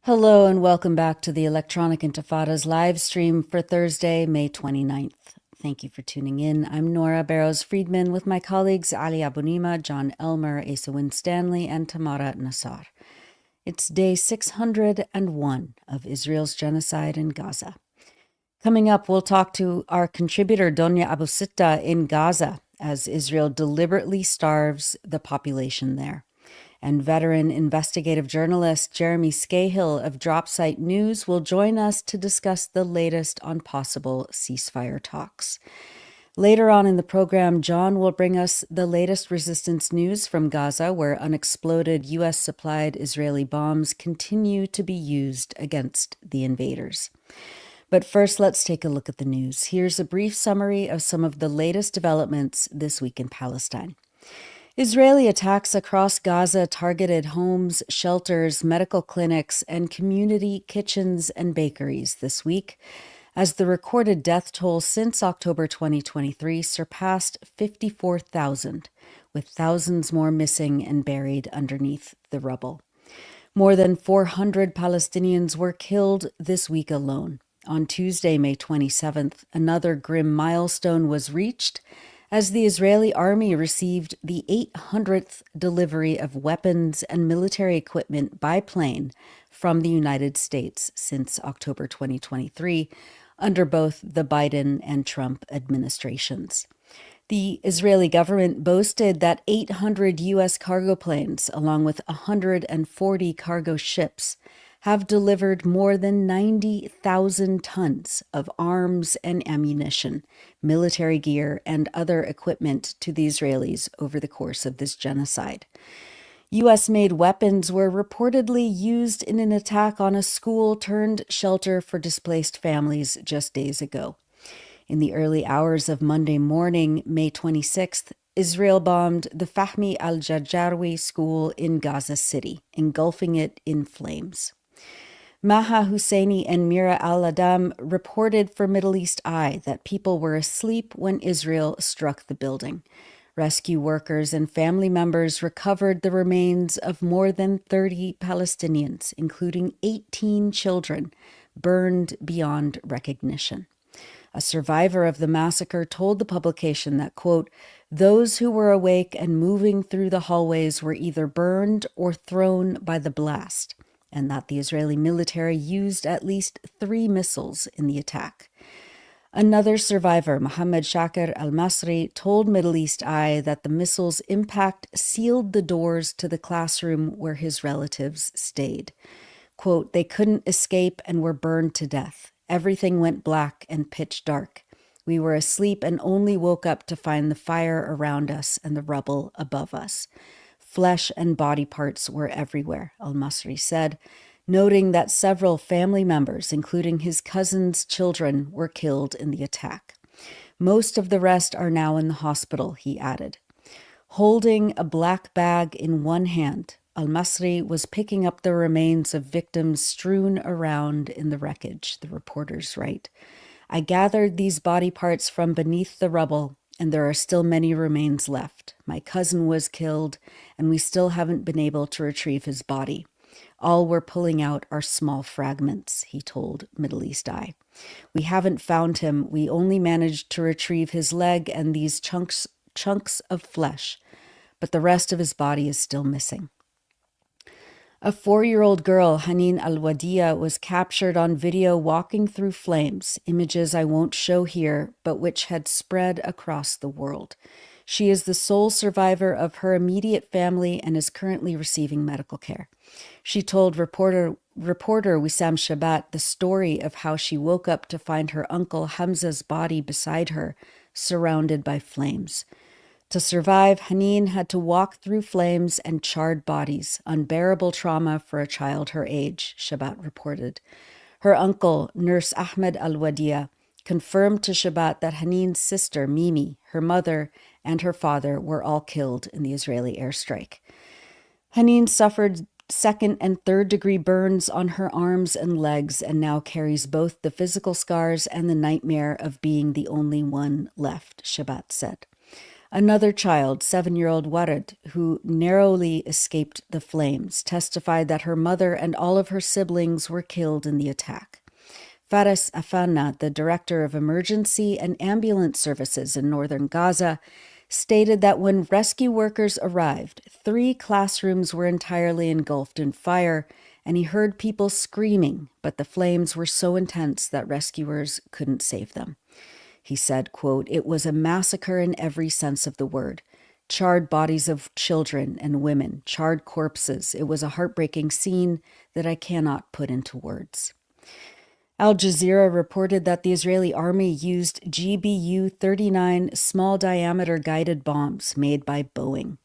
Hello and welcome back to the Electronic Intifada's live stream for Thursday, May 29th. Thank you for tuning in. I'm Nora Barrows-Friedman with my colleagues Ali Abunimah, Jon Elmer, Asa Winstanley, and Tamara Nassar. It's day 601 of Israel's genocide in Gaza. Coming up, we'll talk to our contributor Donya Abu Sitta in Gaza as Israel deliberately starves the population there. And veteran investigative journalist Jeremy Scahill of Dropsite News will join us to discuss the latest on possible ceasefire talks. Later on in the program, John will bring us the latest resistance news from Gaza, where unexploded U.S.-supplied Israeli bombs continue to be used against the invaders. But first, let's take a look at the news. Here's a brief summary of some of the latest developments this week in Palestine. Israeli attacks across Gaza targeted homes, shelters, medical clinics, and community kitchens and bakeries this week, as the recorded death toll since October 2023 surpassed 54,000, with thousands more missing and buried underneath the rubble. More than 400 Palestinians were killed this week alone. On Tuesday, May 27th, another grim milestone was reached as the Israeli army received the 800th delivery of weapons and military equipment by plane from the United States since October 2023, under both the Biden and Trump administrations. The Israeli government boasted that 800 U.S. cargo planes, along with 140 cargo ships, have delivered more than 90,000 tons of arms and ammunition, military gear, and other equipment to the Israelis over the course of this genocide. U.S.-made weapons were reportedly used in an attack on a school-turned-shelter for displaced families just days ago. In the early hours of Monday morning, May 26th, Israel bombed the Fahmy al-Jarjawi school in Gaza City, engulfing it in flames. Maha Husseini and Mira al-Adam reported for Middle East Eye that people were asleep when Israel struck the building. Rescue workers and family members recovered the remains of more than 30 Palestinians, including 18 children, burned beyond recognition. A survivor of the massacre told the publication that, quote, "Those who were awake and moving through the hallways were either burned or thrown by the blast, and that the Israeli military used at least 3 missiles in the attack." Another survivor, Mohammed Shakir al-Masri, told Middle East Eye that the missile's impact sealed the doors to the classroom where his relatives stayed. Quote, "They couldn't escape and were burned to death. Everything went black and pitch dark. We were asleep and only woke up to find the fire around us and the rubble above us. Flesh and body parts were everywhere," al-Masri said, noting that several family members, including his cousin's children, were killed in the attack. "Most of the rest are now in the hospital," he added. Holding a black bag in one hand, al-Masri was picking up the remains of victims strewn around in the wreckage, the reporters write. "I gathered these body parts from beneath the rubble, and there are still many remains left. My cousin was killed, and we still haven't been able to retrieve his body. All we're pulling out are small fragments," he told Middle East Eye. "We haven't found him. We only managed to retrieve his leg and these chunks of flesh, but the rest of his body is still missing." A 4-year-old girl, Haneen al-Wadia, was captured on video walking through flames, images I won't show here, but which had spread across the world. She is the sole survivor of her immediate family and is currently receiving medical care. She told reporter Wissam Shabat the story of how she woke up to find her uncle Hamza's body beside her, surrounded by flames. To survive, Haneen had to walk through flames and charred bodies, unbearable trauma for a child her age, Shabat reported. Her uncle, Nurse Ahmed al-Wadia, confirmed to Shabat that Haneen's sister, Mimi, her mother, and her father were all killed in the Israeli airstrike. Haneen suffered 2nd and 3rd degree burns on her arms and legs and now carries both the physical scars and the nightmare of being the only one left, Shabat said. Another child, 7-year-old Warid, who narrowly escaped the flames, testified that her mother and all of her siblings were killed in the attack. Faris Afanna, the director of emergency and ambulance services in northern Gaza, stated that when rescue workers arrived, 3 classrooms were entirely engulfed in fire, and he heard people screaming, but the flames were so intense that rescuers couldn't save them. He said, quote, "It was a massacre in every sense of the word. Charred bodies of children and women, charred corpses. It was a heartbreaking scene that I cannot put into words." Al Jazeera reported that the Israeli army used GBU-39 small-diameter guided bombs made by Boeing.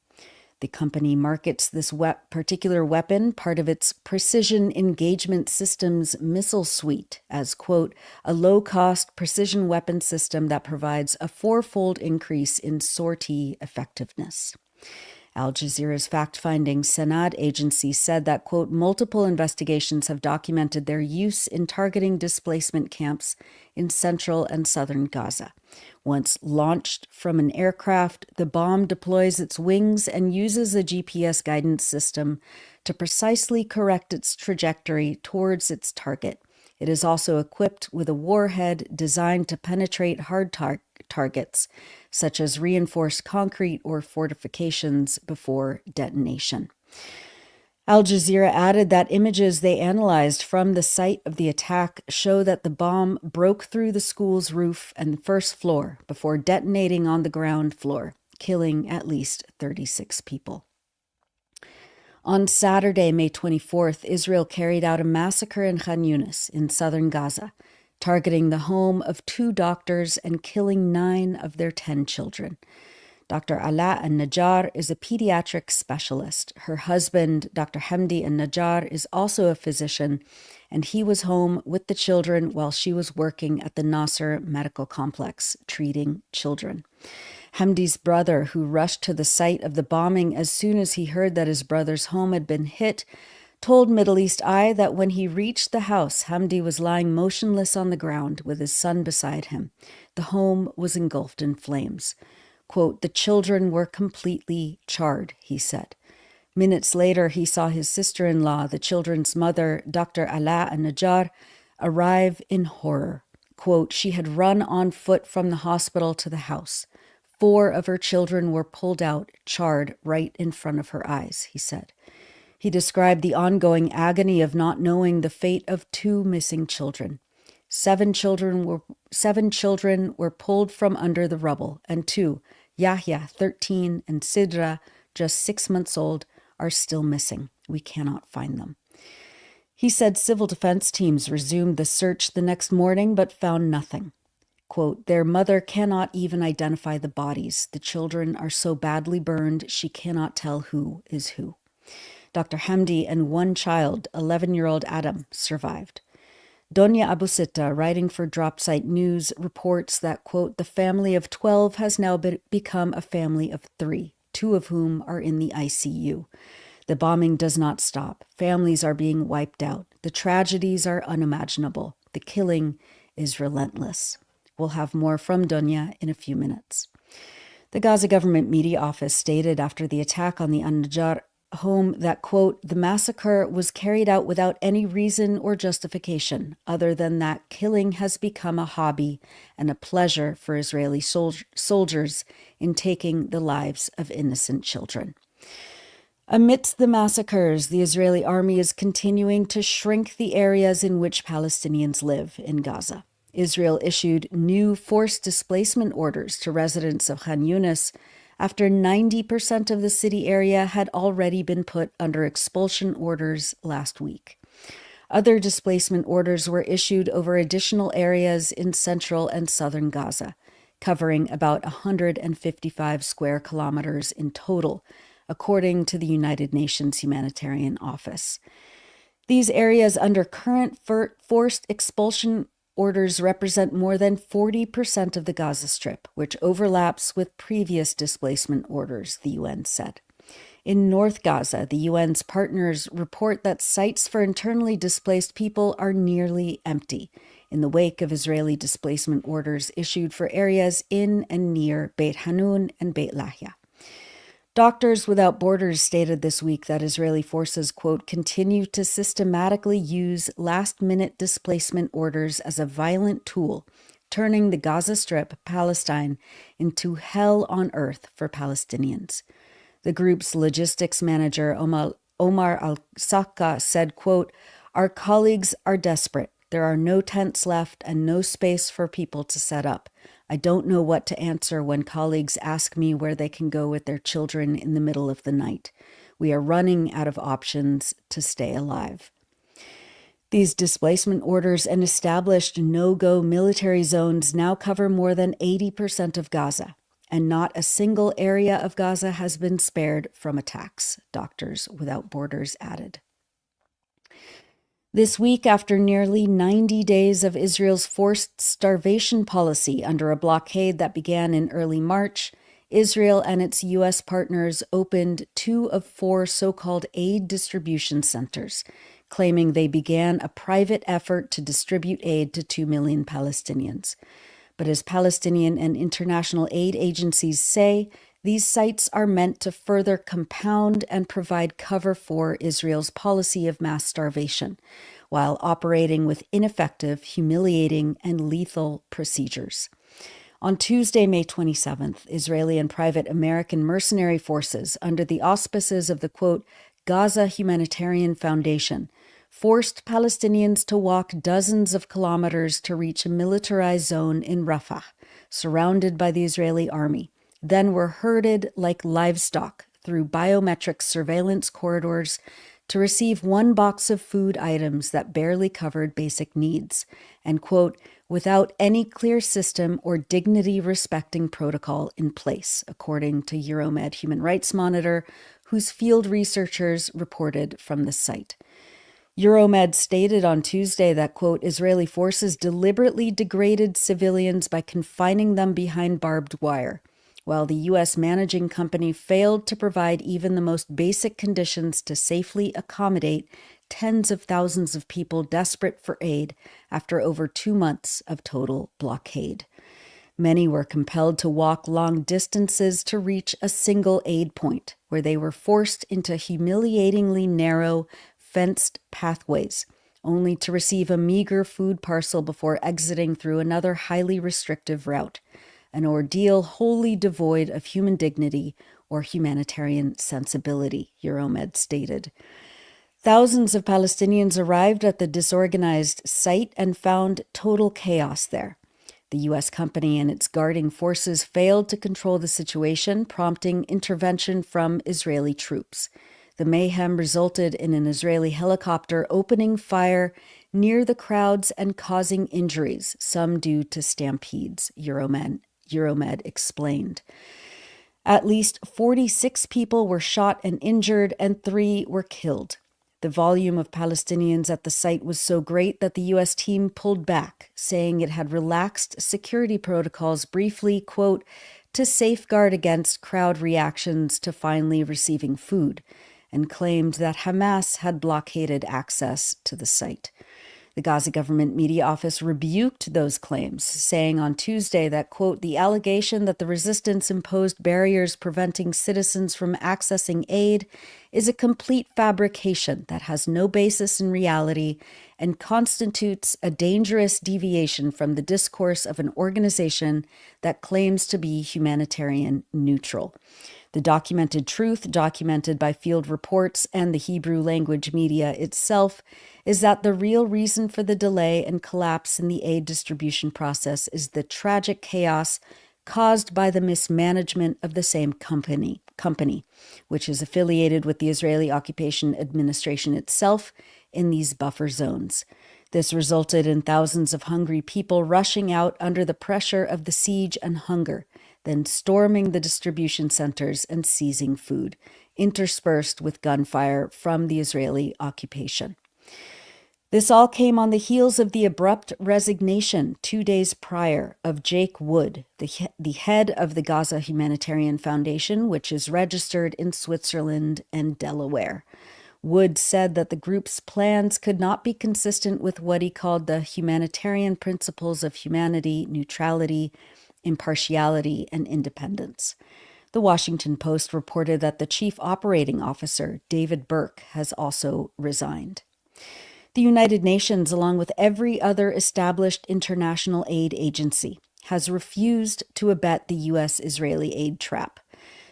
The company markets this particular weapon, part of its Precision Engagement Systems missile suite, as, quote, "a low-cost precision weapon system that provides a 4-fold increase in sortie effectiveness." Al Jazeera's fact-finding Sanad agency said that, quote, "multiple investigations have documented their use in targeting displacement camps in central and southern Gaza. Once launched from an aircraft, the bomb deploys its wings and uses a GPS guidance system to precisely correct its trajectory towards its target. It is also equipped with a warhead designed to penetrate hard targets, such as reinforced concrete or fortifications before detonation." Al Jazeera added that images they analyzed from the site of the attack show that the bomb broke through the school's roof and first floor before detonating on the ground floor, killing at least 36 people. On Saturday, May 24th, Israel carried out a massacre in Khan Yunis in southern Gaza, targeting the home of 2 doctors and killing 9 of their 10 children. Dr. Ala al-Najjar is a pediatric specialist. Her husband, Dr. Hamdi al-Najjar, is also a physician, and he was home with the children while she was working at the Nasser Medical Complex, treating children. Hamdi's brother, who rushed to the site of the bombing as soon as he heard that his brother's home had been hit, told Middle East Eye that when he reached the house, Hamdi was lying motionless on the ground with his son beside him. The home was engulfed in flames. Quote, "The children were completely charred," he said. Minutes later, he saw his sister-in-law, the children's mother, Dr. Ala al-Najjar, arrive in horror. Quote, "She had run on foot from the hospital to the house. 4 of her children were pulled out, charred right in front of her eyes," he said. He described the ongoing agony of not knowing the fate of 2 missing children. 7 children were pulled from under the rubble, and 2, Yahya, 13, and Sidra, just 6 months old, are still missing. We cannot find them. He said civil defense teams resumed the search the next morning but found nothing. Quote, "Their mother cannot even identify the bodies. The children are so badly burned she cannot tell who is who." Dr. Hamdi and 1 child, 11-year-old Adam, survived. Donya Abu Sitta, writing for Dropsite News, reports that, quote, "the family of 12 has now become a family of 3, 2 of whom are in the ICU. The bombing does not stop. Families are being wiped out. The tragedies are unimaginable. The killing is relentless." We'll have more from Donya in a few minutes. The Gaza government media office stated after the attack on the al-Najjar home that, quote, "the massacre was carried out without any reason or justification other than that killing has become a hobby and a pleasure for Israeli soldiers in taking the lives of innocent children." Amidst the massacres, the Israeli army is continuing to shrink the areas in which Palestinians live in Gaza. Israel issued new forced displacement orders to residents of Khan Yunis after 90% of the city area had already been put under expulsion orders last week. Other displacement orders were issued over additional areas in central and southern Gaza, covering about 155 square kilometers in total, according to the United Nations Humanitarian Office. These areas under current forced expulsion orders represent more than 40% of the Gaza Strip, which overlaps with previous displacement orders, the UN said. In North Gaza, the UN's partners report that sites for internally displaced people are nearly empty. in the wake of Israeli displacement orders issued for areas in and near Beit Hanun and Beit Lahia. Doctors Without Borders stated this week that Israeli forces, quote, continue to systematically use last-minute displacement orders as a violent tool, turning the Gaza Strip, Palestine, into hell on earth for Palestinians. The group's logistics manager, Omar Ashtawy, said, quote, our colleagues are desperate. There are no tents left and no space for people to set up. I don't know what to answer when colleagues ask me where they can go with their children in the middle of the night. We are running out of options to stay alive. These displacement orders and established no-go military zones now cover more than 80% of Gaza, and not a single area of Gaza has been spared from attacks, Doctors Without Borders added. This week, after nearly 90 days of Israel's forced starvation policy under a blockade that began in early March, Israel and its U.S. partners opened 2 of 4 so-called aid distribution centers, claiming they began a private effort to distribute aid to 2 million Palestinians. But as Palestinian and international aid agencies say, these sites are meant to further compound and provide cover for Israel's policy of mass starvation, while operating with ineffective, humiliating, and lethal procedures. On Tuesday, May 27th, Israeli and private American mercenary forces, under the auspices of the, quote, Gaza Humanitarian Foundation, forced Palestinians to walk dozens of kilometers to reach a militarized zone in Rafah, surrounded by the Israeli army, then were herded like livestock through biometric surveillance corridors to receive 1 box of food items that barely covered basic needs, and, quote, without any clear system or dignity-respecting protocol in place, according to Euromed Human Rights Monitor, whose field researchers reported from the site. Euromed stated on Tuesday that, quote, Israeli forces deliberately degraded civilians by confining them behind barbed wire, while the U.S. managing company failed to provide even the most basic conditions to safely accommodate tens of thousands of people desperate for aid after over 2 months of total blockade. Many were compelled to walk long distances to reach a single aid point, where they were forced into humiliatingly narrow, fenced pathways, only to receive a meager food parcel before exiting through another highly restrictive route, an ordeal wholly devoid of human dignity or humanitarian sensibility, Euromed stated. Thousands of Palestinians arrived at the disorganized site and found total chaos there. The U.S. company and its guarding forces failed to control the situation, prompting intervention from Israeli troops. The mayhem resulted in an Israeli helicopter opening fire near the crowds and causing injuries, some due to stampedes, Euromed explained. At least 46 people were shot and injured, and 3 were killed. The volume of Palestinians at the site was so great that the U.S. team pulled back, saying it had relaxed security protocols briefly, quote, to safeguard against crowd reactions to finally receiving food, and claimed that Hamas had blockaded access to the site. The Gaza government media office rebuked those claims, saying on Tuesday that, quote, the allegation that the resistance imposed barriers preventing citizens from accessing aid is a complete fabrication that has no basis in reality and constitutes a dangerous deviation from the discourse of an organization that claims to be humanitarian neutral. The documented truth, documented by field reports and the Hebrew language media itself, is that the real reason for the delay and collapse in the aid distribution process is the tragic chaos caused by the mismanagement of the same company, which is affiliated with the Israeli Occupation Administration itself in these buffer zones. This resulted in thousands of hungry people rushing out under the pressure of the siege and hunger, then storming the distribution centers and seizing food, interspersed with gunfire from the Israeli occupation. This all came on the heels of the abrupt resignation 2 days prior of Jake Wood, the head of the Gaza Humanitarian Foundation, which is registered in Switzerland and Delaware. Wood said that the group's plans could not be consistent with what he called the humanitarian principles of humanity, neutrality, impartiality, and independence. The Washington Post reported that the chief operating officer, David Burke, has also resigned. The United Nations, along with every other established international aid agency, has refused to abet the U.S.-Israeli aid trap.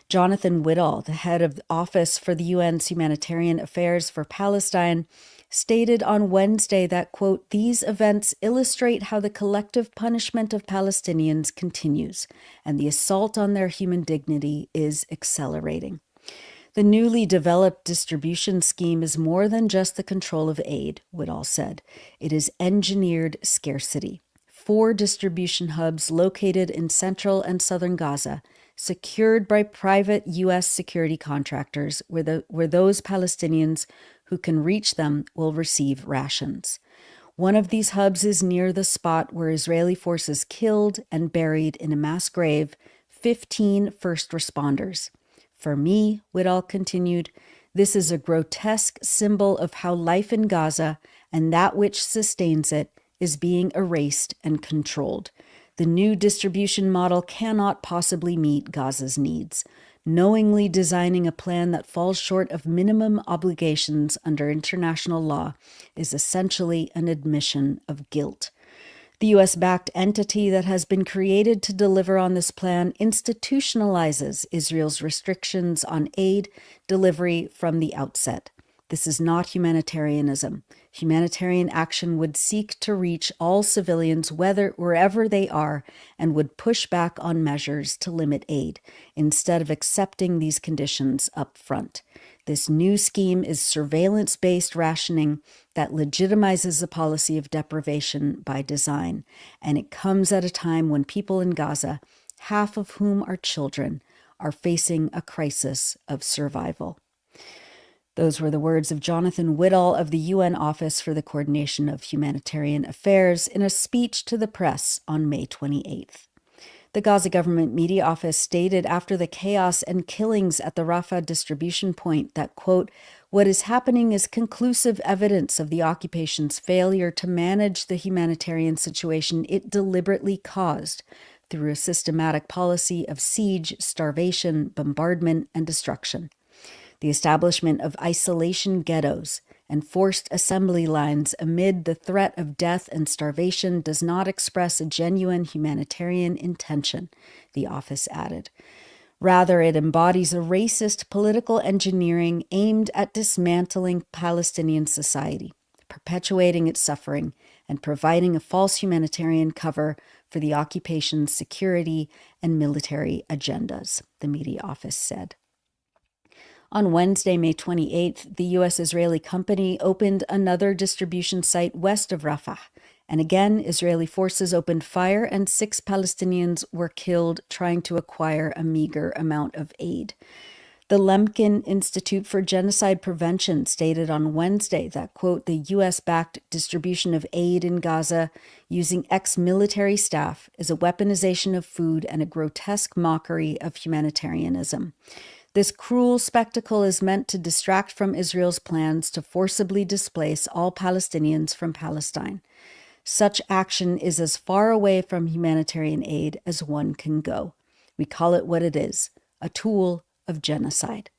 Jonathan Whitall, the head of the Office for the UN's Humanitarian Affairs for Palestine, stated on Wednesday that, quote, "These events illustrate how the collective punishment of Palestinians continues, and the assault on their human dignity is accelerating." The newly developed distribution scheme is more than just the control of aid, Whitall said. It is engineered scarcity. 4 distribution hubs located in central and southern Gaza, secured by private U.S. security contractors, where those Palestinians who can reach them will receive rations. One of these hubs is near the spot where Israeli forces killed and buried in a mass grave 15 first responders. For me, Whitall continued, this is a grotesque symbol of how life in Gaza and that which sustains it is being erased and controlled. The new distribution model cannot possibly meet Gaza's needs. Knowingly designing a plan that falls short of minimum obligations under international law is essentially an admission of guilt. The U.S.-backed entity that has been created to deliver on this plan institutionalizes Israel's restrictions on aid delivery from the outset. This is not humanitarianism. Humanitarian action would seek to reach all civilians wherever they are and would push back on measures to limit aid, instead of accepting these conditions up front. This new scheme is surveillance-based rationing that legitimizes a policy of deprivation by design, and it comes at a time when people in Gaza, half of whom are children, are facing a crisis of survival. Those were the words of Jonathan Whitall of the UN Office for the Coordination of Humanitarian Affairs in a speech to the press on May 28th. The Gaza government media office stated after the chaos and killings at the Rafah distribution point that, quote, "What is happening is conclusive evidence of the occupation's failure to manage the humanitarian situation it deliberately caused through a systematic policy of siege, starvation, bombardment, and destruction. The establishment of isolation ghettos and forced assembly lines amid the threat of death and starvation does not express a genuine humanitarian intention," the office added. Rather, it embodies a racist political engineering aimed at dismantling Palestinian society, perpetuating its suffering, and providing a false humanitarian cover for the occupation's security and military agendas, the media office said. On Wednesday, May 28th, the U.S.-Israeli company opened another distribution site west of Rafah, and again, Israeli forces opened fire and 6 Palestinians were killed trying to acquire a meager amount of aid. The 𝐓𝐡𝐞 Institute for Genocide Prevention stated on Wednesday that, quote, "The U.S.-backed distribution of aid in Gaza using ex-military staff is a weaponization of food and a grotesque mockery of humanitarianism. This cruel spectacle is meant to distract from Israel's plans to forcibly displace all Palestinians from Palestine. Such action is as far away from humanitarian aid as one can go. We call it what it is, a tool of genocide."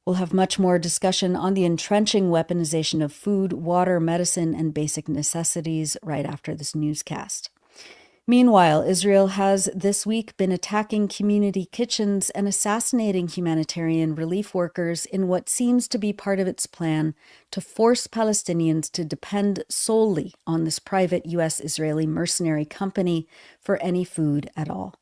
We'll have much more discussion on the entrenching weaponization of food, water, medicine, and basic necessities right after this newscast. Meanwhile, Israel has this week been attacking community kitchens and assassinating humanitarian relief workers in what seems to be part of its plan to force Palestinians to depend solely on this private U.S.-Israeli mercenary company for any food at all.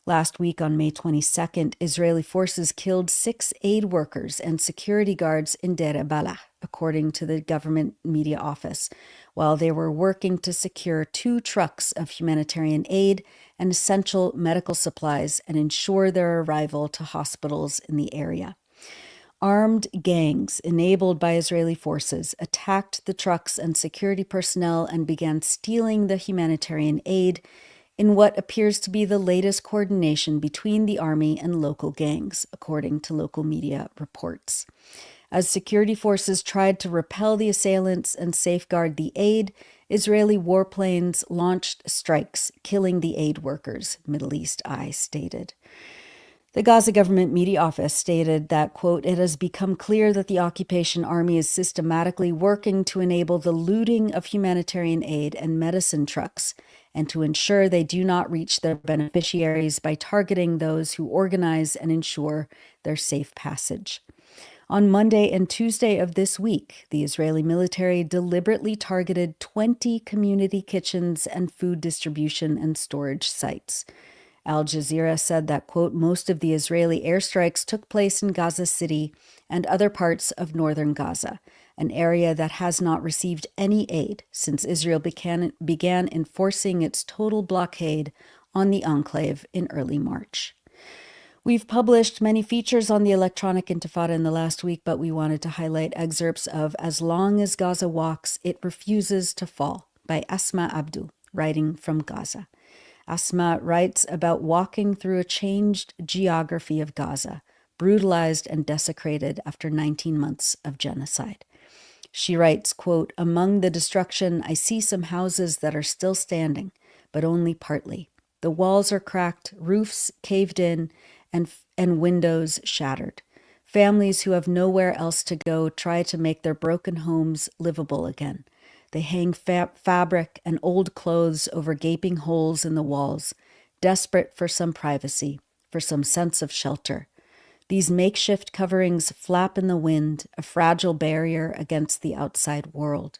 Last week on May 22nd, Israeli forces killed 6 aid workers and security guards in Deir Balah, according to the government media office, while they were working to secure 2 trucks of humanitarian aid and essential medical supplies and ensure their arrival to hospitals in the area. Armed gangs, enabled by Israeli forces, attacked the trucks and security personnel and began stealing the humanitarian aid in what appears to be the latest coordination between the army and local gangs, according to local media reports. As security forces tried to repel the assailants and safeguard the aid, Israeli warplanes launched strikes, killing the aid workers, Middle East Eye stated. The Gaza government media office stated that, quote, it has become clear that the occupation army is systematically working to enable the looting of humanitarian aid and medicine trucks and to ensure they do not reach their beneficiaries by targeting those who organize and ensure their safe passage. On Monday and Tuesday of this week, the Israeli military deliberately targeted 20 community kitchens and food distribution and storage sites. Al Jazeera said that, quote, most of the Israeli airstrikes took place in Gaza City and other parts of northern Gaza, an area that has not received any aid since Israel began enforcing its total blockade on the enclave in early March. We've published many features on the Electronic Intifada in the last week, but we wanted to highlight excerpts of As Long as Gaza Walks, It Refuses to Fall by Asma Abdu, writing from Gaza. Asma writes about walking through a changed geography of Gaza, brutalized and desecrated after 19 months of genocide. She writes, quote, among the destruction, I see some houses that are still standing, but only partly. The walls are cracked, roofs caved in, and windows shattered. Families who have nowhere else to go try to make their broken homes livable again. They hang fabric and old clothes over gaping holes in the walls, desperate for some privacy, for some sense of shelter. These makeshift coverings flap in the wind, a fragile barrier against the outside world.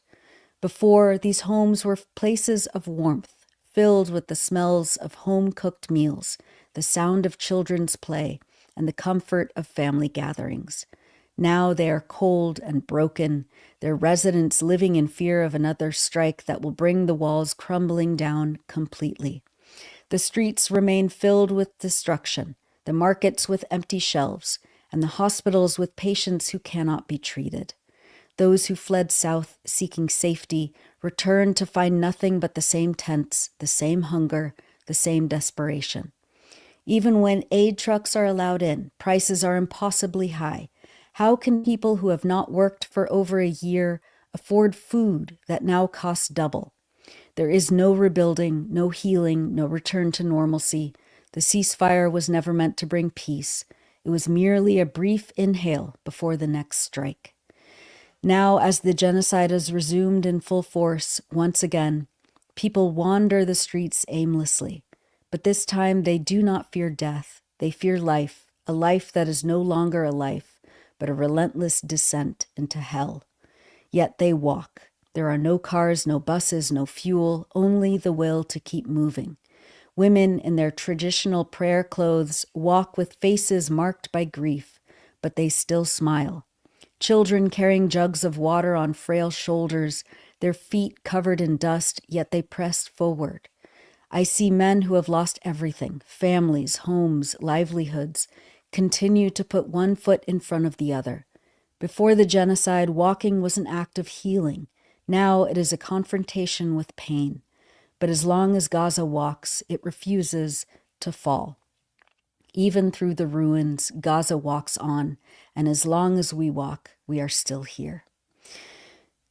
Before, these homes were places of warmth, filled with the smells of home-cooked meals, the sound of children's play, and the comfort of family gatherings. Now they are cold and broken, their residents living in fear of another strike that will bring the walls crumbling down completely. The streets remain filled with destruction, the markets with empty shelves, and the hospitals with patients who cannot be treated. Those who fled south seeking safety return to find nothing but the same tents, the same hunger, the same desperation. Even when aid trucks are allowed in, prices are impossibly high. How can people who have not worked for over a year afford food that now costs double? There is no rebuilding, no healing, no return to normalcy. The ceasefire was never meant to bring peace. It was merely a brief inhale before the next strike. Now, as the genocide is resumed in full force, once again, people wander the streets aimlessly. But this time they do not fear death. They fear life, a life that is no longer a life, but a relentless descent into hell. Yet they walk. There are no cars, no buses, no fuel, only the will to keep moving. Women in their traditional prayer clothes walk with faces marked by grief, but they still smile. Children carrying jugs of water on frail shoulders, their feet covered in dust, yet they press forward. I see men who have lost everything, families, homes, livelihoods, continue to put one foot in front of the other. Before the genocide, walking was an act of healing. Now it is a confrontation with pain. But as long as Gaza walks, it refuses to fall. Even through the ruins, Gaza walks on, and as long as we walk, we are still here.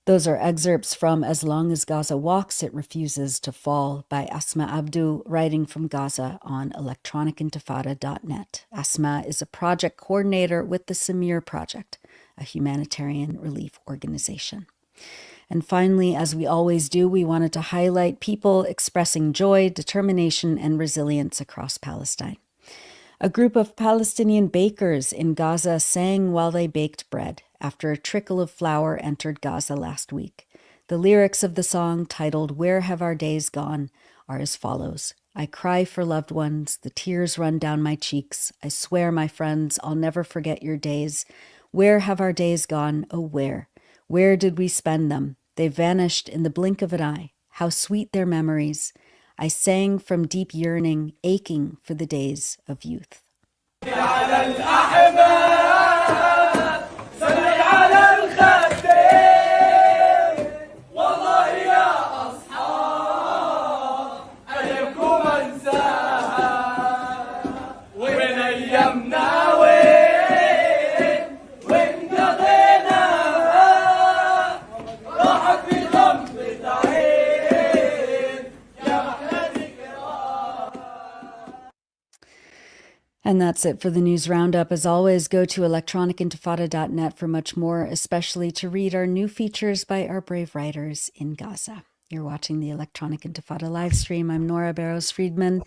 Those are excerpts from As Long as Gaza Walks, It Refuses to Fall by Asma Abdu, writing from Gaza on electronicintifada.net. Asma is a project coordinator with the Samir Project, a humanitarian relief organization. And finally, as we always do, we wanted to highlight people expressing joy, determination, and resilience across Palestine. A group of Palestinian bakers in Gaza sang while they baked bread after a trickle of flour entered Gaza last week. The lyrics of the song, titled Where Have Our Days Gone, are as follows. I cry for loved ones, the tears run down my cheeks. I swear, my friends, I'll never forget your days. Where have our days gone? Oh, where? Where did we spend them? They vanished in the blink of an eye. How sweet their memories. I sang from deep yearning, aching for the days of youth. وين ايامنا وين قضينا And that's it for the news roundup. As always, go to electronicintifada.net for much more, especially to read our new features by our brave writers in Gaza. You're watching the Electronic Intifada live stream. I'm Nora Barrows-Friedman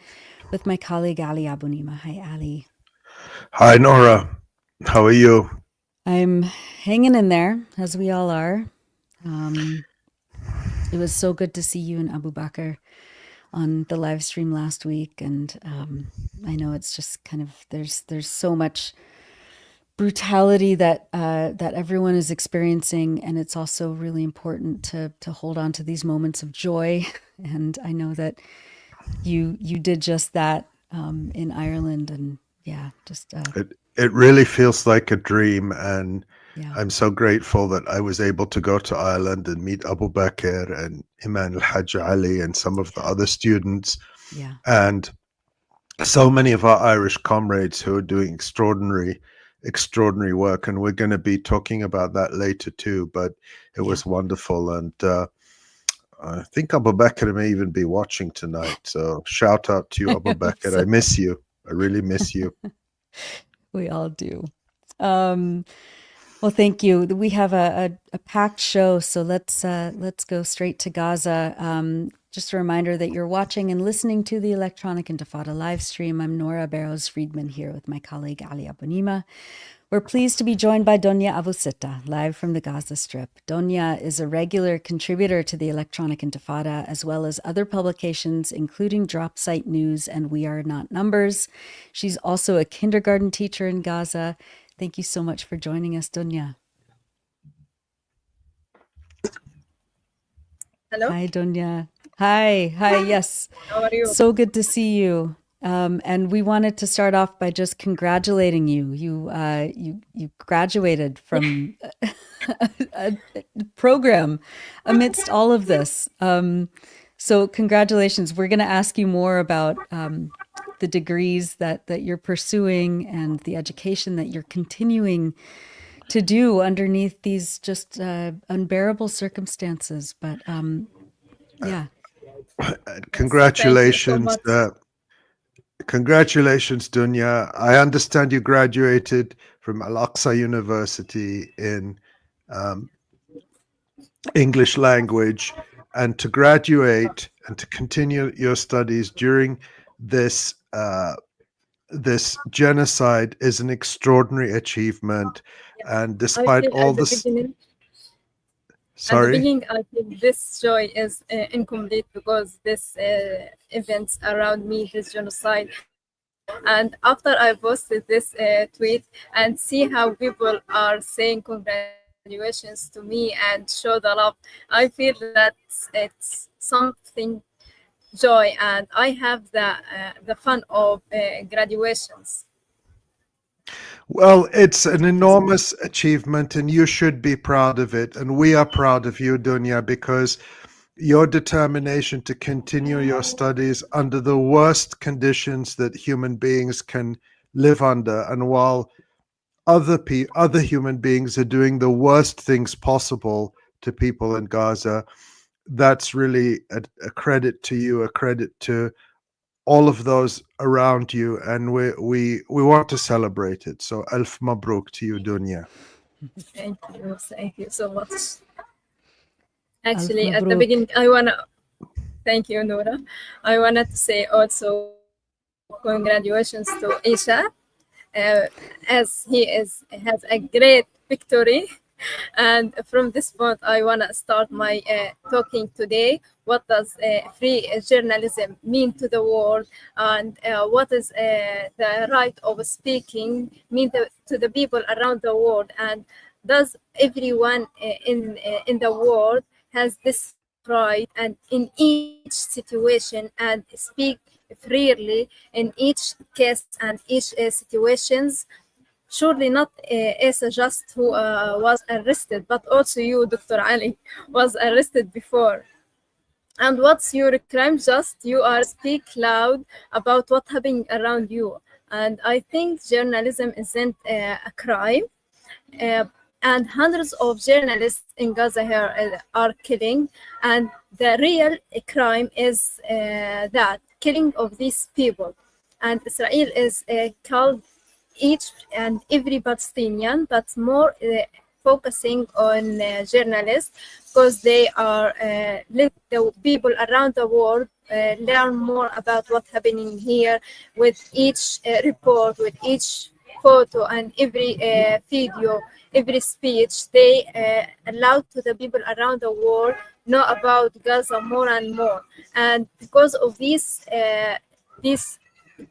with my colleague Ali Abunimah. Hi, Ali. Hi, Nora. How are you? I'm hanging in there, as we all are. It was so good to see you and Abu Bakr on the live stream last week, and I know it's just kind of there's so much brutality that that everyone is experiencing, and it's also really important to hold on to these moments of joy. And I know that you did just that in Ireland, and yeah, just It really feels like a dream, and yeah. I'm so grateful that I was able to go to Ireland and meet Abu Bakr and Imam al-Hajj Ali and some of the other students, Yeah. and so many of our Irish comrades who are doing extraordinary work, and we're going to be talking about that later too. But it was wonderful, and I think Abu Bakr may even be watching tonight. So shout out to you, Abu Bakr. I miss you. I really miss you. We all do. Well, thank you. We have a packed show, so let's go straight to Gaza. Just a reminder that you're watching and listening to the Electronic Intifada live stream. I'm Nora Barrows-Friedman here with my colleague Ali Abunimah. We're pleased to be joined by Donya Abu Sitta, live from the Gaza Strip. Donya is a regular contributor to the Electronic Intifada, as well as other publications, including Drop Site News and We Are Not Numbers. She's also a kindergarten teacher in Gaza. Thank you so much for joining us, Donya. Hello. Hi, Donya. Hi, yes. How are you? So good to see you. And we wanted to start off by just congratulating you. You graduated from a program amidst all of this. So congratulations. We're going to ask you more about the degrees that you're pursuing and the education that you're continuing to do underneath these just unbearable circumstances. But yeah. Congratulations. Congratulations, Donya. I understand you graduated from 𝐓𝐿𝐴 University in English language, and to graduate and to continue your studies during this this genocide is an extraordinary achievement. And despite all this, at the beginning, I think this joy is incomplete because this events around me, this genocide. And after I posted this tweet and see how people are saying congratulations to me and show the love, I feel that it's something joy, and I have the fun of graduations. Well, it's an enormous achievement, and you should be proud of it. And we are proud of you, Donya, because your determination to continue your studies under the worst conditions that human beings can live under, and while other human beings are doing the worst things possible to people in Gaza, that's really a credit to you, a credit to all of those around you, and we want to celebrate it. So Alf Mabruk to you, Donya. Thank you so much. Actually, at the beginning, thank you, Nora. I wanted to say also congratulations to Isha, as he has a great victory. And from this point, I want to start my talking today. What does free journalism mean to the world, and what is the right of speaking mean to the people around the world, and does everyone in the world has this right and in each situation and speak freely in each case and each situations? Surely not Asa just who was arrested, but also you, Dr. Ali, was arrested before. And what's your crime? Just you are speak loud about what happening around you. And I think journalism isn't a crime. And hundreds of journalists in Gaza here are killing. And the real crime is that killing of these people. and Israel is called each and every Palestinian, but more focusing on journalists, because they are let the people around the world learn more about what's happening here with each report, with each photo, and every video, every speech. They allow to the people around the world know about Gaza more and more. And because of this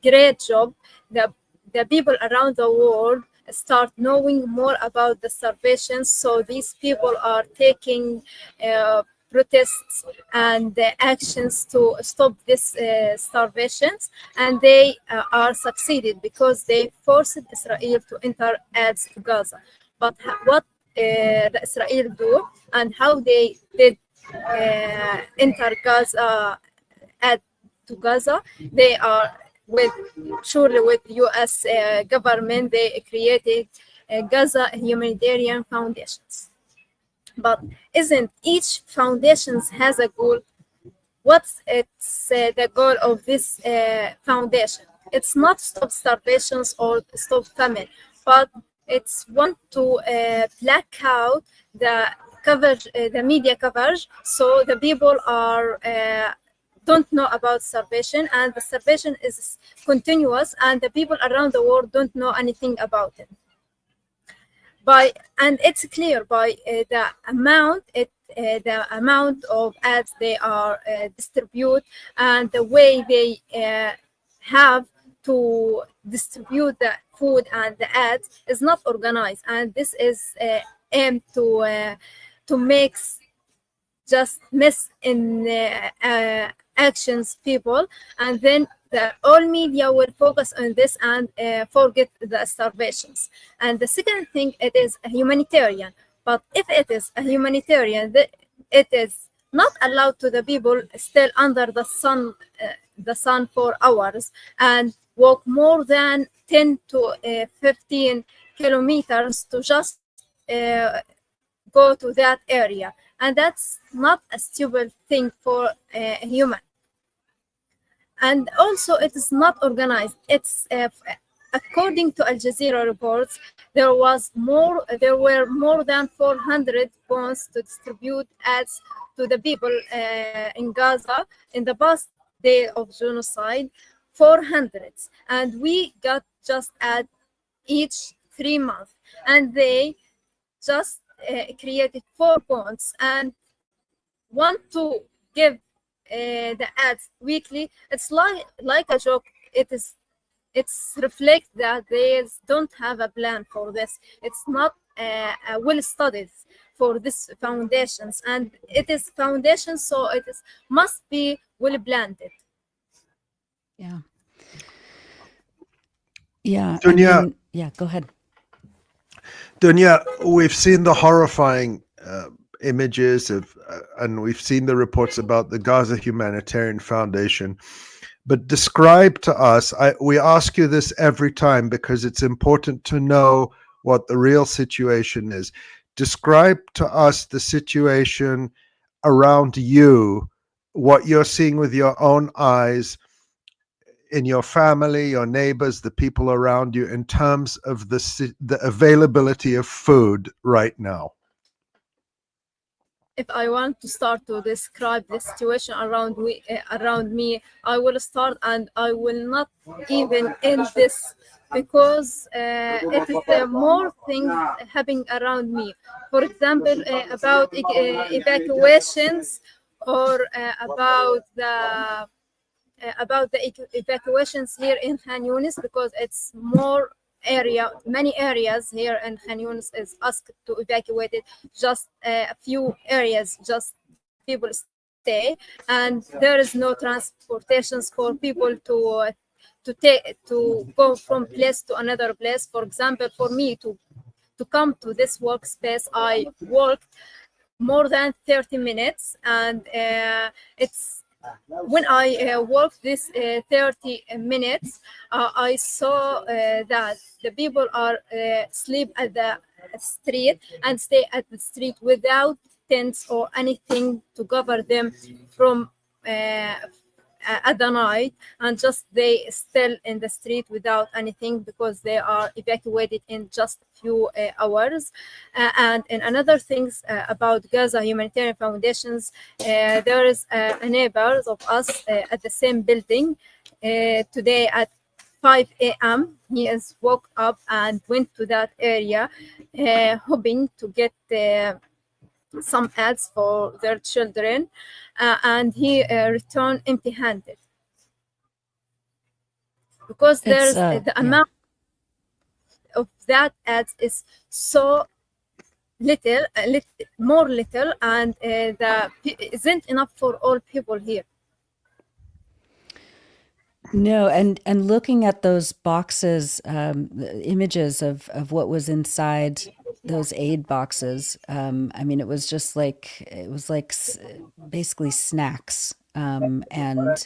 great job, the people around the world start knowing more about the starvation. So these people are taking protests and actions to stop this starvations, and they are succeeded because they forced Israel to enter ads to Gaza. But what the Israel do and how they did enter Gaza, add to Gaza, they are surely with U.S. government, they created Gaza humanitarian foundations. But isn't each foundation has a goal? What's the goal of this foundation? It's not stop starvations or stop famine, but it's want to black out the coverage, the media coverage, so the people are don't know about starvation, and the starvation is continuous, and the people around the world don't know anything about it. And it's clear by the amount of ads they are distribute, and the way they have to distribute the food and the ads is not organized, and this is aimed to make just miss in actions people, and then all media will focus on this and forget the starvations. And the second thing, it is a humanitarian. But if it is a humanitarian, it is not allowed to the people still under the sun for hours and walk more than 10 to 15 kilometers to just go to that area. And that's not a stupid thing for a human. And also, it is not organized. It's according to Al Jazeera reports, there were more than 400 bombs to distribute ads to the people in Gaza in the past day of genocide, 400, and we got just ad each 3 months, and they just created 4 bombs and want to give the ads weekly. It's like a joke. It's reflect that they don't have a plan for this. It's not well studied for this foundations, and it is foundation, so it must be well planted. Donya, go ahead. Donya, we've seen the horrifying images of, and we've seen the reports about the Gaza Humanitarian Foundation. But describe to us, we ask you this every time because it's important to know what the real situation is. Describe to us the situation around you, what you're seeing with your own eyes, in your family, your neighbors, the people around you, in terms of the availability of food right now. If I want to start to describe the situation around me, I will start, and I will not even end this, because it is more things happening around me. For example, about evacuations, or about the evacuations here in Khan Yunis, because it's many areas here in Khan Yunis is asked to evacuate it. Just a few areas, just people stay, and there is no transportations for people to go from place to another place. For example, for me to come to this workspace, I walked more than 30 minutes, and when I walked this 30 minutes, I saw that the people are sleep at the street and stay at the street without tents or anything to cover them from at the night, and just they still in the street without anything because they are evacuated in just a few hours. And in another things about Gaza Humanitarian Foundations, there is a neighbor of us at the same building today at 5 a.m. He is woke up and went to that area, hoping to get some ads for their children, and he returned empty-handed because there's the amount of that ads is so little, more little, and the isn't enough for all people here. No, and looking at those boxes, the images of what was inside those aid boxes, I mean, it was just like basically snacks, and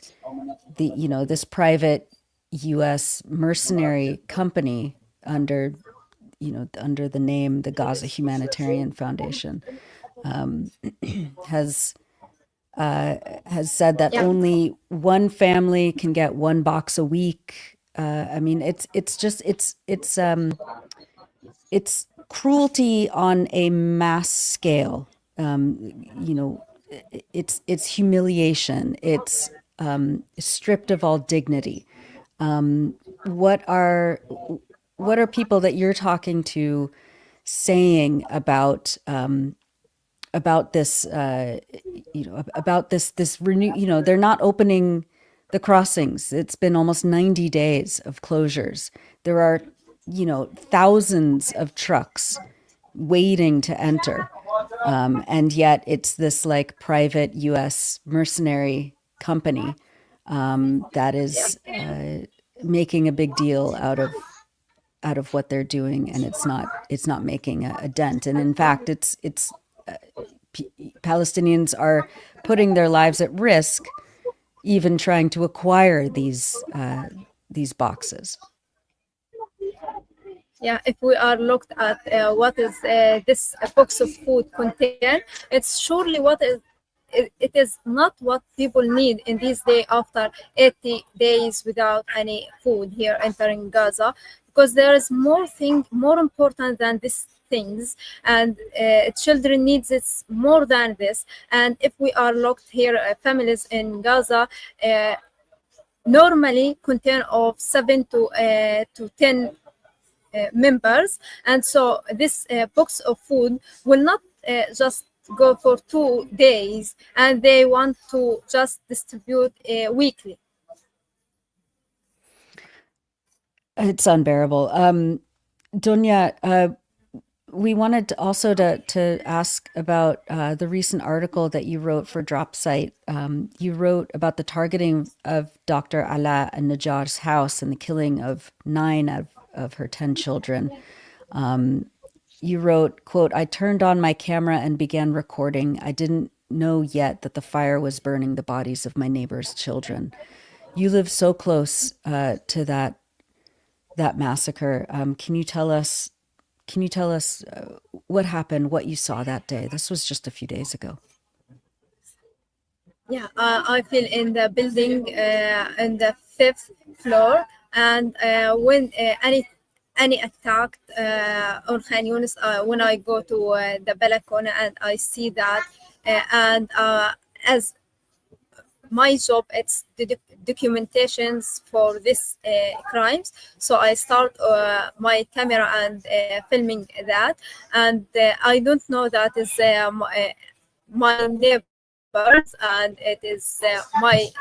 this private U.S. mercenary company under the name the Gaza Humanitarian Foundation has said that only one family can get one box a week. I mean, it's cruelty on a mass scale. It's humiliation. It's stripped of all dignity. What are people that you're talking to saying about this, about this renew, they're not opening the crossings. It's been almost 90 days of closures. There are, thousands of trucks waiting to enter. And yet it's this like private US mercenary company that is making a big deal out of what they're doing, and it's not making a dent. And in fact, it's Palestinians are putting their lives at risk, even trying to acquire these boxes. Yeah, if we are looked at what is this box of food contain, it's surely it is not what people need in this day after 80 days without any food here entering Gaza, because there is more important than these things, and children needs it more than this. And if we are looked here, families in Gaza normally contain of 7 to 10 members, and so this box of food will not just go for 2 days, and they want to just distribute weekly. It's unbearable. Donya, we wanted also to ask about the recent article that you wrote for DropSite. You wrote about the targeting of Dr. Alaa al-Najjar's house and the killing of 9 of her 10 children. You wrote, quote, "I turned on my camera and began recording. I didn't know yet that the fire was burning the bodies of my neighbor's children." You live so close to that massacre. Can you tell us what happened, what you saw that day? This was just a few days ago. Yeah, I feel in the building in the 5th floor, and when any attack on Khan Yunis, when I go to the balcony and I see that, and as my job, it's the documentations for this crimes, so I start my camera and filming that, and I don't know that is my neighbors, and it is my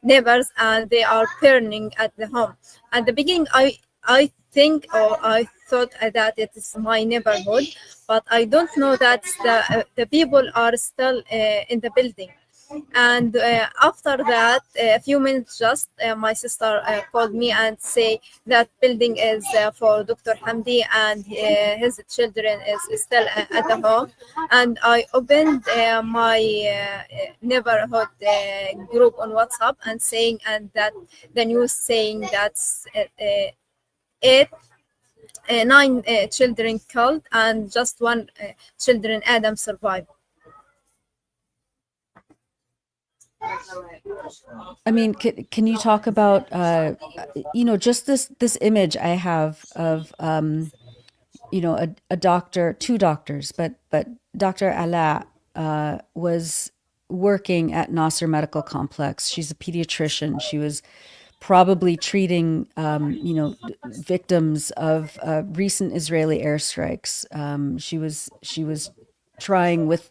neighbors, and they are burning at the home. At the beginning, I think, or I thought that it is my neighborhood, but I don't know that the people are still in the building. And after that, a few minutes just, my sister called me and say that building is for Dr. Hamdi, and his children is still at the home. And I opened my neighborhood group on WhatsApp and saying, and that the news saying that's 9 children killed and just 1 children Adam survived. I mean, can you talk about, just this image I have of, a doctor, two doctors, but Dr. Ala was working at Nasser Medical Complex. She's a pediatrician. She was probably treating, victims of recent Israeli airstrikes. She was trying with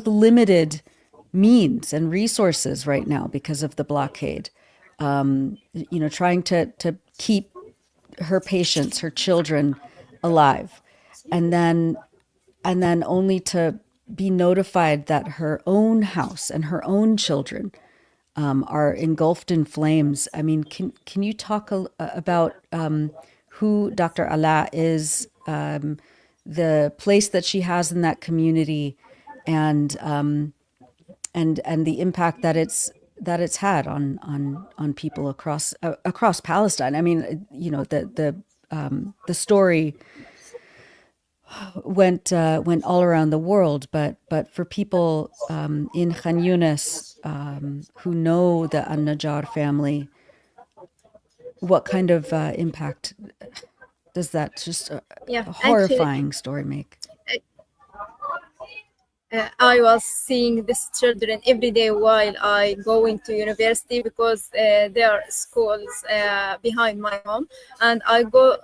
limited means and resources right now because of the blockade. Trying to keep her patients, her children alive, and then only to be notified that her own house and her own children are engulfed in flames. I mean, can you talk about who Dr. Ala is, the place that she has in that community, and the impact that it's had on people across Palestine? I mean, the story went all around the world, but for people in Khan Yunis who know the An-Najjar family, what kind of impact does that just a Actually, horrifying story make? I was seeing these children every day while I going to university, because there are schools behind my home, and I go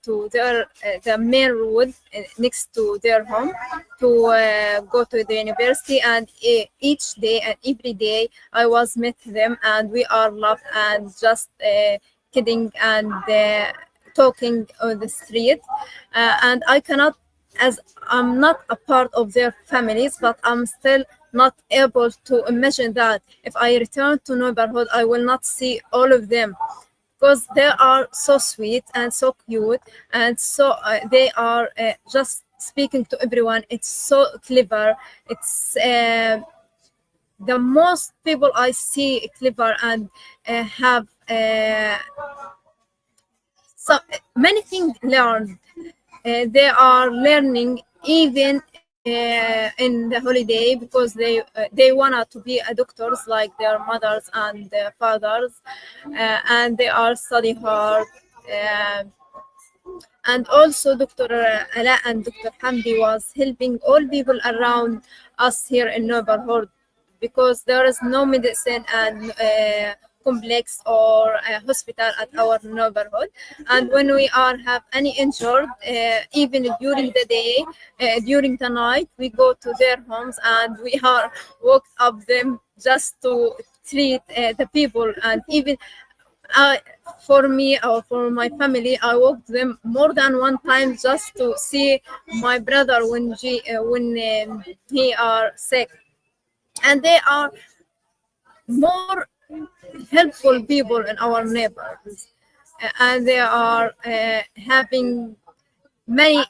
to the main road next to their home to go to the university, and each day and every day I was met them, and we are laugh and just kidding and talking on the street, and I cannot, as I'm not a part of their families, but I'm still not able to imagine that if I return to neighborhood, I will not see all of them, because they are so sweet and so cute, and so they are just speaking to everyone. It's so clever. It's the most people I see clever and have so many things learned. They are learning even in the holiday, because they wanted to be a doctors like their mothers and their fathers, and they are study hard. And also Dr. Ala and Dr. Hamdi was helping all people around us here in neighborhood, because there is no medicine and complex or a hospital at our neighborhood. And when we are have any injured, even during the day, during the night, we go to their homes and we are walk up them just to treat the people. And even for me or for my family, I walked them more than one time just to see my brother when he are sick. And they are more helpful people in our neighbors, and they are having many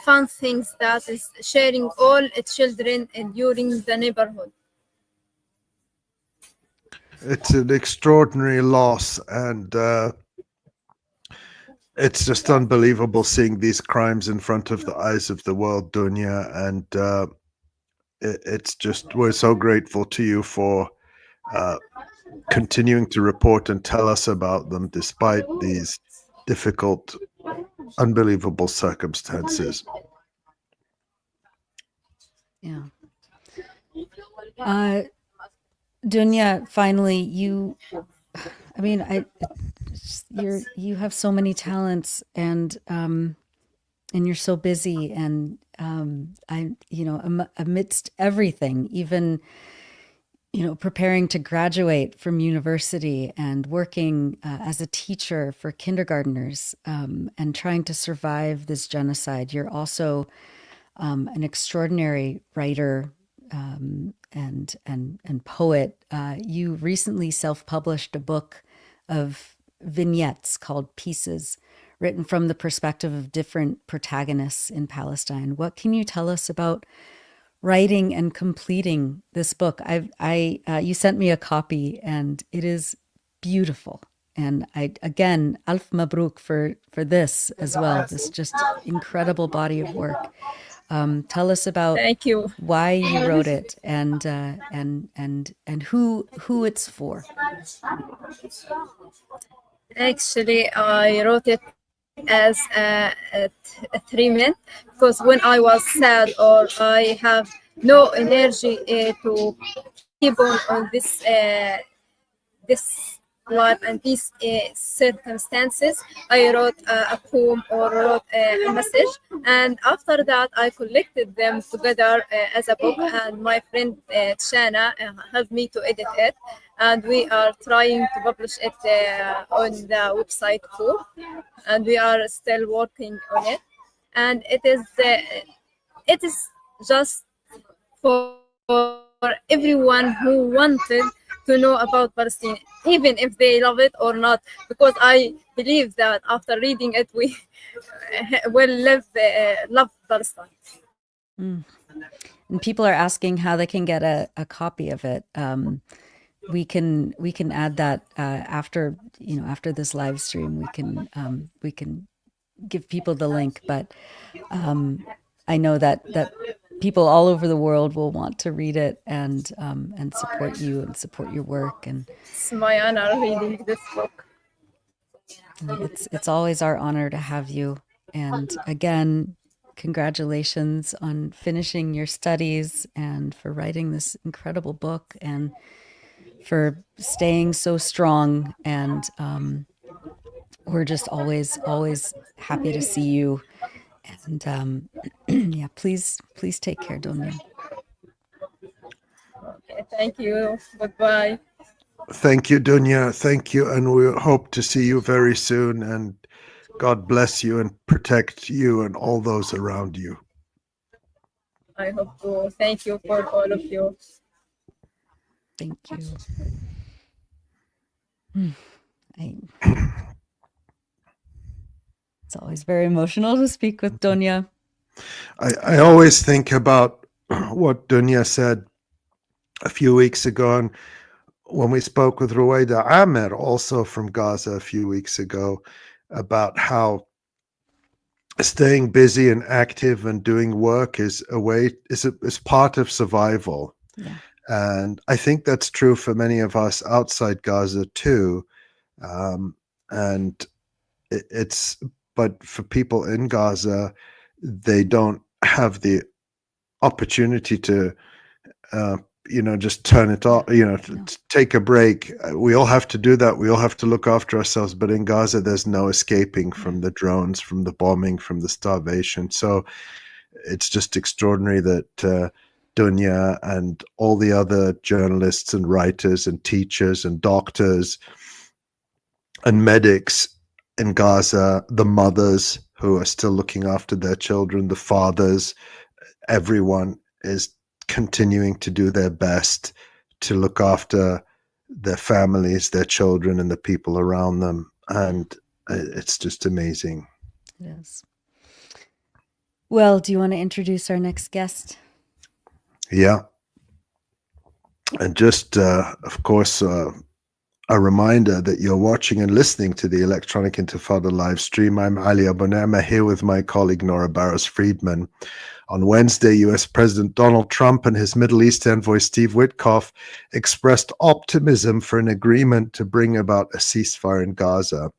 fun things that is sharing all children during the neighborhood. It's an extraordinary loss, and it's just unbelievable seeing these crimes in front of the eyes of the world, Donya. And it's just, we're so grateful to you for continuing to report and tell us about them despite these difficult, unbelievable circumstances. Yeah. Donya, finally, you have so many talents, and you're so busy, and amidst everything, even preparing to graduate from university and working as a teacher for kindergartners, and trying to survive this genocide. You're also an extraordinary writer and poet. You recently self-published a book of vignettes called Pieces, written from the perspective of different protagonists in Palestine. What can you tell us about writing and completing this book? You sent me a copy, and it is beautiful. And again, alf mabruk for this as well. This just incredible body of work. Tell us about Thank you. why you wrote it and who it's for. Actually, I wrote it as a treatment because when I was sad or I have no energy to keep on this life and these circumstances, I wrote a poem or wrote a message, and after that I collected them together as a book, and my friend Shana helped me to edit it, and we are trying to publish it on the website too, and we are still working on it, and it is just for everyone who wanted to know about Palestine, even if they love it or not, because I believe that after reading it, we will love Palestine. And people are asking how they can get a copy of it. We can add that after this live stream. We can give people the link, but I know that people all over the world will want to read it and support you and support your work. And it's my honor reading this book. It's always our honor to have you. And again, congratulations on finishing your studies and for writing this incredible book and for staying so strong. And we're just always happy to see you. And yeah, please take care, Donya. Okay, thank you. Goodbye. Thank you, Donya. Thank you. And we hope to see you very soon. And God bless you and protect you and all those around you. I hope to. Thank you for all of you. Thank you. It's always very emotional to speak with Donya. I always think about what Donya said a few weeks ago, and when we spoke with Ruwaida Amer, also from Gaza a few weeks ago, about how staying busy and active and doing work is part of survival. Yeah. And I think that's true for many of us outside Gaza too. But for people in Gaza, they don't have the opportunity to just turn it off, to take a break. We all have to do that. We all have to look after ourselves. But in Gaza, there's no escaping from the drones, from the bombing, from the starvation. So it's just extraordinary that Donya and all the other journalists and writers and teachers and doctors and medics in Gaza, the mothers who are still looking after their children, the fathers, everyone is continuing to do their best to look after their families, their children, and the people around them. And it's just amazing. Yes. Well, do you want to introduce our next guest? Yeah. And just, of course, a reminder that you're watching and listening to the Electronic Intifada live stream. I'm Ali Abu Sitta here with my colleague Nora Barrows-Friedman. On Wednesday, US President Donald Trump and his Middle East envoy Steve Witkoff expressed optimism for an agreement to bring about a ceasefire in Gaza.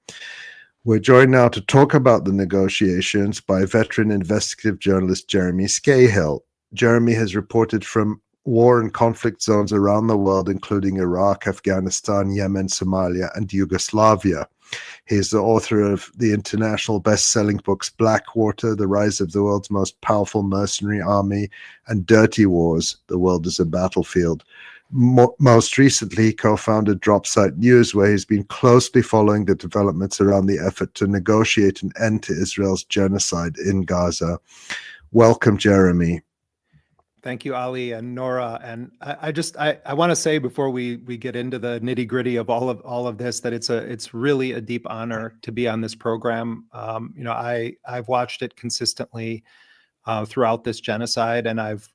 We're joined now to talk about the negotiations by veteran investigative journalist Jeremy Scahill. Jeremy has reported from war and conflict zones around the world, including Iraq, Afghanistan, Yemen, Somalia, and Yugoslavia. He is the author of the international best-selling books Blackwater, The Rise of the World's Most Powerful Mercenary Army, and Dirty Wars, The World is a Battlefield. Most recently, he co-founded Dropsite News, where he's been closely following the developments around the effort to negotiate an end to Israel's genocide in Gaza. Welcome, Jeremy. Thank you, Ali and Nora. And I want to say before we get into the nitty gritty of all of this, that it's really a deep honor to be on this program. I've watched it consistently throughout this genocide, and I've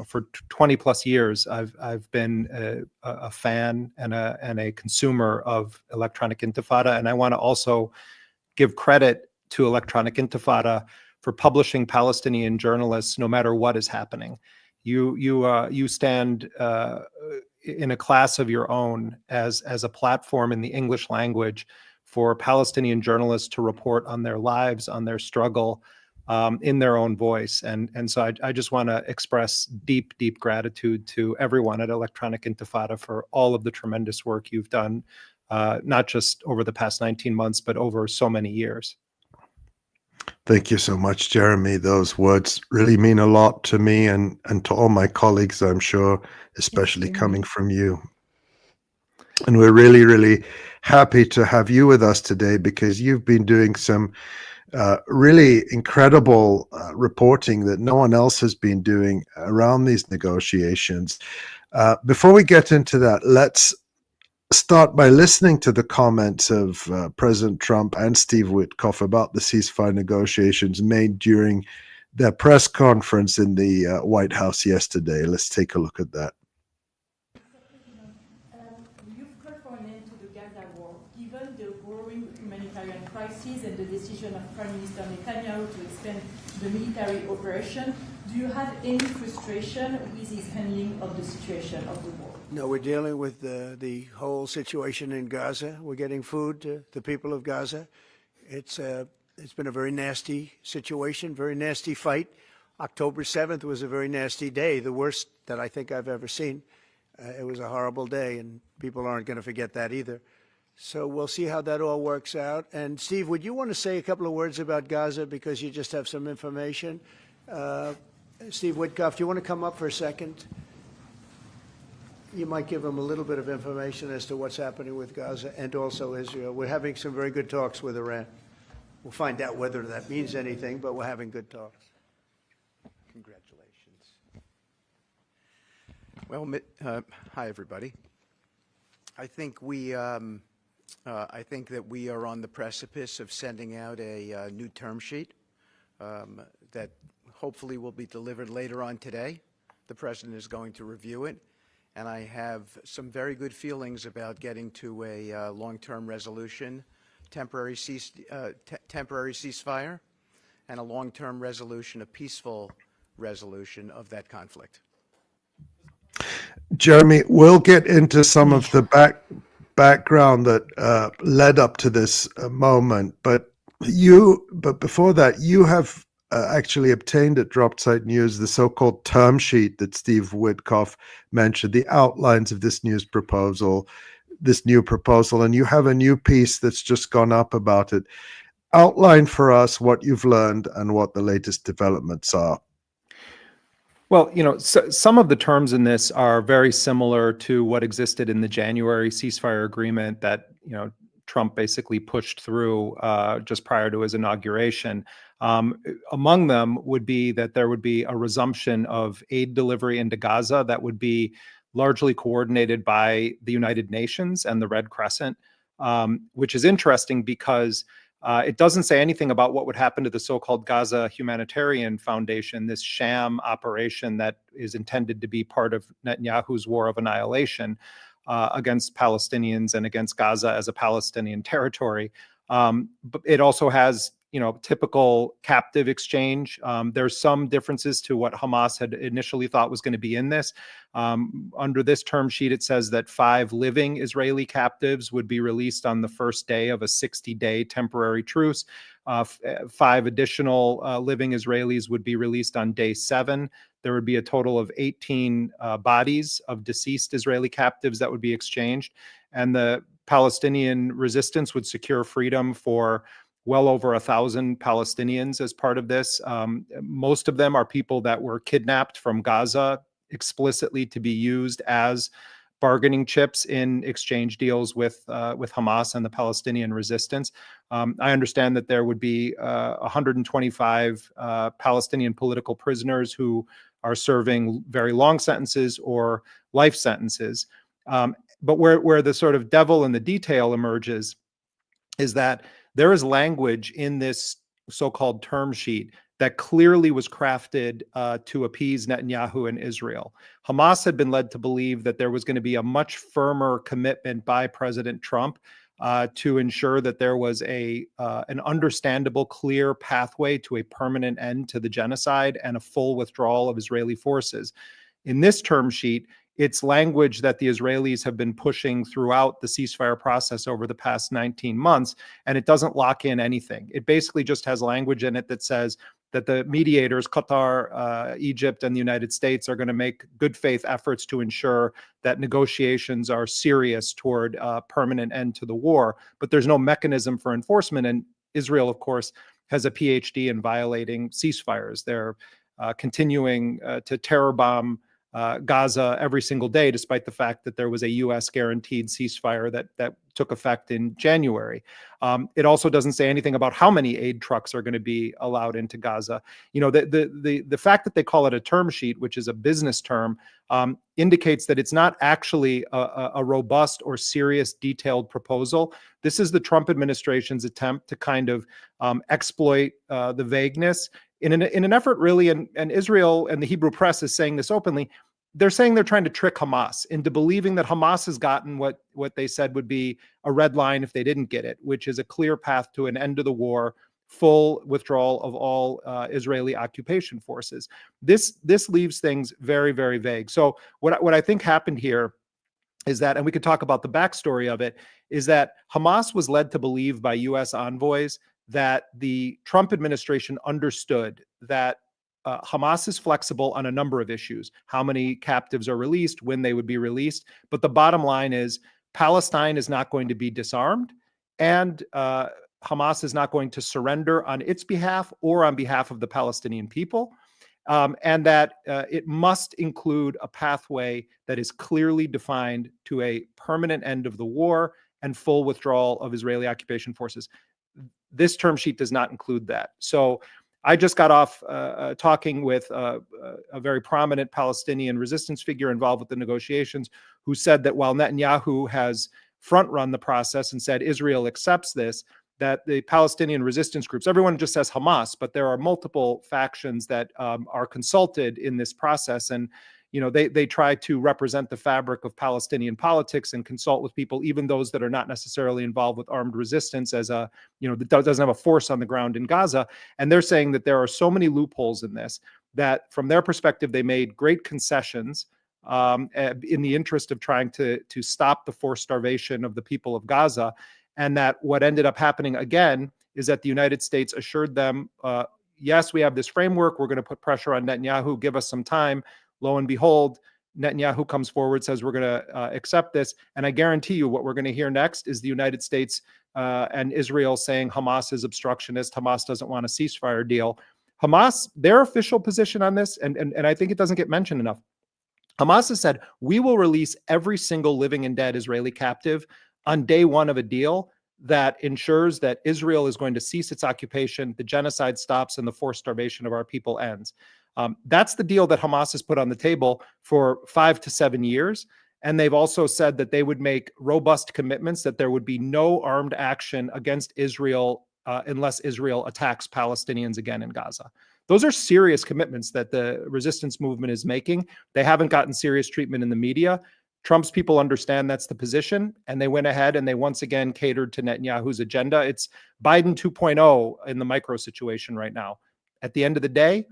for 20 plus years I've been a fan and a consumer of Electronic Intifada, and I want to also give credit to Electronic Intifada for publishing Palestinian journalists, no matter what is happening. You stand in a class of your own as a platform in the English language for Palestinian journalists to report on their lives, on their struggle, in their own voice. And so I just want to express deep, deep gratitude to everyone at Electronic Intifada for all of the tremendous work you've done, not just over the past 19 months, but over so many years. Thank you so much, Jeremy. Those words really mean a lot to me and to all my colleagues, I'm sure, especially coming from you. And we're really, really happy to have you with us today, because you've been doing some really incredible reporting that no one else has been doing around these negotiations. Before we get into that, let's start by listening to the comments of President Trump and Steve Witkoff about the ceasefire negotiations made during their press conference in the White House yesterday. Let's take a look at that. You've called for an end to the Gaza war. Given the growing humanitarian crisis and the decision of Prime Minister Netanyahu to extend the military operation, do you have any frustration with his handling of the situation of the war? No, we're dealing with the whole situation in Gaza. We're getting food to the people of Gaza. It's been a very nasty situation, very nasty fight. October 7th was a very nasty day, the worst that I think I've ever seen. It was a horrible day, and people aren't going to forget that either. So we'll see how that all works out. And Steve, would you want to say a couple of words about Gaza, because you just have some information? Steve Witkoff, do you want to come up for a second? You might give them a little bit of information as to what's happening with Gaza and also Israel. We're having some very good talks with Iran. We'll find out whether that means anything, but we're having good talks. Congratulations. Well, hi everybody. I think that we are on the precipice of sending out a new term sheet that hopefully will be delivered later on today. The President is going to review it. And I have some very good feelings about getting to a long-term resolution, temporary ceasefire, and a long-term resolution, a peaceful resolution of that conflict. Jeremy, we'll get into some of the background that led up to this moment, but before that, you have actually obtained at Dropsite News the so-called term sheet that Steve Witkoff mentioned, the outlines of this new proposal, and you have a new piece that's just gone up about it. Outline for us what you've learned and what the latest developments are. Well, some of the terms in this are very similar to what existed in the January ceasefire agreement that, Trump basically pushed through just prior to his inauguration. Among them would be that there would be a resumption of aid delivery into Gaza that would be largely coordinated by the United Nations and the Red Crescent, which is interesting because it doesn't say anything about what would happen to the so-called Gaza Humanitarian Foundation, this sham operation that is intended to be part of Netanyahu's war of annihilation against Palestinians and against Gaza as a Palestinian territory. But it also has, typical captive exchange. There's some differences to what Hamas had initially thought was going to be in this. Under this term sheet, it says that 5 living Israeli captives would be released on the first day of a 60-day temporary truce. 5 additional living Israelis would be released on day 7. There would be a total of 18 bodies of deceased Israeli captives that would be exchanged. And the Palestinian resistance would secure freedom for well over 1,000 Palestinians as part of this. Most of them are people that were kidnapped from Gaza explicitly to be used as bargaining chips in exchange deals with Hamas and the Palestinian resistance. I understand that there would be 125 Palestinian political prisoners who are serving very long sentences or life sentences. But where the sort of devil in the detail emerges is that there is language in this so-called term sheet that clearly was crafted to appease Netanyahu and Israel. Hamas had been led to believe that there was going to be a much firmer commitment by President Trump to ensure that there was an understandable, clear pathway to a permanent end to the genocide and a full withdrawal of Israeli forces. In this term sheet, it's language that the Israelis have been pushing throughout the ceasefire process over the past 19 months, and it doesn't lock in anything. It basically just has language in it that says that the mediators, Qatar, Egypt, and the United States, are going to make good faith efforts to ensure that negotiations are serious toward a permanent end to the war. But there's no mechanism for enforcement. And Israel, of course, has a PhD in violating ceasefires. They're continuing to terror bomb Gaza every single day, despite the fact that there was a U.S. guaranteed ceasefire that took effect in January. It also doesn't say anything about how many aid trucks are going to be allowed into Gaza. You know, the fact that they call it a term sheet, which is a business term, indicates that it's not actually a robust or serious, detailed proposal. This is the Trump administration's attempt to kind of exploit the vagueness in an effort, really, and Israel and the Hebrew press is saying this openly. They're saying they're trying to trick Hamas into believing that Hamas has gotten what they said would be a red line if they didn't get it, which is a clear path to an end to the war, full withdrawal of all Israeli occupation forces. This leaves things very, very vague. So what I think happened here is that, and we could talk about the backstory of it, is that Hamas was led to believe by U.S. envoys that the Trump administration understood that Hamas is flexible on a number of issues, how many captives are released, when they would be released. But the bottom line is Palestine is not going to be disarmed, and Hamas is not going to surrender on its behalf or on behalf of the Palestinian people. And that it must include a pathway that is clearly defined to a permanent end of the war and full withdrawal of Israeli occupation forces. This term sheet does not include that. So I just got off talking with a very prominent Palestinian resistance figure involved with the negotiations, who said that while Netanyahu has front-run the process and said Israel accepts this, that the Palestinian resistance groups, everyone just says Hamas, but there are multiple factions that are consulted in this process. And you know, they try to represent the fabric of Palestinian politics and consult with people, even those that are not necessarily involved with armed resistance, as a, you know, that doesn't have a force on the ground in Gaza. And they're saying that there are so many loopholes in this that, from their perspective, they made great concessions in the interest of trying to stop the forced starvation of the people of Gaza. And that what ended up happening again is that the United States assured them, yes, we have this framework. We're going to put pressure on Netanyahu. Give us some time. Lo and behold, Netanyahu comes forward, says we're going to accept this. And I guarantee you what we're going to hear next is the United States and Israel saying Hamas is obstructionist. Hamas doesn't want a ceasefire deal. Hamas, their official position on this, and I think it doesn't get mentioned enough, Hamas has said, we will release every single living and dead Israeli captive on day one of a deal that ensures that Israel is going to cease its occupation, the genocide stops, and the forced starvation of our people ends. That's the deal that Hamas has put on the table for 5 to 7 years. And they've also said that they would make robust commitments that there would be no armed action against Israel unless Israel attacks Palestinians again in Gaza. Those are serious commitments that the resistance movement is making. They haven't gotten serious treatment in the media. Trump's people understand that's the position, and they went ahead and they once again catered to Netanyahu's agenda. It's Biden 2.0 in the micro situation right now. At the end of the day,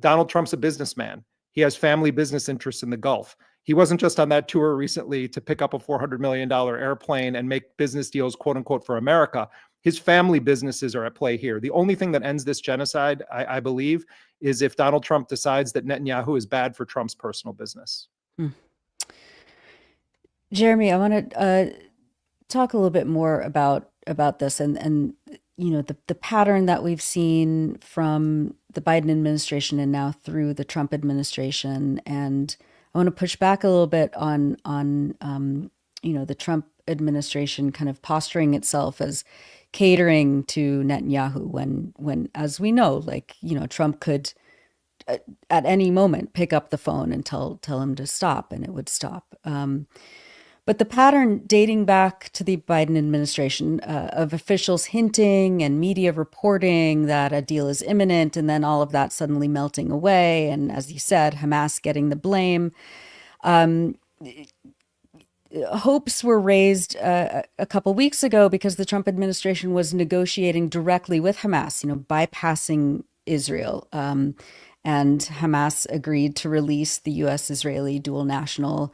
Donald Trump's a businessman. He has family business interests in the Gulf. He wasn't just on that tour recently to pick up a $400 million airplane and make business deals, quote unquote, for America. His family businesses are at play here. The only thing that ends this genocide, I believe, is if Donald Trump decides that Netanyahu is bad for Trump's personal business. Jeremy, I want to talk a little bit more about this and you know, the pattern that we've seen from the Biden administration and now through the Trump administration. And I want to push back a little bit on you know, the Trump administration kind of posturing itself as catering to Netanyahu when, as we know, like, you know, Trump could at any moment pick up the phone and tell him to stop, and it would stop. But the pattern dating back to the Biden administration of officials hinting and media reporting that a deal is imminent, and then all of that suddenly melting away, and as you said, Hamas getting the blame. hopes were raised a couple weeks ago because the Trump administration was negotiating directly with Hamas, bypassing Israel. And Hamas agreed to release the U.S.-Israeli dual national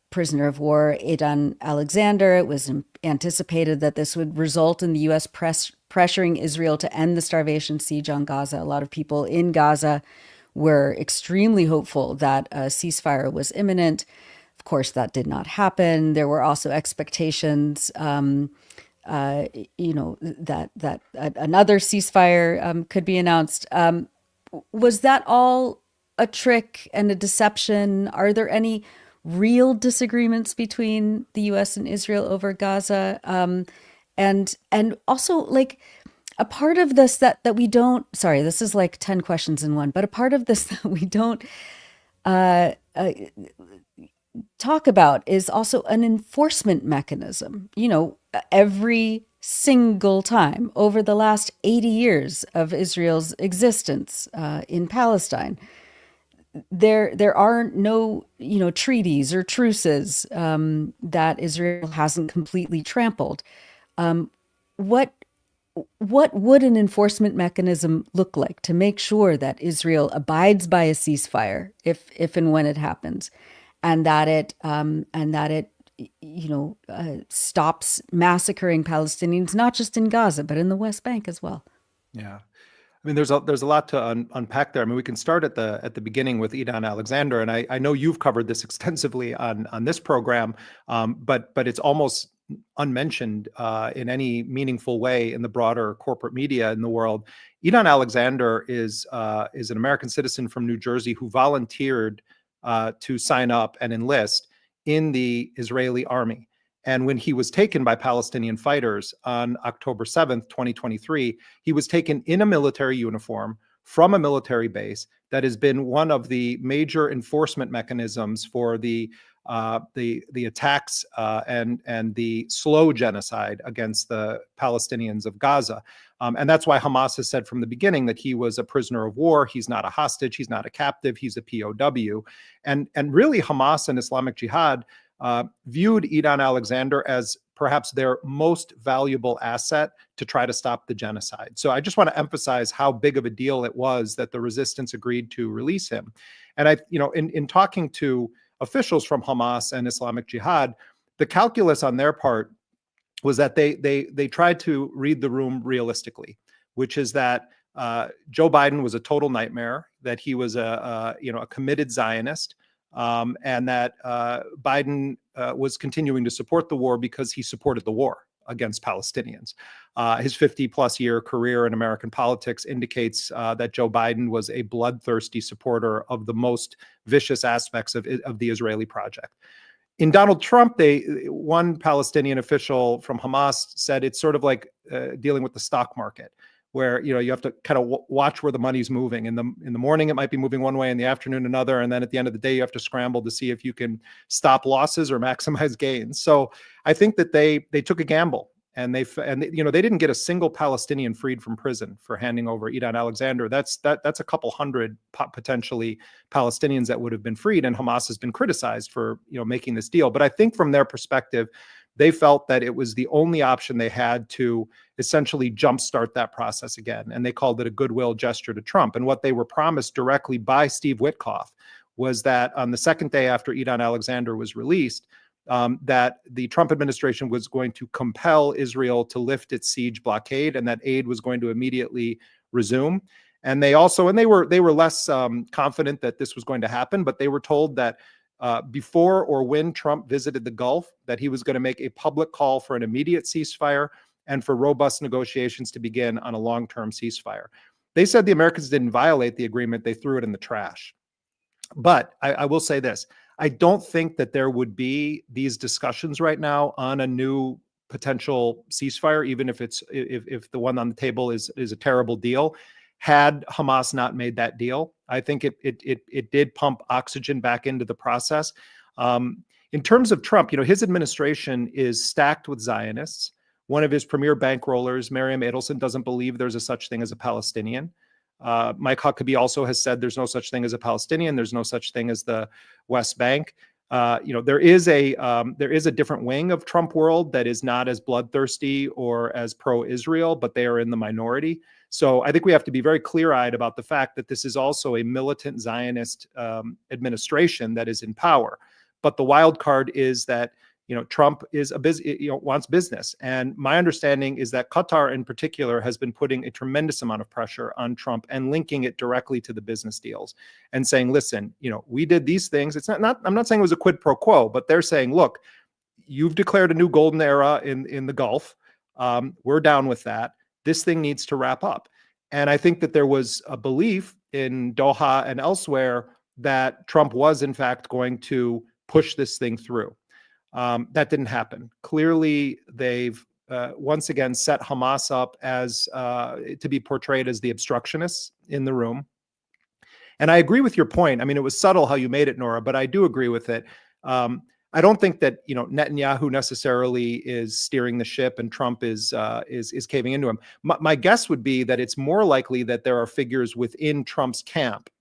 prisoner of war, Idan Alexander. It was anticipated that this would result in the U.S. pressuring Israel to end the starvation siege on Gaza. A lot of people in Gaza were extremely hopeful that a ceasefire was imminent. Of course, that did not happen. There were also expectations, that another ceasefire could be announced. Was that all a trick and a deception? Are there any real disagreements between the U.S. and Israel over Gaza? And also, like, a part of this that we don't, sorry, this is like 10 questions in one, but a part of this that we don't talk about is also an enforcement mechanism. Every single time over the last 80 years of Israel's existence in Palestine, there are no treaties or truces that Israel hasn't completely trampled. What would an enforcement mechanism look like to make sure that Israel abides by a ceasefire if and when it happens, and that it stops massacring Palestinians, not just in Gaza, but in the West Bank as well? Yeah. I mean, there's a lot to unpack there. I mean, we can start at the beginning with Idan Alexander, and I know you've covered this extensively on this program, but it's almost unmentioned in any meaningful way in the broader corporate media in the world. Idan Alexander is an American citizen from New Jersey who volunteered to sign up and enlist in the Israeli army. And when he was taken by Palestinian fighters on October 7th, 2023, he was taken in a military uniform from a military base that has been one of the major enforcement mechanisms for the attacks and the slow genocide against the Palestinians of Gaza. And that's why Hamas has said from the beginning that he was a prisoner of war. He's not a hostage. He's not a captive. He's a POW. And really, Hamas and Islamic Jihad viewed Idan Alexander as perhaps their most valuable asset to try to stop the genocide. So I just want to emphasize how big of a deal it was that the resistance agreed to release him. And in talking to officials from Hamas and Islamic Jihad, the calculus on their part was that they tried to read the room realistically, which is that Joe Biden was a total nightmare, that he was a committed Zionist, and that Biden was continuing to support the war because he supported the war against Palestinians. His 50-plus year career in American politics indicates that Joe Biden was a bloodthirsty supporter of the most vicious aspects of the Israeli project. In Donald Trump, one Palestinian official from Hamas said it's sort of like dealing with the stock market, where you have to kind of watch where the money's moving. In the morning, it might be moving one way, in the afternoon another, and then at the end of the day, you have to scramble to see if you can stop losses or maximize gains. So I think that they took a gamble, and they didn't get a single Palestinian freed from prison for handing over Idan Alexander. That's a couple hundred potentially Palestinians that would have been freed, and Hamas has been criticized for making this deal. But I think from their perspective, they felt that it was the only option they had to essentially jumpstart that process again. And they called it a goodwill gesture to Trump. And what they were promised directly by Steve Witkoff was that on the second day after Idan Alexander was released, that the Trump administration was going to compel Israel to lift its siege blockade, and that aid was going to immediately resume. And they were less confident that this was going to happen, but they were told that before or when Trump visited the Gulf, that he was going to make a public call for an immediate ceasefire and for robust negotiations to begin on a long-term ceasefire. They said the Americans didn't violate the agreement. They threw it in the trash. But I will say this. I don't think that there would be these discussions right now on a new potential ceasefire, even if the one on the table is a terrible deal, had Hamas not made that deal. I think it did pump oxygen back into the process. In terms of Trump, his administration is stacked with Zionists. One of his premier bankrollers, Miriam Adelson, doesn't believe there's a such thing as a Palestinian. Mike Huckabee also has said there's no such thing as a Palestinian. There's no such thing as the West Bank. There is a different wing of Trump world that is not as bloodthirsty or as pro-Israel, but they are in the minority. So I think we have to be very clear-eyed about the fact that this is also a militant Zionist administration that is in power. But the wild card is that Trump is wants business. And my understanding is that Qatar in particular has been putting a tremendous amount of pressure on Trump and linking it directly to the business deals and saying, listen, we did these things. It's not I'm not saying it was a quid pro quo, but they're saying, look, you've declared a new golden era in the Gulf. We're down with that. This thing needs to wrap up. And I think that there was a belief in Doha and elsewhere that Trump was in fact going to push this thing through. That didn't happen. Clearly, they've once again set Hamas up as to be portrayed as the obstructionists in the room. And I agree with your point. I mean, it was subtle how you made it, Nora, but I do agree with it. I don't think that Netanyahu necessarily is steering the ship and Trump is caving into him. My guess would be that it's more likely that there are figures within Trump's camp,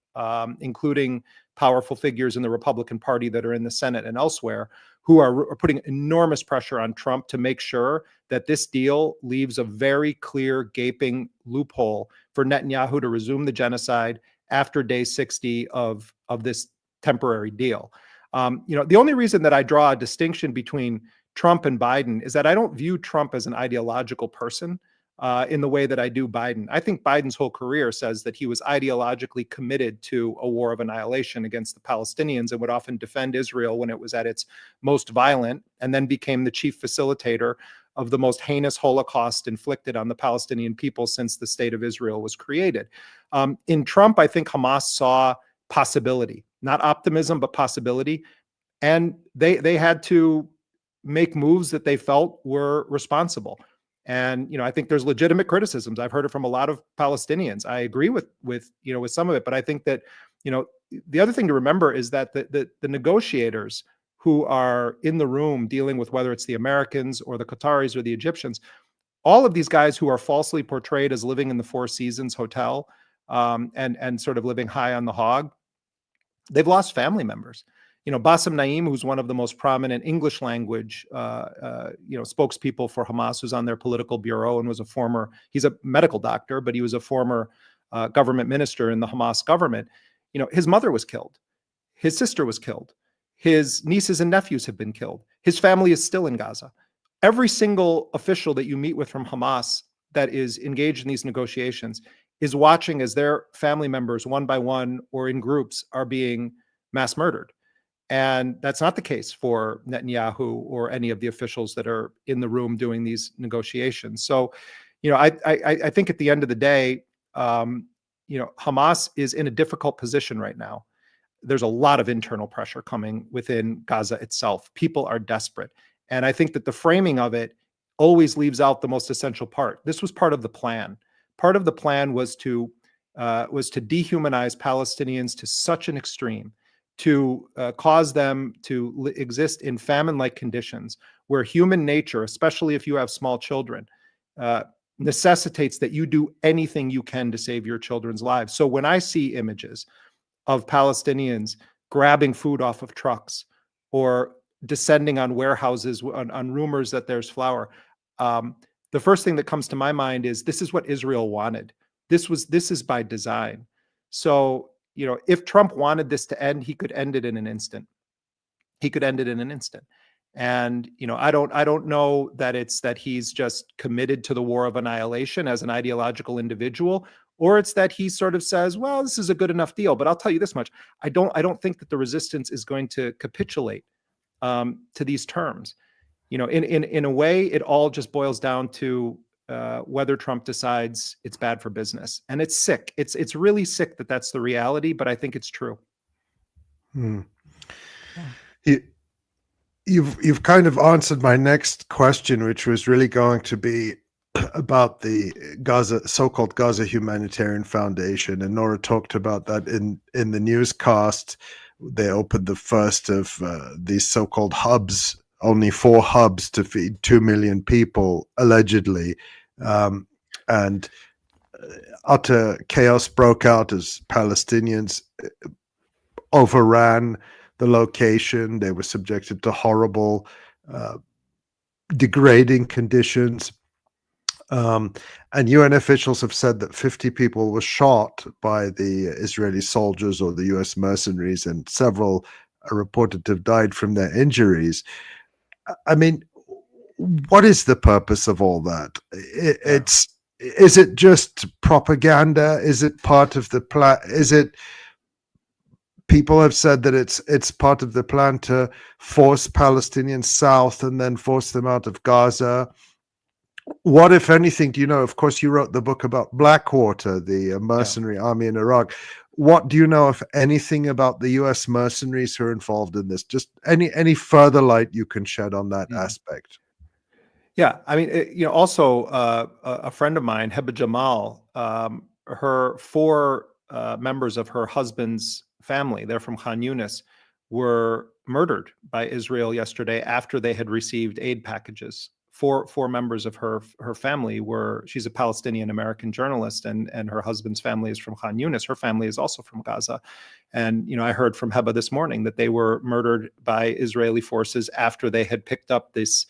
including powerful figures in the Republican Party that are in the Senate and elsewhere, who are putting enormous pressure on Trump to make sure that this deal leaves a very clear, gaping loophole for Netanyahu to resume the genocide after day 60 of this temporary deal. The only reason that I draw a distinction between Trump and Biden is that I don't view Trump as an ideological person in the way that I do Biden. I think Biden's whole career says that he was ideologically committed to a war of annihilation against the Palestinians and would often defend Israel when it was at its most violent, and then became the chief facilitator of the most heinous Holocaust inflicted on the Palestinian people since the state of Israel was created. In Trump, I think Hamas saw possibility, not optimism, but possibility. And they had to make moves that they felt were responsible. And I think there's legitimate criticisms. I've heard it from a lot of Palestinians. I agree with some of it, but I think that the other thing to remember is that the negotiators who are in the room dealing with whether it's the Americans or the Qataris or the Egyptians, all of these guys who are falsely portrayed as living in the Four Seasons Hotel and sort of living high on the hog, they've lost family members. Bassem Naim, who's one of the most prominent English language, spokespeople for Hamas, who's on their political bureau and he's a medical doctor, but he was a former government minister in the Hamas government. His mother was killed. His sister was killed. His nieces and nephews have been killed. His family is still in Gaza. Every single official that you meet with from Hamas that is engaged in these negotiations is watching as their family members, one by one or in groups, are being mass murdered. And that's not the case for Netanyahu or any of the officials that are in the room doing these negotiations. So, I think at the end of the day, Hamas is in a difficult position right now. There's a lot of internal pressure coming within Gaza itself. People are desperate. And I think that the framing of it always leaves out the most essential part. This was part of the plan. Part of the plan was to dehumanize Palestinians to such an extreme, to cause them to exist in famine-like conditions where human nature, especially if you have small children, necessitates that you do anything you can to save your children's lives. So when I see images of Palestinians grabbing food off of trucks or descending on warehouses on rumors that there's flour, the first thing that comes to my mind is this is what Israel wanted. This is by design. So, if Trump wanted this to end, he could end it in an instant. And, I don't know that it's that he's just committed to the war of annihilation as an ideological individual, or it's that he sort of says, well, this is a good enough deal. But I'll tell you this much. I don't think that the resistance is going to capitulate to these terms. In a way, it all just boils down to whether Trump decides it's bad for business. And it's sick. It's really sick that that's the reality, but I think it's true. Yeah. You've kind of answered my next question, which was really going to be about the so-called Gaza Humanitarian Foundation. And Nora talked about that in the newscast. They opened the first of these so-called hubs, only 4 hubs to feed 2 million people, allegedly. And utter chaos broke out as Palestinians overran the location. They were subjected to horrible, degrading conditions. And UN officials have said that 50 people were shot by the Israeli soldiers or the US mercenaries, and several are reported to have died from their injuries. I mean, what is the purpose of all that? Is it just propaganda? Is it part of the plan? Is it, people have said that it's part of the plan to force Palestinians south and then force them out of Gaza. What, if anything, do you know? Of course, you wrote the book about Blackwater, the mercenary army in Iraq. What do you know, if anything, about the U.S. mercenaries who are involved in this? Just any further light you can shed on that aspect. Yeah, I mean, also a friend of mine, Heba Jamal, her 4 members of her husband's family, they're from Khan Yunis, were murdered by Israel yesterday after they had received aid packages. Four members of her family were, she's a Palestinian American journalist, and her husband's family is from Khan Yunis. Her family is also from Gaza. And, I heard from Heba this morning that they were murdered by Israeli forces after they had picked up this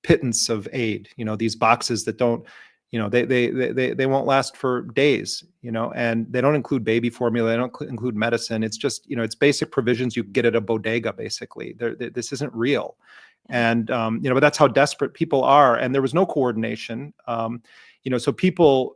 pittance of aid, these boxes that don't, they won't last for days, and they don't include baby formula. They don't include medicine. It's just, it's basic provisions you get at a bodega, basically. This isn't real. And, but that's how desperate people are. And there was no coordination, so people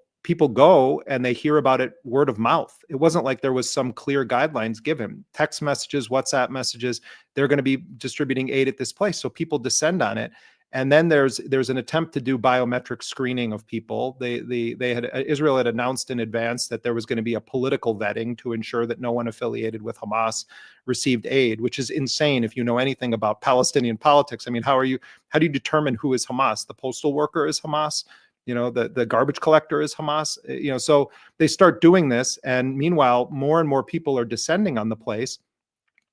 go and they hear about it word of mouth. It wasn't like there was some clear guidelines given. Text messages, WhatsApp messages, they're going to be distributing aid at this place. So people descend on it. And then there's an attempt to do biometric screening of people. Israel had announced in advance that there was going to be a political vetting to ensure that no one affiliated with Hamas received aid, which is insane if you know anything about Palestinian politics. I mean, how do you determine who is Hamas? The postal worker is Hamas. The garbage collector is Hamas. So they start doing this, and meanwhile, more and more people are descending on the place.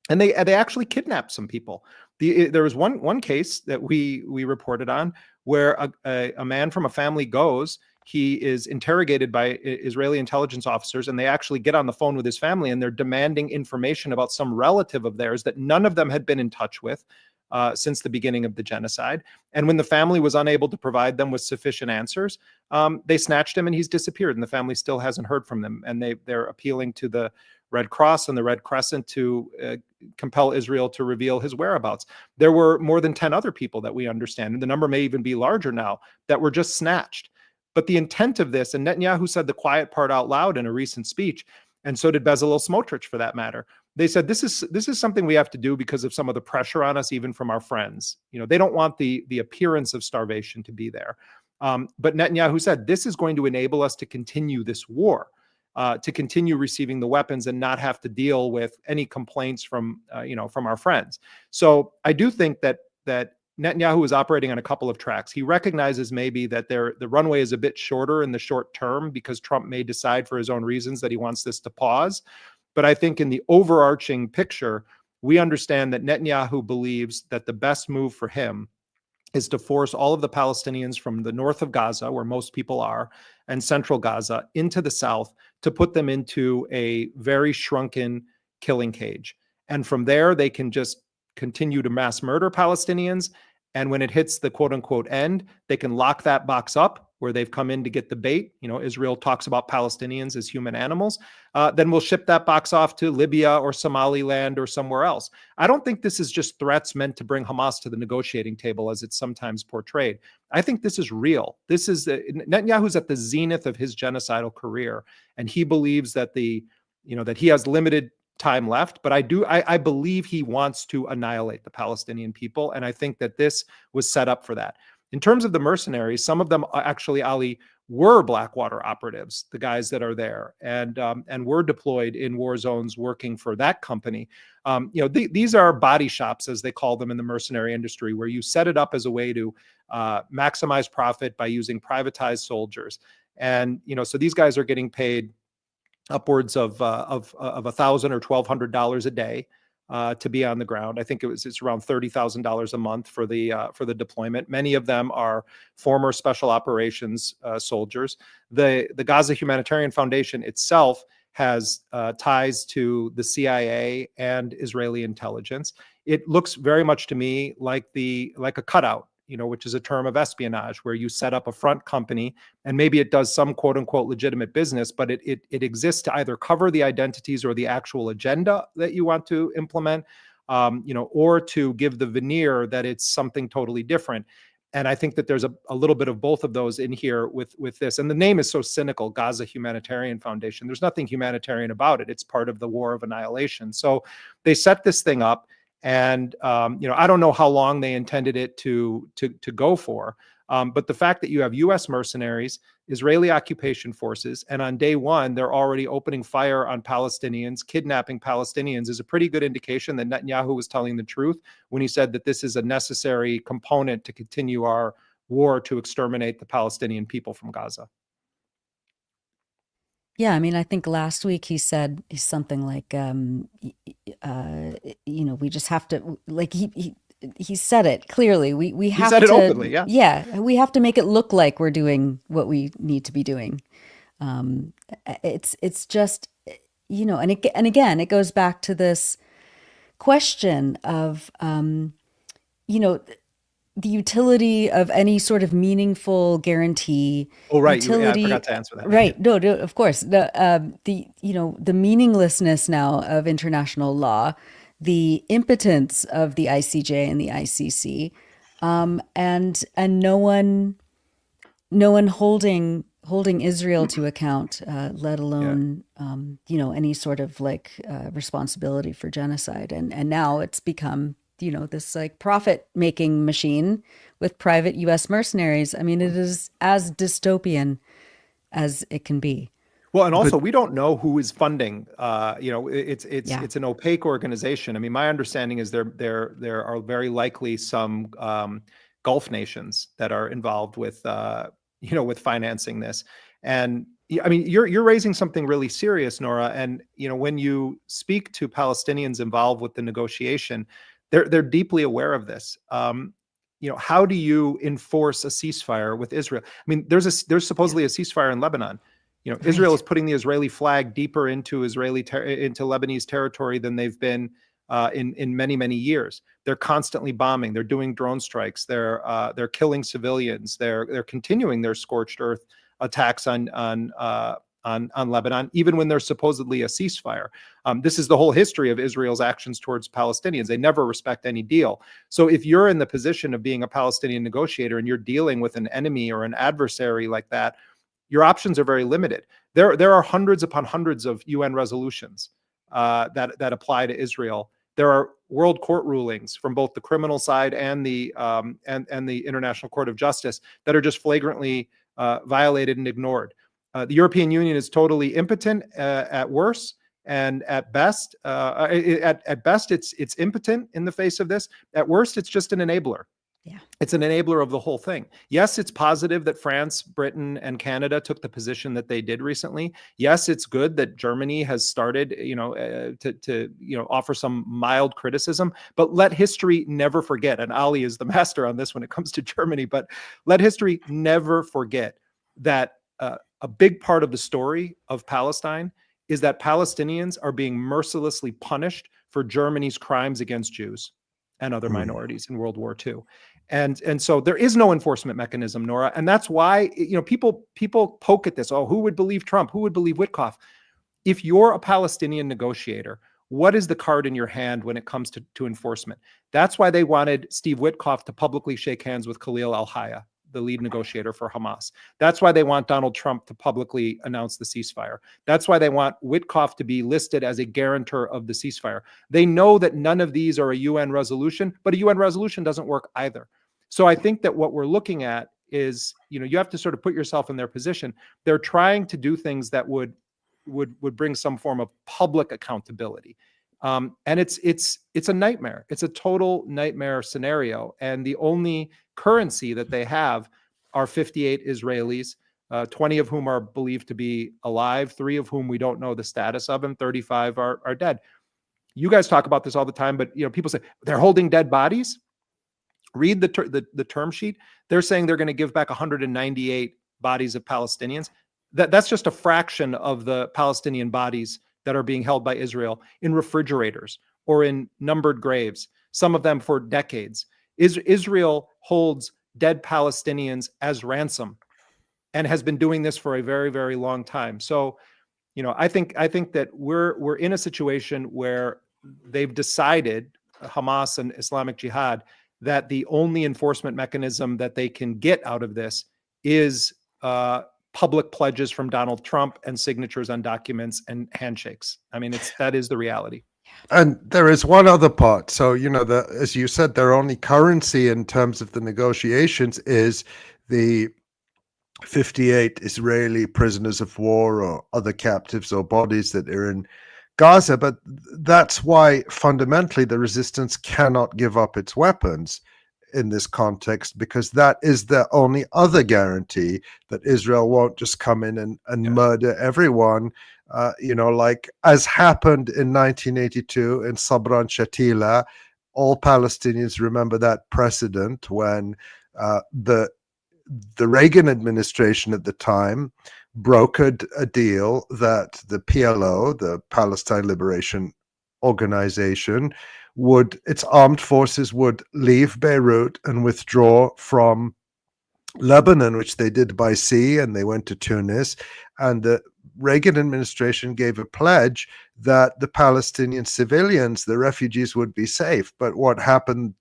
And they actually kidnapped some people. There was one case that we reported on where a man from a family goes. He is interrogated by Israeli intelligence officers, and they actually get on the phone with his family, and they're demanding information about some relative of theirs that none of them had been in touch with since the beginning of the genocide. And when the family was unable to provide them with sufficient answers, they snatched him, and he's disappeared, and the family still hasn't heard from them. And they're appealing to the Red Cross and the Red Crescent to compel Israel to reveal his whereabouts. There were more than 10 other people that we understand, and the number may even be larger now, that were just snatched. But the intent of this, and Netanyahu said the quiet part out loud in a recent speech, and so did Bezalel Smotrich for that matter. They said this is something we have to do because of some of the pressure on us, even from our friends. They don't want the appearance of starvation to be there. But Netanyahu said this is going to enable us to continue this war. To continue receiving the weapons and not have to deal with any complaints from our friends. So I do think that Netanyahu is operating on a couple of tracks. He recognizes maybe that the runway is a bit shorter in the short term because Trump may decide for his own reasons that he wants this to pause. But I think in the overarching picture, we understand that Netanyahu believes that the best move for him is to force all of the Palestinians from the north of Gaza, where most people are, and central Gaza into the south, to put them into a very shrunken killing cage. And from there, they can just continue to mass murder Palestinians. And when it hits the quote unquote end, they can lock that box up where they've come in to get the bait. Israel talks about Palestinians as human animals. Then we'll ship that box off to Libya or Somaliland or somewhere else. I don't think this is just threats meant to bring Hamas to the negotiating table as it's sometimes portrayed. I think this is real. Netanyahu's at the zenith of his genocidal career, and he believes that that he has limited time left, but I believe he wants to annihilate the Palestinian people, and I think that this was set up for that. In terms of the mercenaries, some of them actually, Ali, were Blackwater operatives, the guys that are there, and were deployed in war zones working for that company. These are body shops, as they call them in the mercenary industry, where you set it up as a way to maximize profit by using privatized soldiers. And so these guys are getting paid upwards of $1,000 or $1,200 a day to be on the ground. I think it's around $30,000 a month for the deployment. Many of them are former special operations soldiers. The Gaza Humanitarian Foundation itself has ties to the CIA and Israeli intelligence. It looks very much to me like a cutout, which is a term of espionage, where you set up a front company and maybe it does some quote unquote legitimate business, but it exists to either cover the identities or the actual agenda that you want to implement, or to give the veneer that it's something totally different. And I think that there's a little bit of both of those in here with this. And the name is so cynical, Gaza Humanitarian Foundation. There's nothing humanitarian about it. It's part of the war of annihilation. So they set this thing up. And, I don't know how long they intended it to go for. But the fact that you have U.S. mercenaries, Israeli occupation forces, and on day one, they're already opening fire on Palestinians, kidnapping Palestinians, is a pretty good indication that Netanyahu was telling the truth when he said that this is a necessary component to continue our war to exterminate the Palestinian people from Gaza. Yeah, I mean, I think last week he said something like, we just have to, like, he said it clearly. We have said to, it openly, yeah. Yeah, we have to make it look like we're doing what we need to be doing. It's just, and again, it goes back to this question of, the utility of any sort of meaningful guarantee. Oh, right. Utility, I forgot to answer that. Right. No, of course. The meaninglessness now of international law, the impotence of the ICJ and the ICC, and no one holding Israel to account, let alone any sort of responsibility for genocide. And now it's become this profit-making machine with private U.S. mercenaries. I mean, it is as dystopian as it can be. Well, and also we don't know who is funding. It's an opaque organization. I mean, my understanding is there are very likely some Gulf nations that are involved with with financing this. And I mean, you're raising something really serious, Nora. And when you speak to Palestinians involved with the negotiation, they're deeply aware of this. How do you enforce a ceasefire with Israel? I mean, there's supposedly a ceasefire in Lebanon. Right. Israel is putting the Israeli flag deeper into into Lebanese territory than they've been in many, many years. They're constantly bombing. They're doing drone strikes. They're killing civilians. They're continuing their scorched earth attacks on Lebanon, even when there's supposedly a ceasefire. This is the whole history of Israel's actions towards Palestinians. They never respect any deal. So if you're in the position of being a Palestinian negotiator and you're dealing with an enemy or an adversary like that, your options are very limited. There are hundreds upon hundreds of UN resolutions that apply to Israel. There are world court rulings from both the criminal side and the International Court of Justice that are just flagrantly violated and ignored. The European Union is totally impotent at worst, and at best, it's impotent in the face of this. At worst, it's just an enabler. Yeah. It's an enabler of the whole thing. Yes, it's positive that France, Britain, and Canada took the position that they did recently. Yes, it's good that Germany has started, to offer some mild criticism. But let history never forget, and Ali is the master on this when it comes to Germany. But let history never forget that a big part of the story of Palestine is that Palestinians are being mercilessly punished for Germany's crimes against Jews and other minorities in World War II. And so there is no enforcement mechanism, Nora. And that's why, people poke at this. Oh, who would believe Trump? Who would believe 𝐓𝐿𝐶? If you're a Palestinian negotiator, what is the card in your hand when it comes to enforcement? That's why they wanted Steve Witkoff to publicly shake hands with Khalil al-Hayya, the lead negotiator for Hamas. That's why they want Donald Trump to publicly announce the ceasefire. That's why they want Witkoff to be listed as a guarantor of the ceasefire. They know that none of these are a UN resolution, but a UN resolution doesn't work either. So I think that what we're looking at is, you have to sort of put yourself in their position. They're trying to do things that would bring some form of public accountability. And it's a nightmare. It's a total nightmare scenario. And the only currency that they have are 58 Israelis, 20 of whom are believed to be alive, 3 of whom we don't know the status of, and 35 are dead. You guys talk about this all the time, but people say they're holding dead bodies. Read the term sheet. They're saying they're going to give back 198 bodies of Palestinians. that's just a fraction of the Palestinian bodies that are being held by Israel in refrigerators or in numbered graves, some of them for decades. Israel holds dead Palestinians as ransom and has been doing this for a very, very long time. So, I think that we're in a situation where they've decided, Hamas and Islamic Jihad, that the only enforcement mechanism that they can get out of this is public pledges from Donald Trump and signatures on documents and handshakes. I mean, that is the reality. And there is one other part. So, as you said, their only currency in terms of the negotiations is the 58 Israeli prisoners of war or other captives or bodies that are in Gaza. But that's why fundamentally the resistance cannot give up its weapons in this context, because that is the only other guarantee that Israel won't just come in and murder everyone, like as happened in 1982 in Sabra and Shatila. All Palestinians remember that precedent when the Reagan administration at the time brokered a deal that the PLO, the Palestine Liberation Organization, its armed forces would leave Beirut and withdraw from Lebanon, which they did by sea, and they went to Tunis. And the Reagan administration gave a pledge that the Palestinian civilians, the refugees, would be safe. But what happened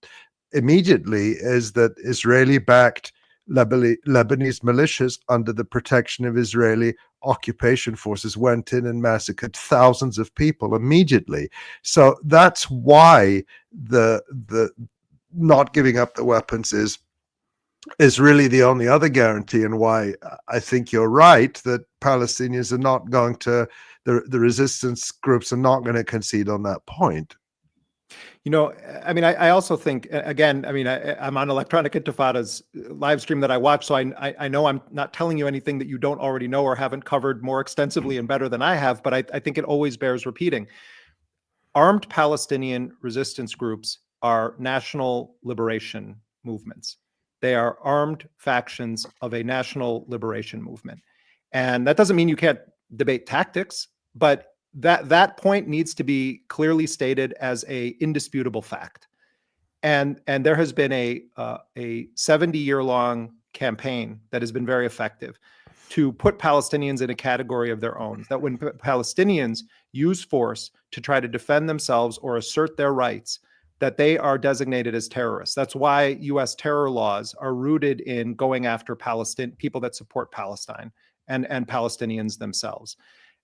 immediately is that Israeli-backed Lebanese militias under the protection of Israeli occupation forces went in and massacred thousands of people immediately. So that's why the not giving up the weapons is really the only other guarantee, and why I think you're right that Palestinians are not going to, the resistance groups are not going to concede on that point. I also think, again, I'm on Electronic Intifada's live stream that I watch, so I know I'm not telling you anything that you don't already know or haven't covered more extensively and better than I have, but I think it always bears repeating. Armed Palestinian resistance groups are national liberation movements. They are armed factions of a national liberation movement. And that doesn't mean you can't debate tactics, but that point needs to be clearly stated as a indisputable fact. And there has been a 70-year-long campaign that has been very effective to put Palestinians in a category of their own, that when Palestinians use force to try to defend themselves or assert their rights, that they are designated as terrorists. That's why U.S. terror laws are rooted in going after people that support Palestine and Palestinians themselves.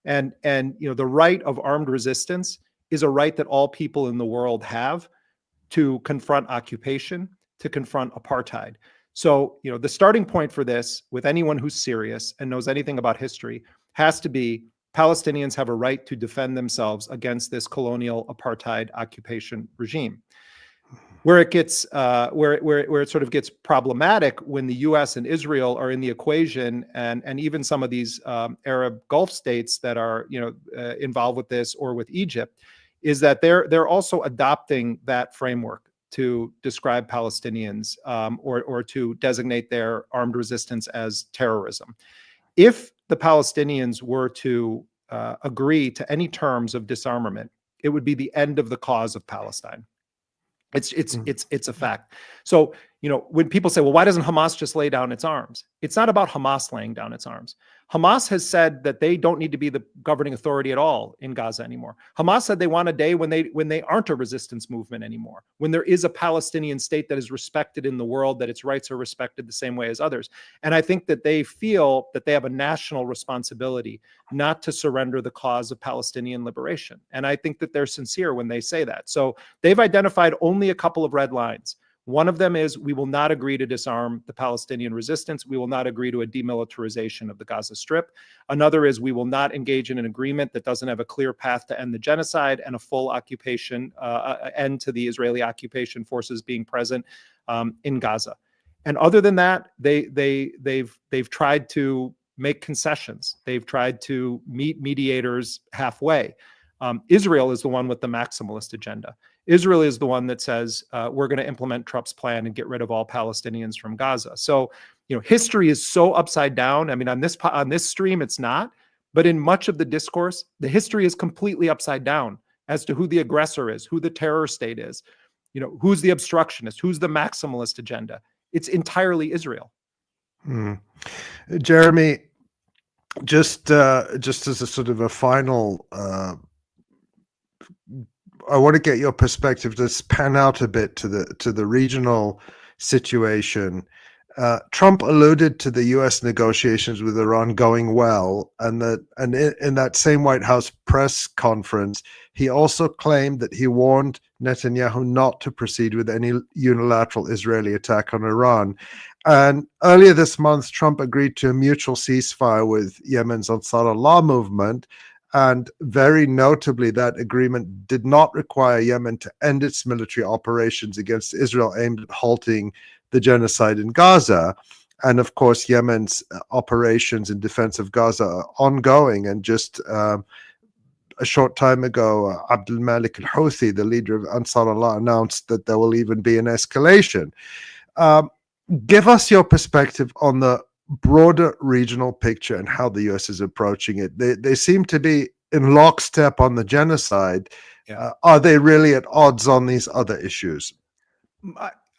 And the right of armed resistance is a right that all people in the world have to confront occupation, to confront apartheid. So, the starting point for this, with anyone who's serious and knows anything about history, has to be Palestinians have a right to defend themselves against this colonial apartheid occupation regime. Where it gets where it sort of gets problematic when the U.S. and Israel are in the equation, and even some of these Arab Gulf states that are involved with this, or with Egypt, is that they're also adopting that framework to describe Palestinians or to designate their armed resistance as terrorism. If the Palestinians were to agree to any terms of disarmament, it would be the end of the cause of Palestine. It's a fact. So, when people say, well, why doesn't Hamas just lay down its arms? It's not about Hamas laying down its arms. Hamas has said that they don't need to be the governing authority at all in Gaza anymore. Hamas said they want a day when they aren't a resistance movement anymore, when there is a Palestinian state that is respected in the world, that its rights are respected the same way as others. And I think that they feel that they have a national responsibility not to surrender the cause of Palestinian liberation. And I think that they're sincere when they say that. So they've identified only a couple of red lines. One of them is, we will not agree to disarm the Palestinian resistance. We will not agree to a demilitarization of the Gaza Strip. Another is, we will not engage in an agreement that doesn't have a clear path to end the genocide and a full occupation, end to the Israeli occupation forces being present in Gaza. And other than that, they've tried to make concessions. They've tried to meet mediators halfway. Israel is the one with the maximalist agenda. Israel is the one that says, we're going to implement Trump's plan and get rid of all Palestinians from Gaza. So, history is so upside down. I mean, on this stream, it's not, but in much of the discourse, the history is completely upside down as to who the aggressor is, who the terror state is, who's the obstructionist, who's the maximalist agenda. It's entirely Israel. Jeremy, just as a sort of a final, I want to get your perspective to pan out a bit to the regional situation. Trump alluded to the U.S. negotiations with Iran going well, and in that same White House press conference, he also claimed that he warned Netanyahu not to proceed with any unilateral Israeli attack on Iran. And earlier this month, Trump agreed to a mutual ceasefire with Yemen's Ansar Allah movement. And very notably, that agreement did not require Yemen to end its military operations against Israel aimed at halting the genocide in Gaza. And of course, Yemen's operations in defense of Gaza are ongoing. And just a short time ago, Abdul Malik al-Houthi, the leader of Ansar Allah, announced that there will even be an escalation. Give us your perspective on the broader regional picture and how the U.S. is approaching it. They seem to be in lockstep on the genocide. Yeah. Are they really at odds on these other issues?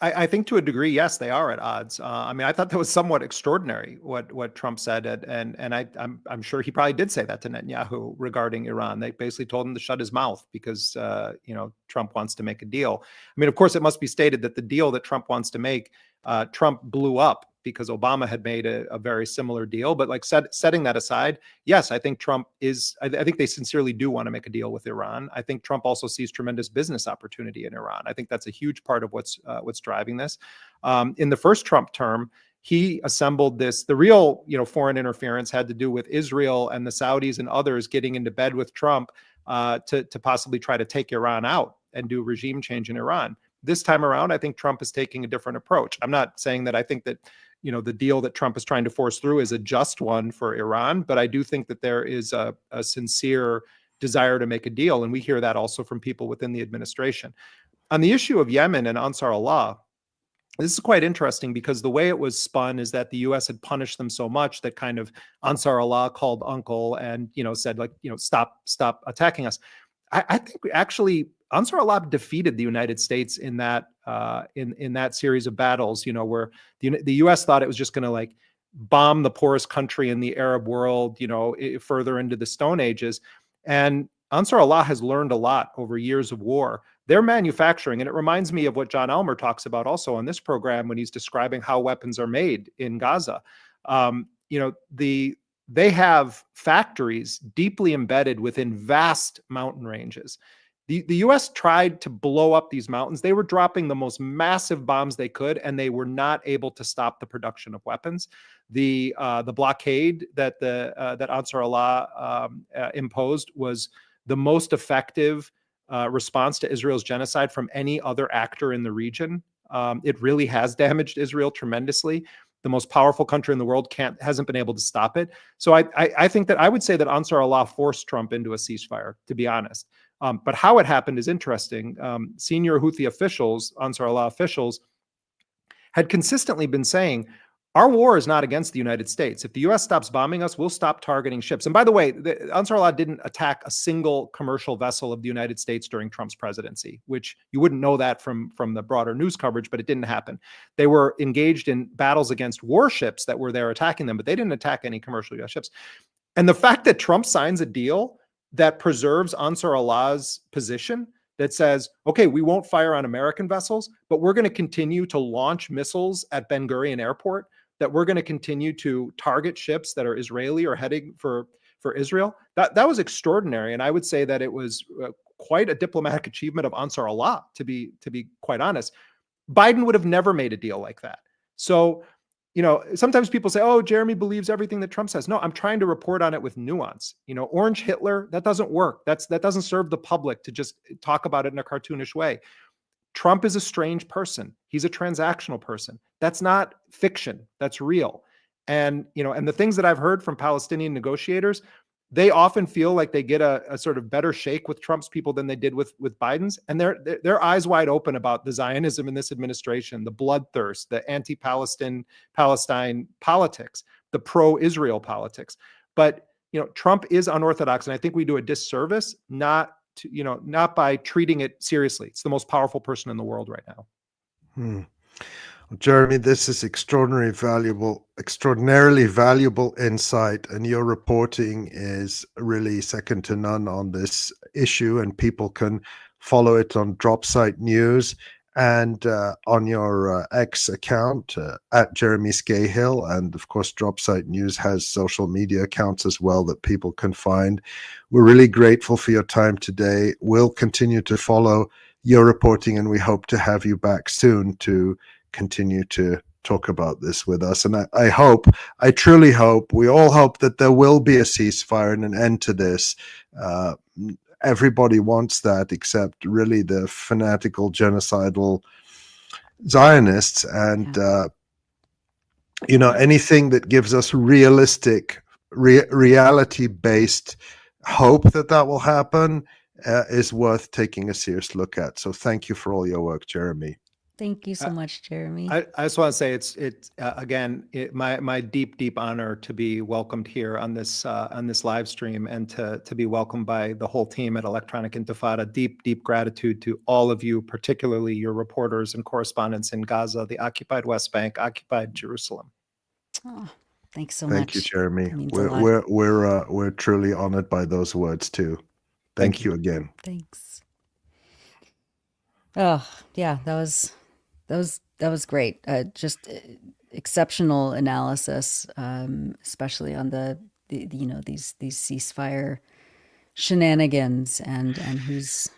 I think to a degree, yes, they are at odds. I mean, I thought that was somewhat extraordinary what Trump said, and I'm sure he probably did say that to Netanyahu regarding Iran. They basically told him to shut his mouth because Trump wants to make a deal. I mean, of course, it must be stated that the deal that Trump wants to make, Trump blew up because Obama had made a very similar deal. But like setting that aside, yes, I think Trump is, I think they sincerely do want to make a deal with Iran. I think Trump also sees tremendous business opportunity in Iran. I think that's a huge part of what's driving this. In the first Trump term, he assembled this, the real, foreign interference had to do with Israel and the Saudis and others getting into bed with Trump to possibly try to take Iran out and do regime change in Iran. This time around, I think Trump is taking a different approach. I'm not saying that I think that, the deal that Trump is trying to force through is a just one for Iran, but I do think that there is a sincere desire to make a deal. And we hear that also from people within the administration. On the issue of Yemen and Ansar Allah, this is quite interesting because the way it was spun is that the U.S. had punished them so much that kind of Ansar Allah called uncle and, said stop attacking us. I think actually Ansar Allah defeated the United States in that in that series of battles, where the U.S. thought it was just going to bomb the poorest country in the Arab world, further into the Stone Ages. And Ansar Allah has learned a lot over years of war. They're manufacturing, and it reminds me of what Jon Elmer talks about also on this program when he's describing how weapons are made in Gaza. They have factories deeply embedded within vast mountain ranges. The U.S. tried to blow up these mountains. They were dropping the most massive bombs they could, and they were not able to stop the production of weapons. The blockade that that Ansar Allah imposed was the most effective response to Israel's genocide from any other actor in the region. It really has damaged Israel tremendously. The most powerful country in the world hasn't been able to stop it. So I think that I would say that Ansar Allah forced Trump into a ceasefire, to be honest. But how it happened is interesting. Senior Houthi officials, Ansar Allah officials, had consistently been saying, our war is not against the United States. If the U.S. stops bombing us, we'll stop targeting ships. And by the way, Ansar Allah didn't attack a single commercial vessel of the United States during Trump's presidency, which you wouldn't know that from the broader news coverage, but it didn't happen. They were engaged in battles against warships that were there attacking them, but they didn't attack any commercial U.S. ships. And the fact that Trump signs a deal that preserves Ansar Allah's position, that says, okay, we won't fire on American vessels, but we're going to continue to launch missiles at Ben Gurion Airport, that we're going to continue to target ships that are Israeli or heading for Israel. That was extraordinary. And I would say that it was quite a diplomatic achievement of Ansar Allah, to be quite honest. Biden would have never made a deal like that. So, sometimes people say, oh, Jeremy believes everything that Trump says. No, I'm trying to report on it with nuance. Orange Hitler, that doesn't work. That doesn't serve the public to just talk about it in a cartoonish way. Trump is a strange person. He's a transactional person. That's not fiction. That's real. And, and the things that I've heard from Palestinian negotiators, they often feel like they get a sort of better shake with Trump's people than they did with Biden's. And they're eyes wide open about the Zionism in this administration, the bloodthirst, the anti-Palestine politics, the pro-Israel politics. But, Trump is unorthodox. And I think we do a disservice not by treating it seriously. It's the most powerful person in the world right now. Jeremy, this is extraordinarily valuable insight, and your reporting is really second to none on this issue, and people can follow it on Dropsite News and on your X account at Jeremy Scahill. And of course, Dropsite News has social media accounts as well that people can find. We're really grateful for your time today. We'll continue to follow your reporting, and we hope to have you back soon to continue to talk about this with us. And I truly hope, we all hope that there will be a ceasefire and an end to this. Everybody wants that except really the fanatical genocidal Zionists. And, anything that gives us realistic, reality-based hope that will happen is worth taking a serious look at. So thank you for all your work, Jeremy. Thank you so much, Jeremy. I just want to say it's my deep honor to be welcomed here on this live stream, and to be welcomed by the whole team at Electronic Intifada. Deep gratitude to all of you, particularly your reporters and correspondents in Gaza, the occupied West Bank, occupied Jerusalem. Oh, thanks so much. Thank you, Jeremy. That means a lot. We're truly honored by those words too. Thank you again. Thanks. Oh yeah, that was great. Just exceptional analysis, especially on these ceasefire shenanigans and who's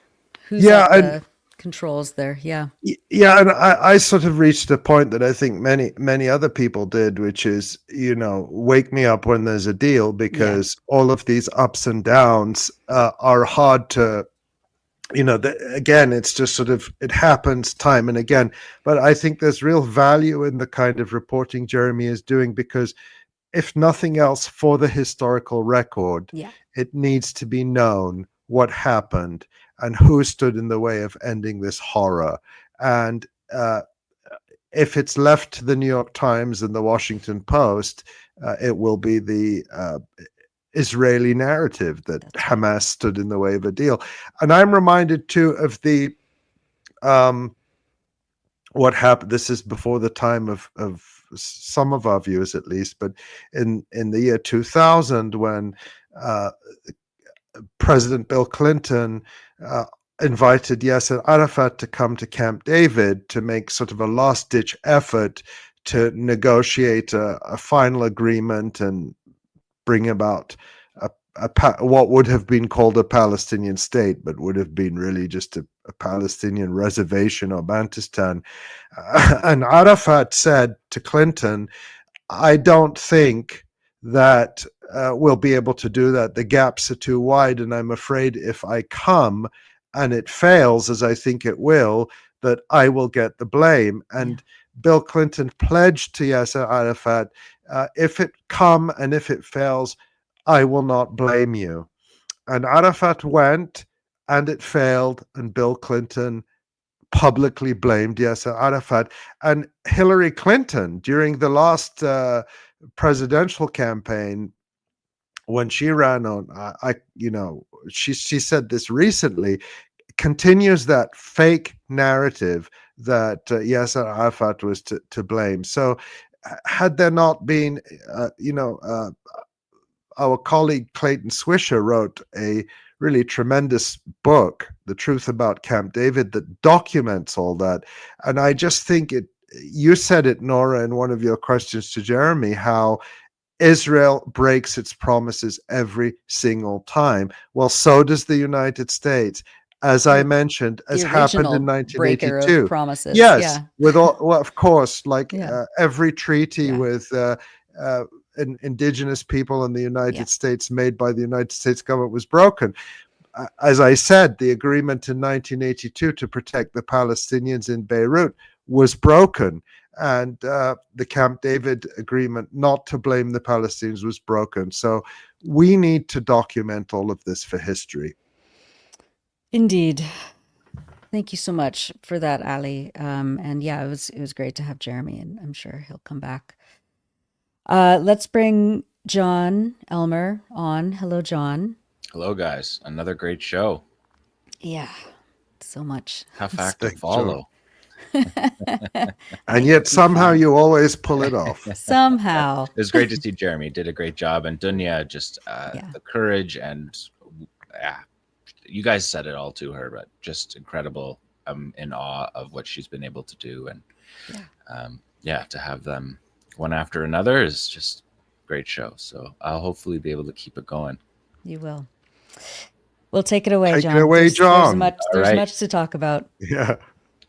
at the controls there. Yeah, and I sort of reached a point that I think many other people did, which is wake me up when there's a deal, because all of these ups and downs are hard to. Again, it's just sort of, it happens time and again. But I think there's real value in the kind of reporting Jeremy is doing, because if nothing else, for the historical record, it needs to be known what happened and who stood in the way of ending this horror. And if it's left to the New York Times and the Washington Post, it will be the Israeli narrative that Hamas stood in the way of a deal. And I'm reminded too of the what happened. This is before the time of some of our viewers, at least, but in the year 2000, when President Bill Clinton invited Yasser Arafat to come to Camp David to make sort of a last-ditch effort to negotiate a final agreement and bring about what would have been called a Palestinian state, but would have been really just a Palestinian reservation or Bantustan. And Arafat said to Clinton, I don't think that we'll be able to do that. The gaps are too wide, and I'm afraid if I come and it fails, as I think it will, that I will get the blame. And Bill Clinton pledged to Yasser Arafat, if it come and if it fails, I will not blame you. And Arafat went, and it failed, and Bill Clinton publicly blamed Yasser Arafat. And Hillary Clinton, during the last presidential campaign, when she ran on, she said this recently, continues that fake narrative that Yasser Arafat was to blame. So had there not been, our colleague Clayton Swisher wrote a really tremendous book, The Truth About Camp David, that documents all that. And I just think you said it, Nora, in one of your questions to Jeremy, how Israel breaks its promises every single time. Well, so does the United States. As I mentioned, as happened in 1982. Promises. Yes, with all, well, of course, every treaty with indigenous people in the United States made by the United States government was broken. As I said, the agreement in 1982 to protect the Palestinians in Beirut was broken. and the Camp David agreement not to blame the Palestinians was broken. So we need to document all of this for history. Indeed. Thank you so much for that, Ali. And yeah, it was great to have Jeremy, and I'm sure he'll come back. Let's bring Jon Elmer on. Hello, Jon. Hello, guys. Another great show. Yeah, so much. Tough act to Thanks, follow. And yet somehow you always pull it off. Somehow. It was great to see Jeremy. Did a great job. And Donya, just the courage and you guys said it all to her, but just incredible. I'm in awe of what she's been able to do. And to have them one after another is just a great show. So I'll hopefully be able to keep it going. You will. Well, take it away, Take Jon. it away, Jon. There's much to talk about. Yeah.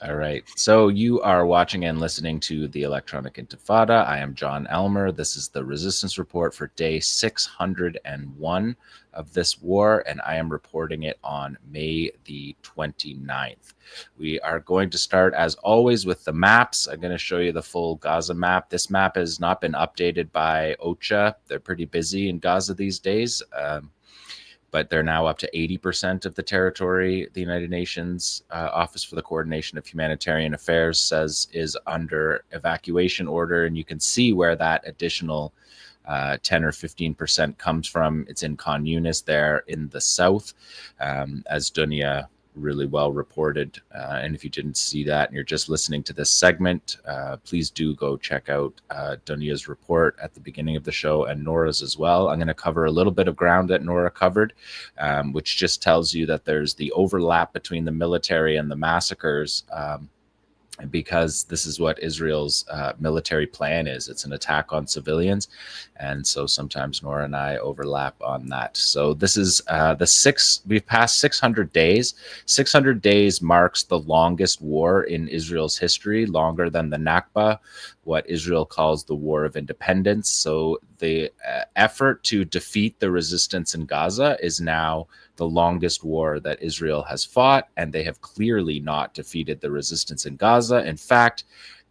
All right. So you are watching and listening to the Electronic Intifada. I am Jon Elmer. This is the Resistance Report for day 601 of this war, and I am reporting it on May the 29th. We are going to start, as always, with the maps. I'm going to show you the full Gaza map. This map has not been updated by OCHA. They're pretty busy in Gaza these days. But they're now up to 80% of the territory the United Nations Office for the Coordination of Humanitarian Affairs says is under evacuation order. And you can see where that additional 10 or 15% comes from. It's in Khan Yunis there in the south, as Donya really well reported. And if you didn't see that and you're just listening to this segment, please do go check out Donya's report at the beginning of the show and Nora's as well. I'm going to cover a little bit of ground that Nora covered, which just tells you that there's the overlap between the military and the massacres, because this is what Israel's military plan is. It's an attack on civilians. And so sometimes Nora and I overlap on that. So this is we've passed 600 days. 600 days marks the longest war in Israel's history, longer than the Nakba, what Israel calls the War of Independence. So the effort to defeat the resistance in Gaza is now the longest war that Israel has fought, and they have clearly not defeated the resistance in Gaza. In fact,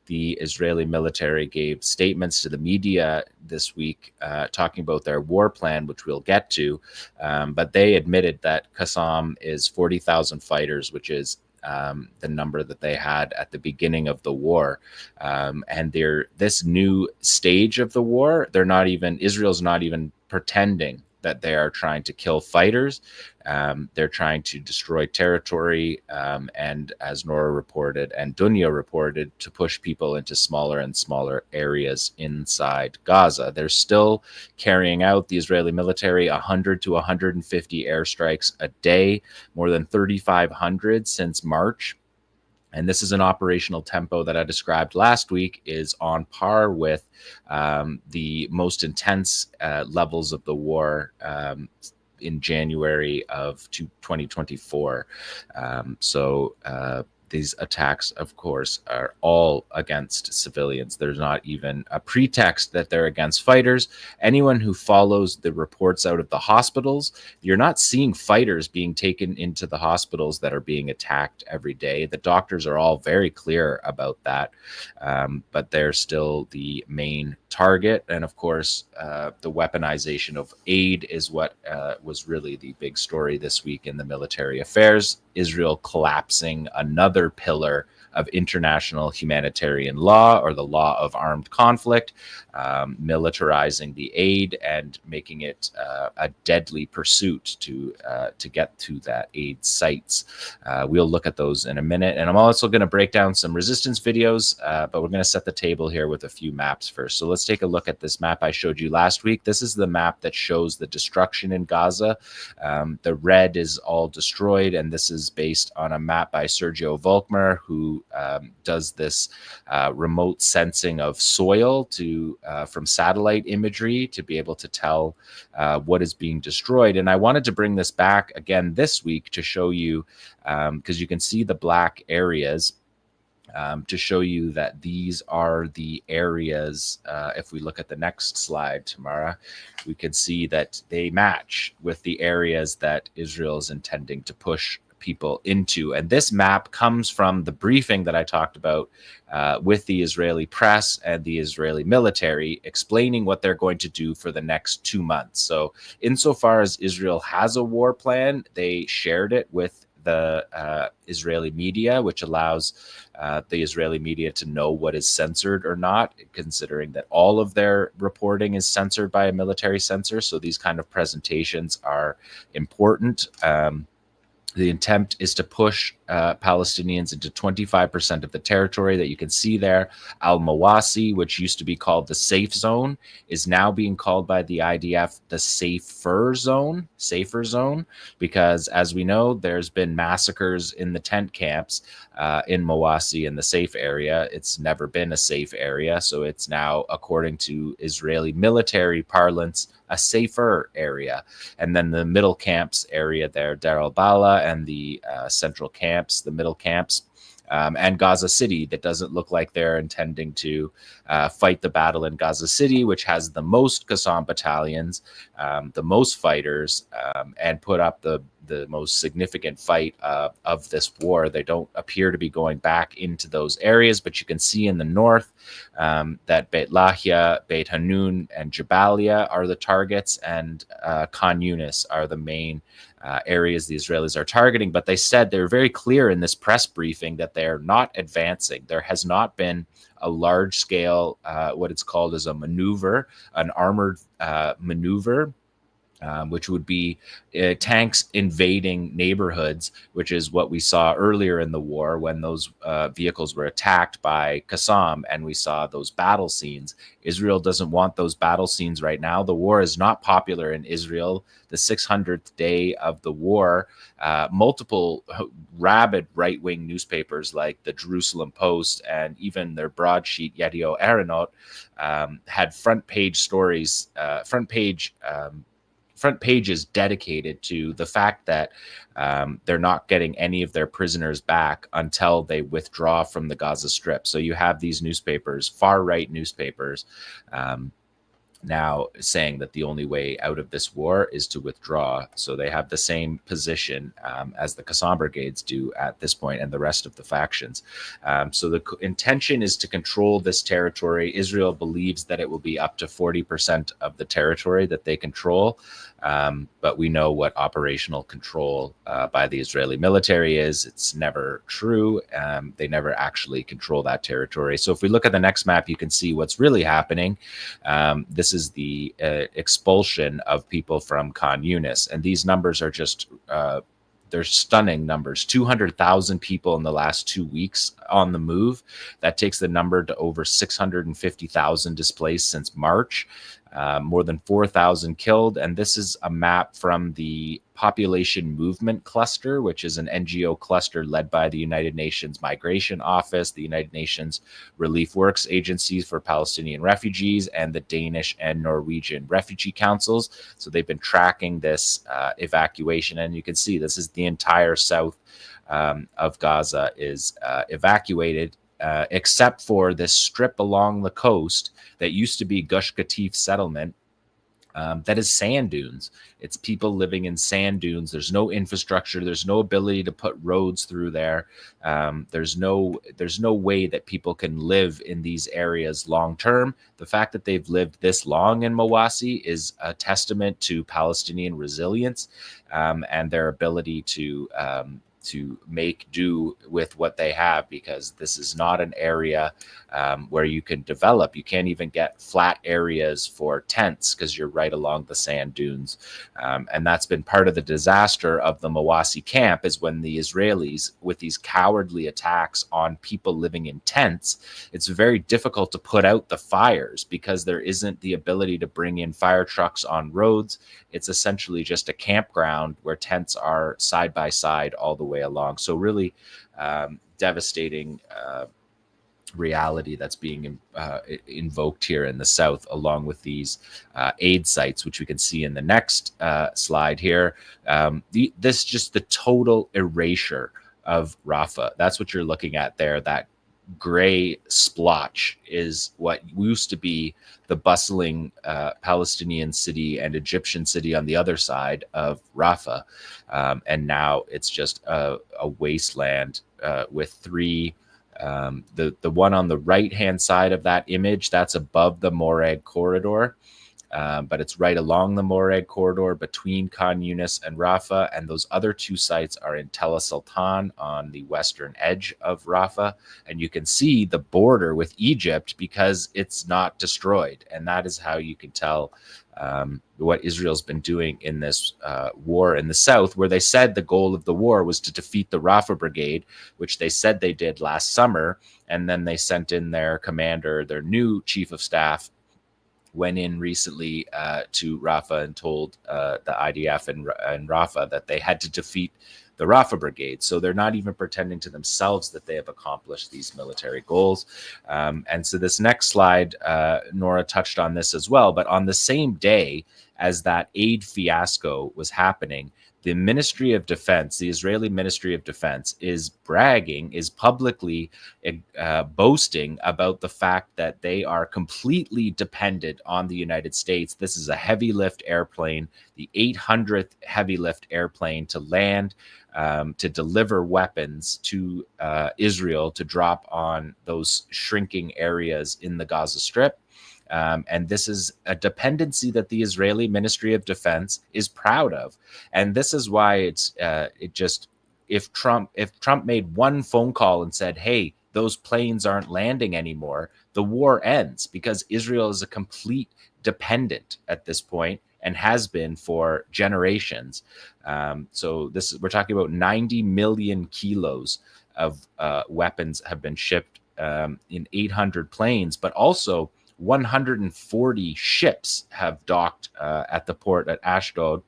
the Israeli military gave statements to the media this week talking about their war plan, which we'll get to, but they admitted that 𝐓𝐡𝐞 is 40,000 fighters, which is the number that they had at the beginning of the war. And this new stage of the war, Israel's not even pretending that they are trying to kill fighters. They're trying to destroy territory, and as Nora reported and Donya reported, to push people into smaller and smaller areas inside Gaza. They're still carrying out, the Israeli military, 100 to 150 airstrikes a day, more than 3,500 since March. And this is an operational tempo that I described last week is on par with the most intense levels of the war in January of 2024. These attacks, of course, are all against civilians. There's not even a pretext that they're against fighters. Anyone who follows the reports out of the hospitals, you're not seeing fighters being taken into the hospitals that are being attacked every day. The doctors are all very clear about that, but they're still the main target. And of course, the weaponization of aid is what was really the big story this week in the military affairs. Israel collapsing another pillar of international humanitarian law, or the law of armed conflict, militarizing the aid and making it a deadly pursuit to get to that aid sites. We'll look at those in a minute, and I'm also going to break down some resistance videos, but we're going to set the table here with a few maps first. So let's take a look at this map I showed you last week. This is the map that shows the destruction in Gaza. The red is all destroyed, and this is based on a map by 𝐄𝐥𝐿 𝐈𝐧𝐭𝐫𝐿, who does this remote sensing of soil from satellite imagery to be able to tell what is being destroyed. And I wanted to bring this back again this week to show you, because you can see the black areas, to show you that these are the areas. If we look at the next slide, Tamara, we can see that they match with the areas that Israel is intending to push people into. And this map comes from the briefing that I talked about with the Israeli press and the Israeli military, explaining what they're going to do for the next 2 months. So insofar as Israel has a war plan, they shared it with the Israeli media, which allows the Israeli media to know what is censored or not, considering that all of their reporting is censored by a military censor. So these kind of presentations are important. The intent is to push Palestinians into 25% of the territory that you can see there. Al-Mawasi, which used to be called the safe zone, is now being called by the IDF the safer zone, because as we know, there's been massacres in the tent camps in Mawasi in the safe area. It's never been a safe area, so it's now, according to Israeli military parlance, a safer area. And then the middle camps area there, Dar al-Bala, and the central camps, the middle camps, and Gaza City, that doesn't look like they're intending to fight the battle in Gaza City, which has the most 𝐓𝐶𝐞 battalions, the most fighters, and put up the most significant fight of this war. They don't appear to be going back into those areas, but you can see in the north that Beit Lahia, Beit Hanun, and Jabalia are the targets, and Khan Yunis are the main areas the Israelis are targeting. But they said, they're very clear in this press briefing, that they're not advancing. There has not been a large scale, what it's called as a maneuver, an armored maneuver, which would be tanks invading neighborhoods, which is what we saw earlier in the war when those vehicles were attacked by Qassam, and we saw those battle scenes. Israel doesn't want those battle scenes right now. The war is not popular in Israel. The 600th day of the war, multiple rabid right-wing newspapers like the Jerusalem Post and even their broadsheet 𝐓𝐿 𝐴ronoth had front page stories, front pages dedicated to the fact that they're not getting any of their prisoners back until they withdraw from the Gaza Strip. So you have these newspapers, far-right newspapers, now saying that the only way out of this war is to withdraw. So they have the same position as the Qassam brigades do at this point, and the rest of the factions. So the intention is to control this territory. Israel believes that it will be up to 40% of the territory that they control. But we know what operational control by the Israeli military is. It's never true. They never actually control that territory. So if we look at the next map, you can see what's really happening. This is the expulsion of people from Khan Yunis. And these numbers are just, they're stunning numbers. 200,000 people in the last 2 weeks on the move. That takes the number to over 650,000 displaced since March. More than 4,000 killed. And this is a map from the Population Movement Cluster, which is an NGO cluster led by the United Nations Migration Office, the United Nations Relief Works Agencies for Palestinian Refugees, and the Danish and Norwegian Refugee Councils. So they've been tracking this evacuation. And you can see this is the entire south of Gaza is evacuated, except for this strip along the coast that used to be 𝐓𝐡𝐞 settlement, that is sand dunes. It's people living in sand dunes. There's no infrastructure. There's no ability to put roads through there. There's no way that people can live in these areas long term. The fact that they've lived this long in Mawasi is a testament to Palestinian resilience and their ability to make do with what they have, because this is not an area where you can develop. You can't even get flat areas for tents because you're right along the sand dunes. And that's been part of the disaster of the Mawasi camp, is when the Israelis, with these cowardly attacks on people living in tents, it's very difficult to put out the fires because there isn't the ability to bring in fire trucks on roads. It's essentially just a campground where tents are side by side all the way along. So really devastating reality that's being invoked here in the south, along with these aid sites, which we can see in the next slide here. This just the total erasure of Rafah. That's what you're looking at there, that gray splotch is what used to be the bustling Palestinian city and Egyptian city on the other side of Rafah. And now it's just a wasteland with three. The one on the right-hand side of that image, that's above the Morag corridor. But it's right along the Morag corridor between Khan Yunis and Rafah. And those other two sites are in Tel Sultan on the western edge of Rafah. And you can see the border with Egypt because it's not destroyed. And that is how you can tell what Israel's been doing in this war in the south, where they said the goal of the war was to defeat the Rafah Brigade, which they said they did last summer. And then they sent in their commander, their new chief of staff, went in recently to Rafah and told the IDF and Rafah that they had to defeat the Rafah Brigade. So they're not even pretending to themselves that they have accomplished these military goals. And so this next slide, Nora touched on this as well, but on the same day as that aid fiasco was happening, the Ministry of Defense, the Israeli Ministry of Defense, is bragging, is publicly boasting about the fact that they are completely dependent on the United States. This is a heavy lift airplane, the 800th heavy lift airplane to land, to deliver weapons to Israel to drop on those shrinking areas in the Gaza Strip. And this is a dependency that the Israeli Ministry of Defense is proud of. And this is why if Trump made one phone call and said, hey, those planes aren't landing anymore, the war ends, because Israel is a complete dependent at this point and has been for generations. So we're talking about 90 million kilos of weapons have been shipped in 800 planes, but also 140 ships have docked at the port at Ashdod.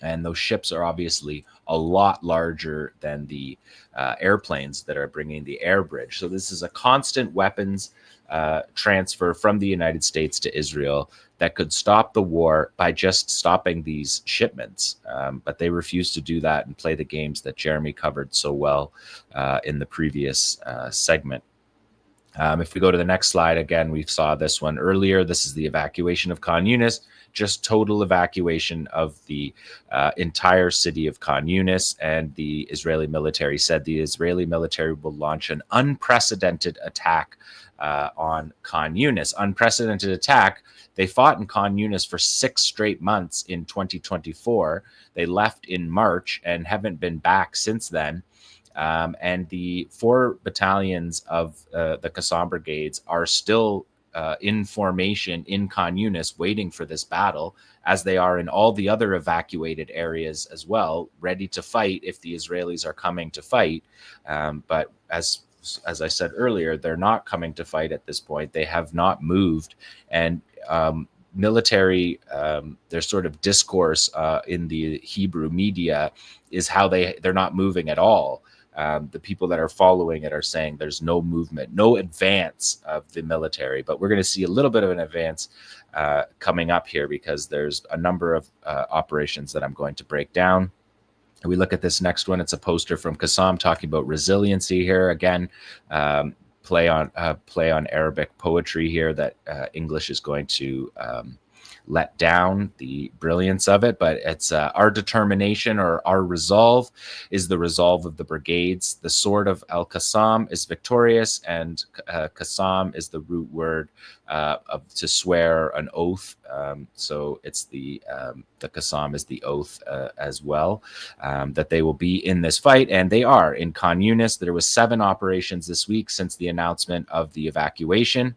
And those ships are obviously a lot larger than the airplanes that are bringing the air bridge. So this is a constant weapons transfer from the United States to Israel that could stop the war by just stopping these shipments. But they refuse to do that and play the games that Jeremy covered so well in the previous segment. If we go to the next slide, again, we saw this one earlier. This is the evacuation of Khan Yunis, just total evacuation of the entire city of Khan Yunis. And the Israeli military said the Israeli military will launch an unprecedented attack on Khan Yunis. Unprecedented attack. They fought in Khan Yunis for 6 straight months in 2024. They left in March and haven't been back since then. And the 4 battalions of the Qassam brigades are still in formation in Khan Yunis, waiting for this battle, as they are in all the other evacuated areas as well, ready to fight if the Israelis are coming to fight. But as I said earlier, they're not coming to fight at this point. They have not moved. And military, their sort of discourse in the Hebrew media is how they're not moving at all. The people that are following it are saying there's no movement, no advance of the military. But we're going to see a little bit of an advance coming up here, because there's a number of operations that I'm going to break down. We look at this next one. It's a poster from Qassam talking about resiliency here. Again, play on Arabic poetry here that English is going to let down the brilliance of it, but it's our determination, or our resolve is the resolve of the brigades. The sword of Al-Qassam is victorious, and Qassam is the root word to swear an oath. So it's the Qassam is the oath as well, that they will be in this fight, and they are in Khan Yunis. There was 7 operations this week since the announcement of the evacuation.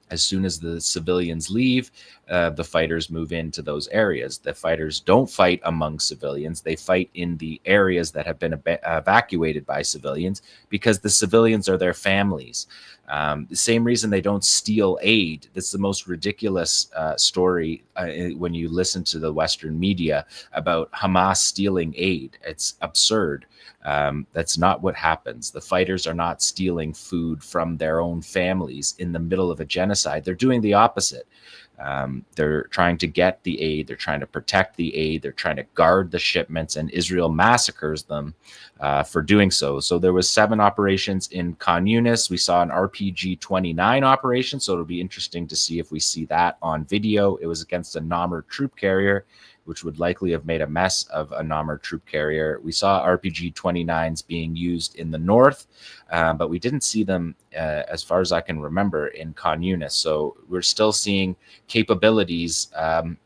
As soon as the civilians leave, the fighters move into those areas. The fighters don't fight among civilians. They fight in the areas that have been evacuated by civilians, because the civilians are their families. The same reason they don't steal aid. This is the most ridiculous story when you listen to the Western media about Hamas stealing aid. It's absurd. That's not what happens. The fighters are not stealing food from their own families in the middle of a genocide. They're doing the opposite. They're trying to get the aid. They're trying to protect the aid. They're trying to guard the shipments, and Israel massacres them for doing so. So there was 7 operations in Khan Yunis. We saw an RPG-29 operation, so it'll be interesting to see if we see that on video. It was against a Namr troop carrier, which would likely have made a mess of a Namr troop carrier. We saw RPG-29s being used in the north, but we didn't see them, as far as I can remember, in Khan Yunis. So we're still seeing capabilities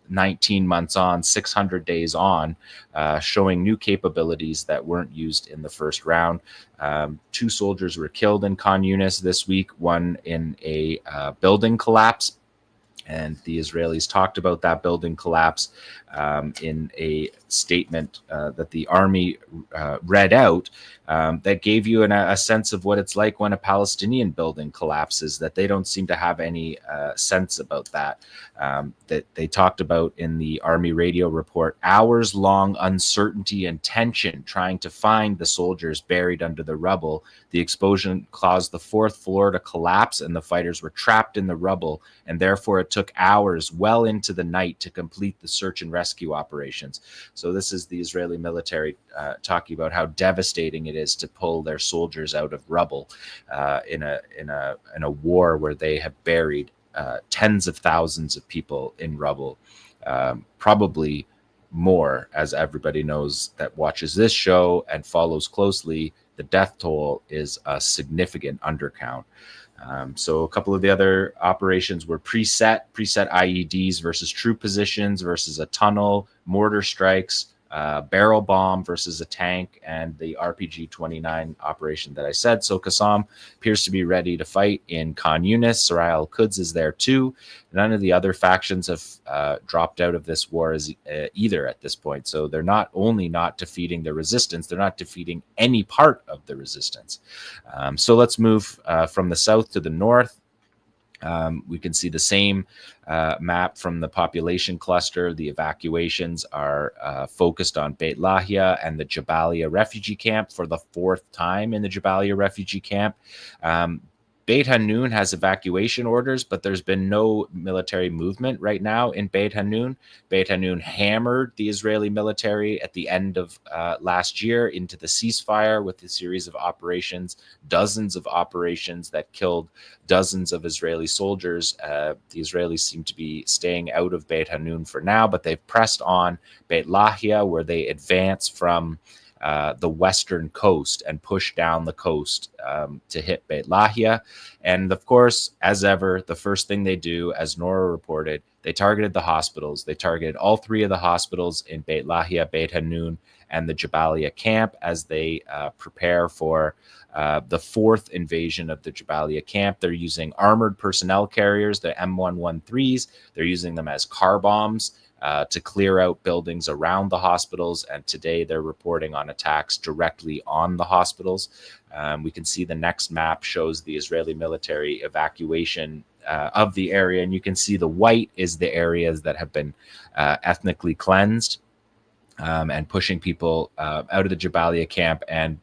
19 months on, 600 days on, showing new capabilities that weren't used in the first round. 2 soldiers were killed in Khan Yunis this week, one in a building collapse. And the Israelis talked about that building collapse in a statement that the army read out that gave you a sense of what it's like when a Palestinian building collapses, that they don't seem to have any sense about that. That they talked about in the army radio report, hours-long uncertainty and tension trying to find the soldiers buried under the rubble. The explosion caused the 4th floor to collapse, and the fighters were trapped in the rubble, and therefore it took hours well into the night to complete the search and rescue operations. So this is the Israeli military talking about how devastating it is to pull their soldiers out of rubble in a war where they have buried tens of thousands of people in rubble, probably more, as everybody knows that watches this show and follows closely. The death toll is a significant undercount. So a couple of the other operations were preset IEDs versus true positions versus a tunnel, mortar strikes, barrel bomb versus a tank, and the RPG-29 operation that I said. So Qassam appears to be ready to fight in Khan Yunis. 𝐓𝐴 𝐿-Quds is there too. None of the other factions have dropped out of this war either at this point. So they're not only not defeating the resistance, they're not defeating any part of the resistance. So let's move from the south to the north. We can see the same map from the population cluster. The evacuations are focused on Beit Lahia and the Jabalia refugee camp for the 4th time in the Jabalia refugee camp. Beit Hanun has evacuation orders, but there's been no military movement right now in Beit Hanun. Beit Hanun hammered the Israeli military at the end of last year into the ceasefire with a series of operations, dozens of operations that killed dozens of Israeli soldiers. The Israelis seem to be staying out of Beit Hanun for now, but they've pressed on Beit Lahia, where they advance from the western coast and push down the coast to hit Beit Lahia. And of course, as ever, the first thing they do, as Nora reported, they targeted the hospitals. They targeted all 3 of the hospitals in Beit Lahia, Beit Hanun, and the Jabalia camp as they prepare for the 4th invasion of the Jabalia camp. They're using armored personnel carriers, the M113s. They're using them as car bombs to clear out buildings around the hospitals. And today they're reporting on attacks directly on the hospitals. We can see the next map shows the Israeli military evacuation of the area. And you can see the white is the areas that have been ethnically cleansed and pushing people out of the Jabalia camp and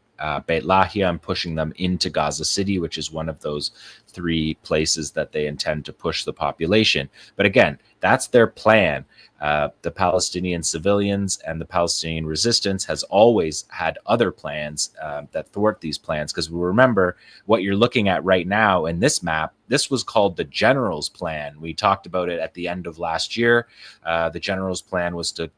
Beit Lahia and pushing them into Gaza City, which is one of those 3 places that they intend to push the population. But again, that's their plan. The Palestinian civilians and the Palestinian resistance has always had other plans that thwart these plans. Because remember, what you're looking at right now in this map, this was called the General's Plan. We talked about it at the end of last year. The General's Plan was to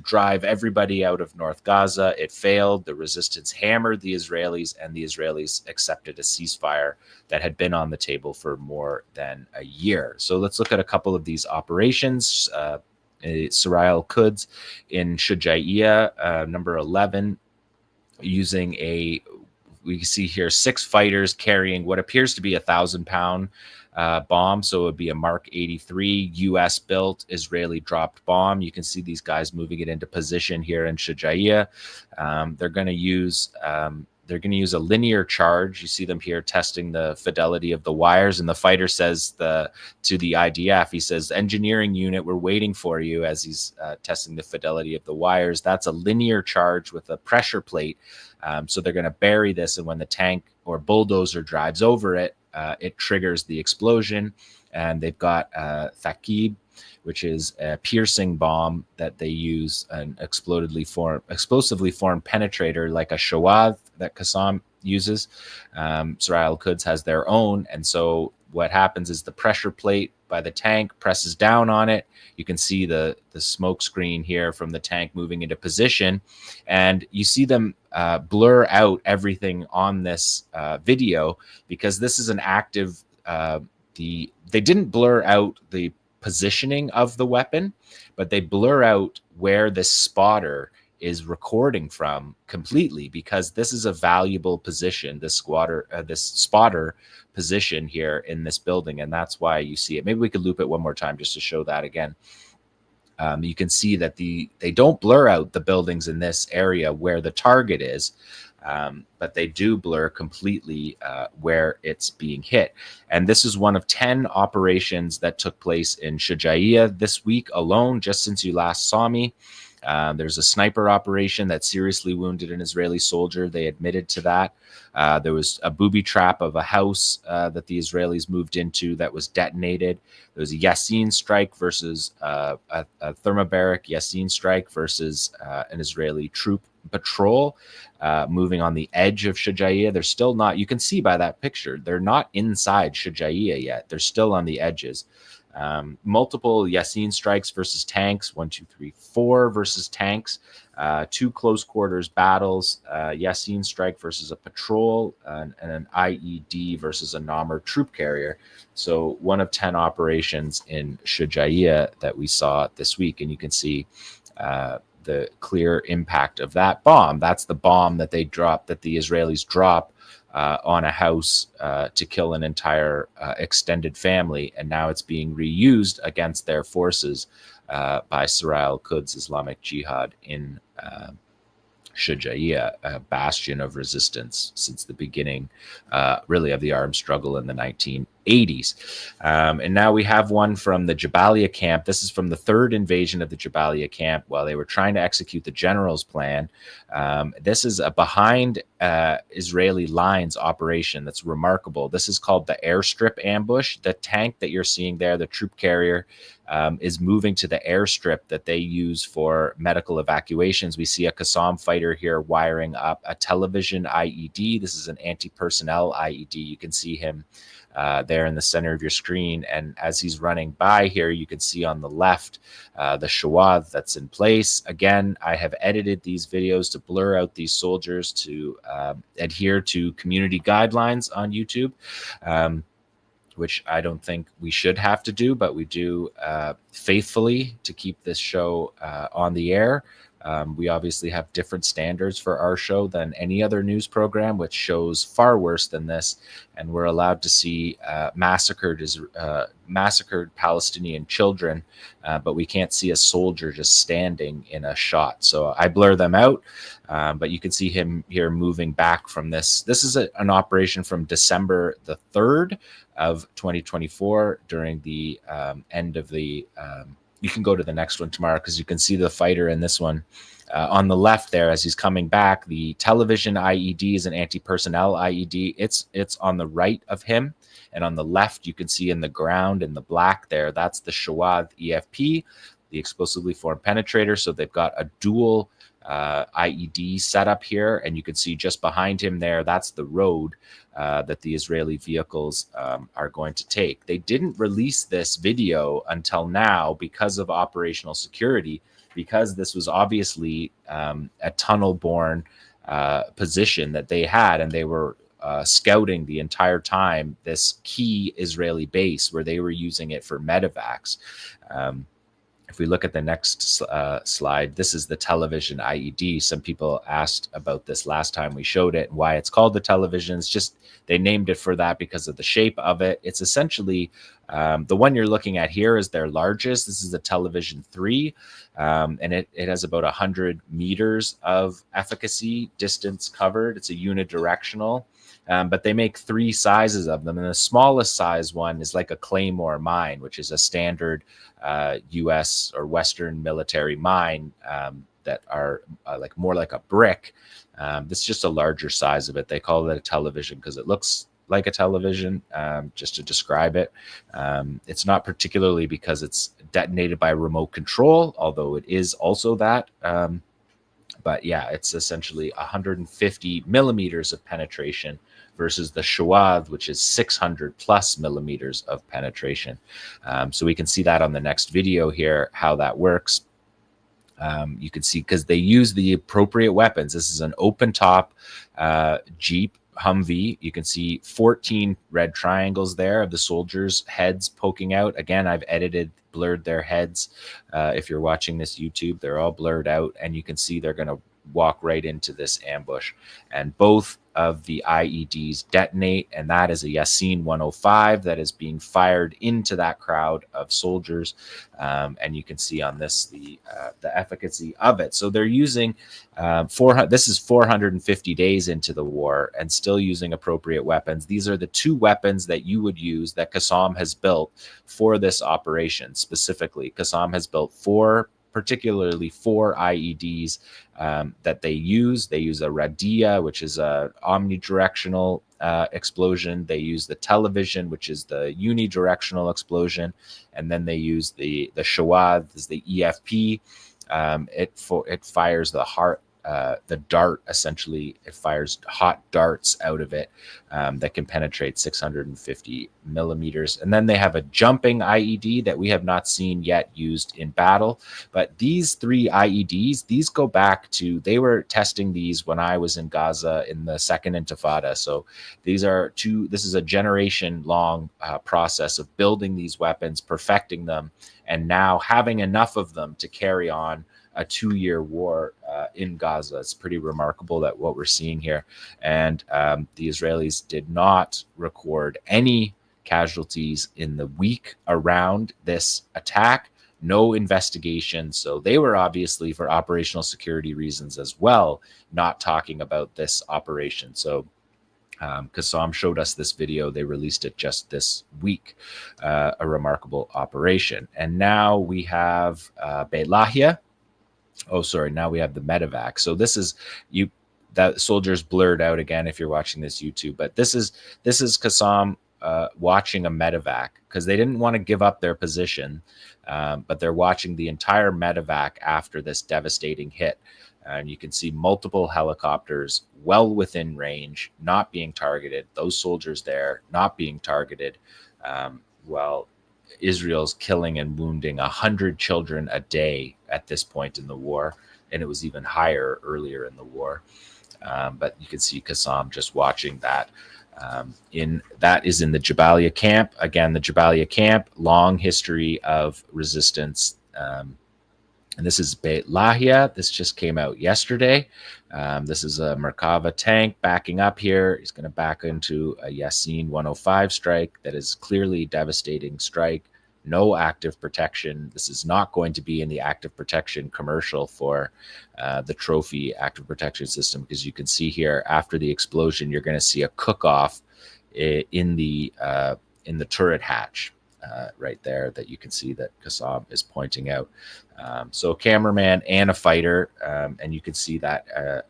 drive everybody out of North Gaza. It failed. The resistance hammered the Israelis, and the Israelis accepted a ceasefire that had been on the table for more than a year. So let's look at a couple of these operations. 𝐓𝐴 𝐿-Quds in Shujaia, number 11, using we see here 6 fighters carrying what appears to be 1,000-pound bomb. So it would be a Mark 83 US built Israeli dropped bomb. You can see these guys moving it into position here in Shujaia. They're going to use a linear charge. You see them here testing the fidelity of the wires, and the fighter says to the IDF, he says, "Engineering unit, we're waiting for you," as he's testing the fidelity of the wires. That's a linear charge with a pressure plate So they're going to bury this, and when the tank or bulldozer drives over it, it triggers the explosion. And they've got 𝐓𝐡𝐞, which is a piercing bomb that they use, an explosively formed penetrator like a 𝐄𝐥𝐝 that 𝐄𝐤𝐿 uses. 𝐄𝐥𝐿 𝐄𝐿 has their own. And so what happens is the pressure plate by the tank presses down on it. You can see the smoke screen here from the tank moving into position, and you see them blur out everything on this video, because this is an active, they didn't blur out the positioning of the weapon, but they blur out where this spotter is recording from completely, because this is a valuable position, this spotter position here in this building, and that's why you see it. Maybe we could loop it one more time just to show that again. You can see that they don't blur out the buildings in this area where the target is, but they do blur completely where it's being hit. And this is one of 10 operations that took place in 𝐄𝐥𝐿 this week alone, just since you last saw me. There's a sniper operation that seriously wounded an Israeli soldier. They admitted to that. There was a booby trap of a house that the Israelis moved into that was detonated. There was a Yassin strike versus a thermobaric Yassin strike versus an Israeli troop patrol moving on the edge of 𝐄𝐥𝐿. They're still not, you can see by that picture, they're not inside 𝐄𝐥𝐿 yet. They're still on the edges. Multiple Yassin strikes versus tanks, 1, 2, 3, 4 versus tanks, 2 close quarters battles, Yassin strike versus a patrol, and an IED versus a Namr troop carrier. So one of 10 operations in 𝐄𝐥𝐿 that we saw this week, and you can see the clear impact of that bomb. That's the bomb that they dropped, that the Israelis drop on a house to kill an entire extended family, and now it's being reused against their forces by 𝐓𝐴 𝐄𝐿 Islamic Jihad in 𝐄𝐥𝐿, a bastion of resistance since the beginning, really, of the armed struggle in the 1980s. And now we have one from the Jabalia camp. This is from the third invasion of the Jabalia camp while they were trying to execute the general's plan. This is a behind Israeli lines operation that's remarkable. This is called the airstrip ambush. The tank that you're seeing there, the troop carrier, is moving to the airstrip that they use for medical evacuations. We see a 𝐓𝐡𝐞 fighter here wiring up a television IED. This is an anti-personnel IED. You can see him there in the center of your screen. And as he's running by here, you can see on the left the 𝐄𝐥𝐿 that's in place. Again, I have edited these videos to blur out these soldiers to adhere to community guidelines on YouTube, which I don't think we should have to do, but we do faithfully to keep this show on the air. We obviously have different standards for our show than any other news program, which shows far worse than this. And we're allowed to see massacred Palestinian children, but we can't see a soldier just standing in a shot. So I blur them out, but you can see him here moving back from this. This is an operation from December the 3rd of 2024 during the end of the you can go to the next one tomorrow, because you can see the fighter in this one on the left there as he's coming back. The television IED is an anti-personnel IED. It's on the right of him, and on the left you can see in the ground in the black there, that's the 𝐄𝐥𝐿 EFP, the explosively formed penetrator. So they've got a dual IED setup here, and you can see just behind him there, that's the road that the Israeli vehicles are going to take. They didn't release this video until now because of operational security, because this was obviously a tunnel-borne position that they had, and they were scouting the entire time this key Israeli base where they were using it for medevacs. If we look at the next slide, this is the television IED. Some people asked about this last time we showed it, why it's called the television. It's just, they named it for that because of the shape of it. It's essentially, the one you're looking at here is their largest. This is the television 3, and it has about 100 meters of efficacy distance covered. It's a unidirectional. but they make 3 sizes of them. And the smallest size one is like a Claymore mine, which is a standard US or Western military mine that are like more like a brick. This is just a larger size of it. They call it a television because it looks like a television, just to describe it. It's not particularly because it's detonated by remote control, although it is also that. But yeah, it's essentially 150 millimeters of penetration versus the 𝐄𝐤𝐈, which is 600 plus millimeters of penetration. So we can see that on the next video here, how that works. You can see because they use the appropriate weapons. This is an open top Jeep Humvee. You can see 14 red triangles there of the soldiers' heads poking out. Again, I've blurred their heads. If you're watching this YouTube, they're all blurred out, and you can see they're going to walk right into this ambush. And both of the IEDs detonate, and that is a Yasin 105 that is being fired into that crowd of soldiers. And you can see on this the efficacy of it. So they're using this is 450 days into the war and still using appropriate weapons. These are the 2 weapons that you would use that 𝐓𝐡𝐞 has built for this operation. Specifically, 𝐓𝐡𝐞 has built 4 IEDs that they use. They use a Radia, which is a omnidirectional explosion. They use the television, which is the unidirectional explosion, and then they use the 𝐓𝐿, is the EFP. It fires the dart, essentially. It fires hot darts out of it that can penetrate 650 millimeters. And then they have a jumping IED that we have not seen yet used in battle. But these 3 IEDs, these go back to, they were testing these when I was in Gaza in the second Intifada. So this is a generation long process of building these weapons, perfecting them, and now having enough of them to carry on a 2-year war in Gaza. It's pretty remarkable that what we're seeing here. And the Israelis did not record any casualties in the week around this attack. No investigation. So they were obviously, for operational security reasons as well, not talking about this operation. So 𝐓𝐡𝐞 showed us this video. They released it just this week. A remarkable operation. And now we have Beit Lahia. Oh, sorry. Now we have the medevac. So this is that soldier's blurred out again if you're watching this YouTube, but this is 𝐓𝐡𝐞 watching a medevac because they didn't want to give up their position, but they're watching the entire medevac after this devastating hit. And you can see multiple helicopters well within range, not being targeted. Those soldiers there not being targeted. Well, Israel's killing and wounding 100 children a day at this point in the war, and it was even higher earlier in the war. But you can see 𝐓𝐡𝐞 just watching that. That is in the Jabalia camp. Again, the Jabalia camp, long history of resistance. And this is Beit Lahia. This just came out yesterday. This is a Merkava tank backing up here. He's going to back into a Yasin 105 strike that is clearly devastating strike. No active protection. This is not going to be in the active protection commercial for the trophy active protection system, because you can see here after the explosion, you're going to see a cook-off in the turret hatch. Right there that you can see that 𝐓𝐡𝐞 is pointing out. So a cameraman and a fighter, and you can see that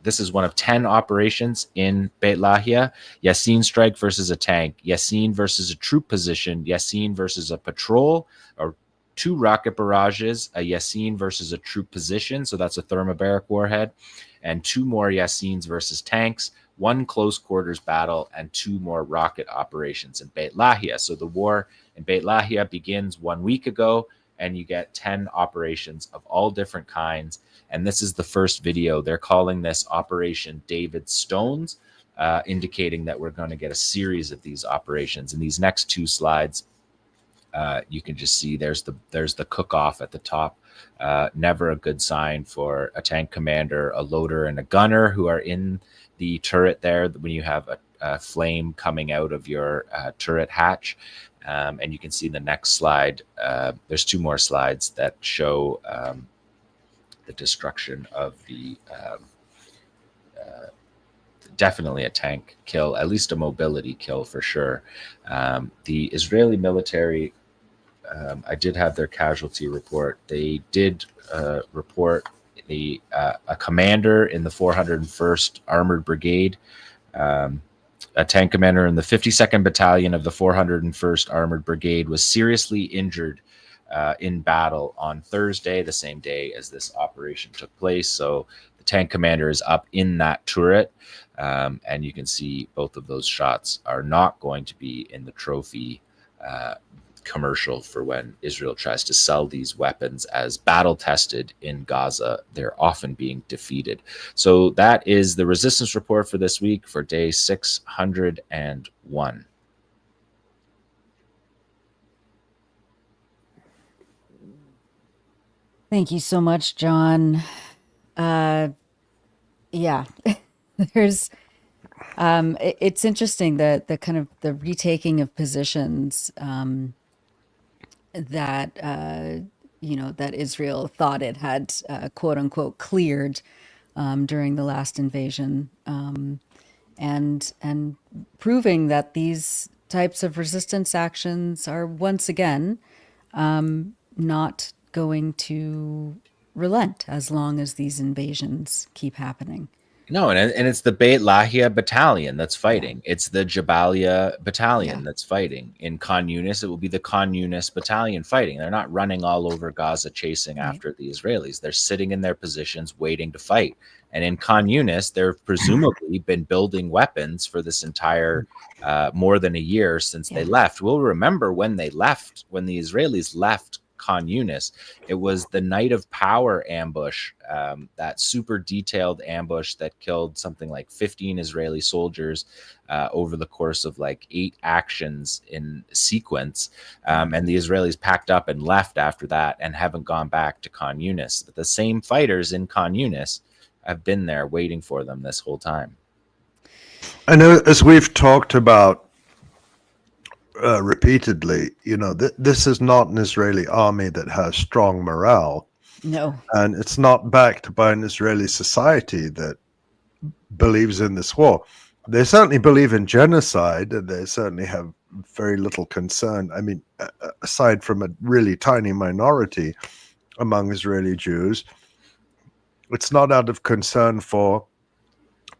this is one of 10 operations in Beit Lahia. Yasin strike versus a tank, Yasin versus a troop position, Yasin versus a patrol, or 2 rocket barrages, a Yasin versus a troop position, so that's a thermobaric warhead, and 2 more Yasins versus tanks, 1 close quarters battle, and 2 more rocket operations in Beit Lahia. So the war in Beit Lahia begins 1 week ago, and you get 10 operations of all different kinds. And this is the first video. They're calling this Operation David Stones, indicating that we're going to get a series of these operations. In these next 2 slides, you can just see there's the cook-off at the top. Never a good sign for a tank commander, a loader, and a gunner who are in the turret there when you have a flame coming out of your turret hatch. And you can see the next slide. There's 2 more slides that show the destruction of the definitely a tank kill, at least a mobility kill for sure. The Israeli military, I did have their casualty report. They did report a commander in the 401st Armored Brigade, a tank commander in the 52nd Battalion of the 401st Armored Brigade was seriously injured in battle on Thursday, the same day as this operation took place. So the tank commander is up in that turret, and you can see both of those shots are not going to be in the trophy commercial for when Israel tries to sell these weapons as battle tested in Gaza. They're often being defeated. So that is the resistance report for this week for day 601. Thank you so much, John. Yeah, there's it's interesting that the kind of the retaking of positions that that Israel thought it had quote unquote cleared during the last invasion, and proving that these types of resistance actions are once again not going to relent as long as these invasions keep happening. No, and it's the Beit Lahia battalion that's fighting. It's the Jabalia battalion that's fighting. In Khan Yunis, it will be the Khan Yunis battalion fighting. They're not running all over Gaza chasing after the Israelis. They're sitting in their positions waiting to fight. And in Khan Yunis, they've presumably been building weapons for this entire more than a year since they left. We'll remember when they left, when the Israelis left Khan Yunis, it was the Night of Power ambush, that super detailed ambush that killed something like 15 Israeli soldiers over the course of like 8 actions in sequence. And the Israelis packed up and left after that and haven't gone back to Khan Yunis. But the same fighters in Khan Yunis have been there waiting for them this whole time. I know, as we've talked about repeatedly, this is not an Israeli army that has strong morale. No. And it's not backed by an Israeli society that believes in this war. They certainly believe in genocide, and they certainly have very little concern. I mean, aside from a really tiny minority among Israeli Jews, it's not out of concern for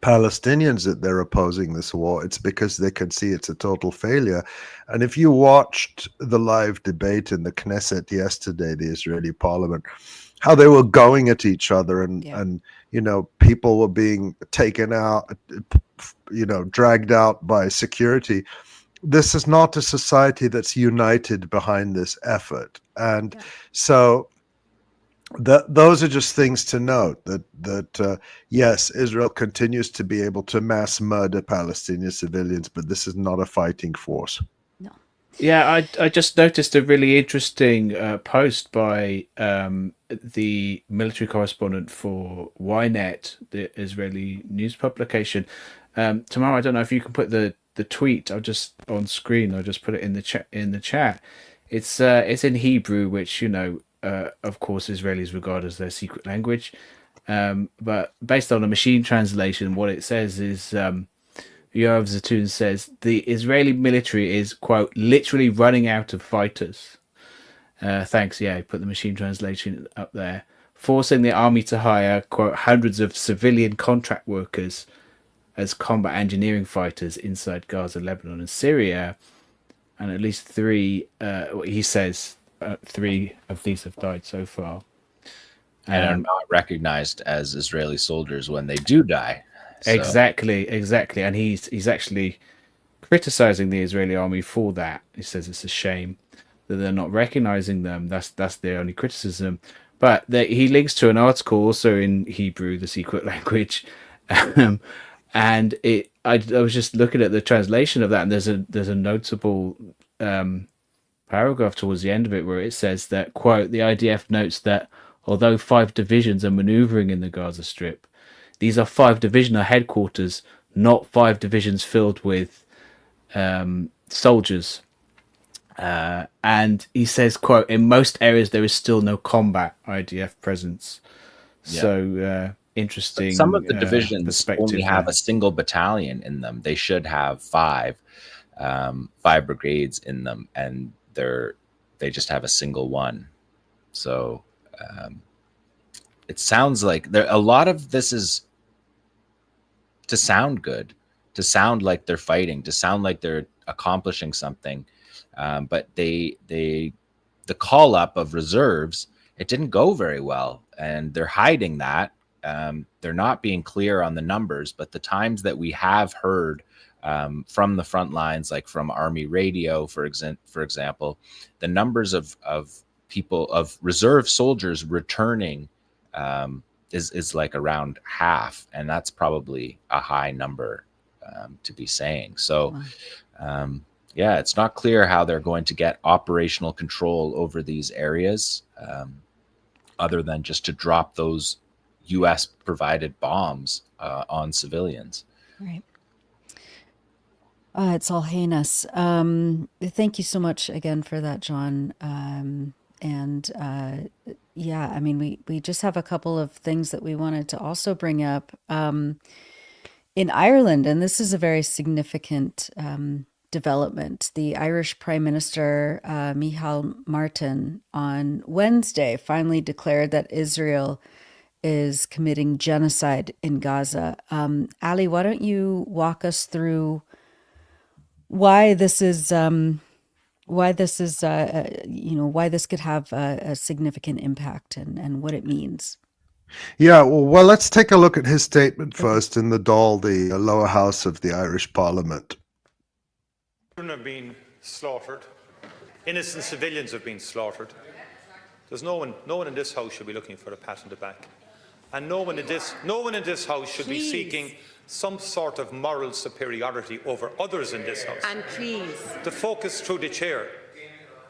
Palestinians that they're opposing this war. It's because they can see it's a total failure. And if you watched the live debate in the Knesset yesterday, the Israeli parliament, how they were going at each other, and people were being taken out, dragged out by security. This is not a society that's united behind this effort. And so those are just things to note, that yes, Israel continues to be able to mass murder Palestinian civilians, but this is not a fighting force. No. Yeah, I just noticed a really interesting post by the military correspondent for Ynet, the Israeli news publication. Tomorrow, I don't know if you can put the tweet. I'll just on screen. I'll just put it in the chat. It's in Hebrew, which of course, Israelis regard as their secret language. But based on a machine translation, what it says is, 𝐓𝐡𝐞 𝐄𝐥𝐞𝐜 says, the Israeli military is, quote, literally running out of fighters. Thanks, put the machine translation up there. Forcing the army to hire, quote, hundreds of civilian contract workers as combat engineering fighters inside Gaza, Lebanon, and Syria. And at least 3, he says, 3 of these have died so far, and are not recognized as Israeli soldiers when they do die. So. Exactly, and he's actually criticizing the Israeli army for that. He says it's a shame that they're not recognizing them. That's their only criticism. But he links to an article also in Hebrew, the secret language, and I was just looking at the translation of that, and there's a notable paragraph towards the end of it where it says that, quote, the IDF notes that although 5 divisions are maneuvering in the Gaza Strip, these are 5 divisional headquarters, not 5 divisions filled with soldiers. And he says, quote, in most areas there is still no combat IDF presence. So interesting Some of the divisions perspective only have there. a single battalion in them. They should have five brigades in them, and they just have a single one. So it sounds like a lot of this is to sound good, to sound like they're fighting, to sound like they're accomplishing something. But the call up of reserves, it didn't go very well, and they're hiding that. They're not being clear on the numbers, but the times that we have heard from the front lines, like from Army radio, for example, the numbers of people, of reserve soldiers returning is like around half, and that's probably a high number to be saying. So yeah, it's not clear how they're going to get operational control over these areas, other than just to drop those U.S. provided bombs on civilians. Right. It's all heinous. Thank you so much again for that, Jon. Yeah, I mean, we just have a couple of things that we wanted to also bring up in Ireland, and this is a very significant development. The Irish Prime Minister, Micheál Martin, on Wednesday finally declared that Israel is committing genocide in Gaza. Ali, why don't you walk us through why this is, why this could have a significant impact and what it means? Yeah, well, let's take a look at his statement first in the Dáil, the lower house of the Irish Parliament. Children are being slaughtered. Innocent civilians have been slaughtered. There's no one in this house should be looking for a pat on the back, and no one in this house should be seeking some sort of moral superiority over others in this house. And please, the focus through the chair,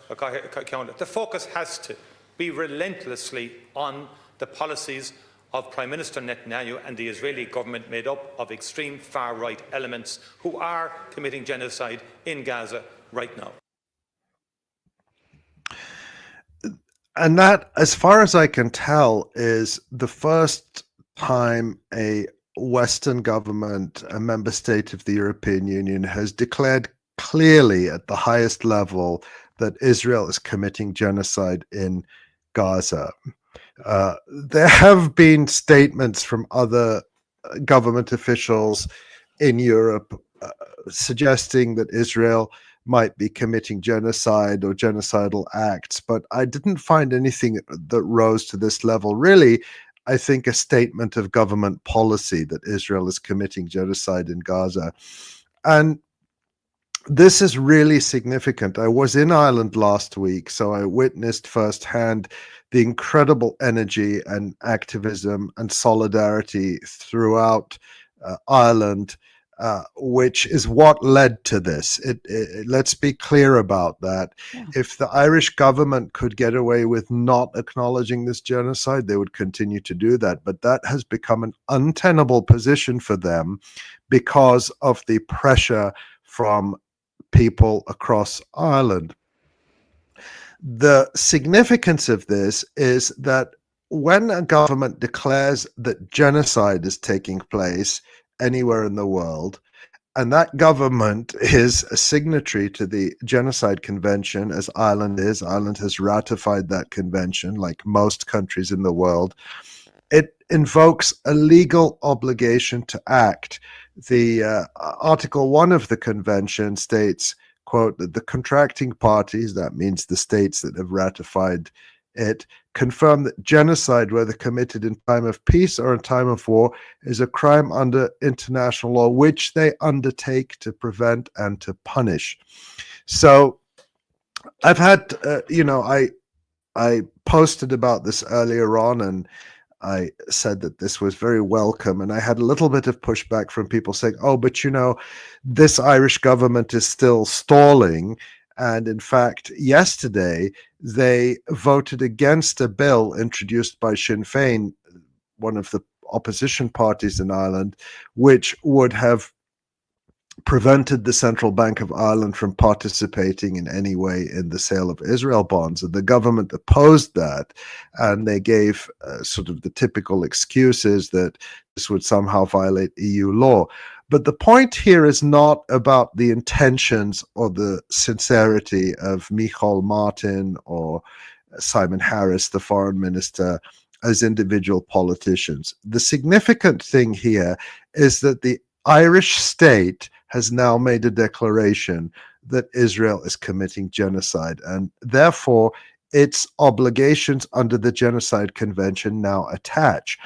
the focus has to be relentlessly on the policies of Prime Minister Netanyahu and the Israeli government, made up of extreme far-right elements who are committing genocide in Gaza right now. And that, as far as I can tell, is the first time a Western government, a member state of the European Union, has declared clearly at the highest level that Israel is committing genocide in Gaza. There have been statements from other government officials in Europe suggesting that Israel might be committing genocide or genocidal acts, but I didn't find anything that rose to this level. Really, I think a statement of government policy that Israel is committing genocide in Gaza. And this is really significant. I was in Ireland last week, so I witnessed firsthand the incredible energy and activism and solidarity throughout Ireland, which is what led to this. Let's be clear about that. Yeah. If the Irish government could get away with not acknowledging this genocide, they would continue to do that. But that has become an untenable position for them because of the pressure from people across Ireland. The significance of this is that when a government declares that genocide is taking place anywhere in the world, and that government is a signatory to the Genocide Convention, as Ireland is, Ireland has ratified that convention like most countries in the world, it invokes a legal obligation to act. The Article 1 of the convention states, quote, that the contracting parties, that means the states that have ratified it, confirm that genocide, whether committed in time of peace or in time of war, is a crime under international law, which they undertake to prevent and to punish. So I've had, I posted about this earlier on, and I said that this was very welcome, and I had a little bit of pushback from people saying, oh, but this Irish government is still stalling. And in fact, yesterday, they voted against a bill introduced by Sinn Féin, one of the opposition parties in Ireland, which would have prevented the Central Bank of Ireland from participating in any way in the sale of Israel bonds. And the government opposed that, and they gave sort of the typical excuses that this would somehow violate EU law. But the point here is not about the intentions or the sincerity of Micheál Martin or Simon Harris, the foreign minister, as individual politicians. The significant thing here is that the Irish state has now made a declaration that Israel is committing genocide, and therefore its obligations under the Genocide Convention now attach.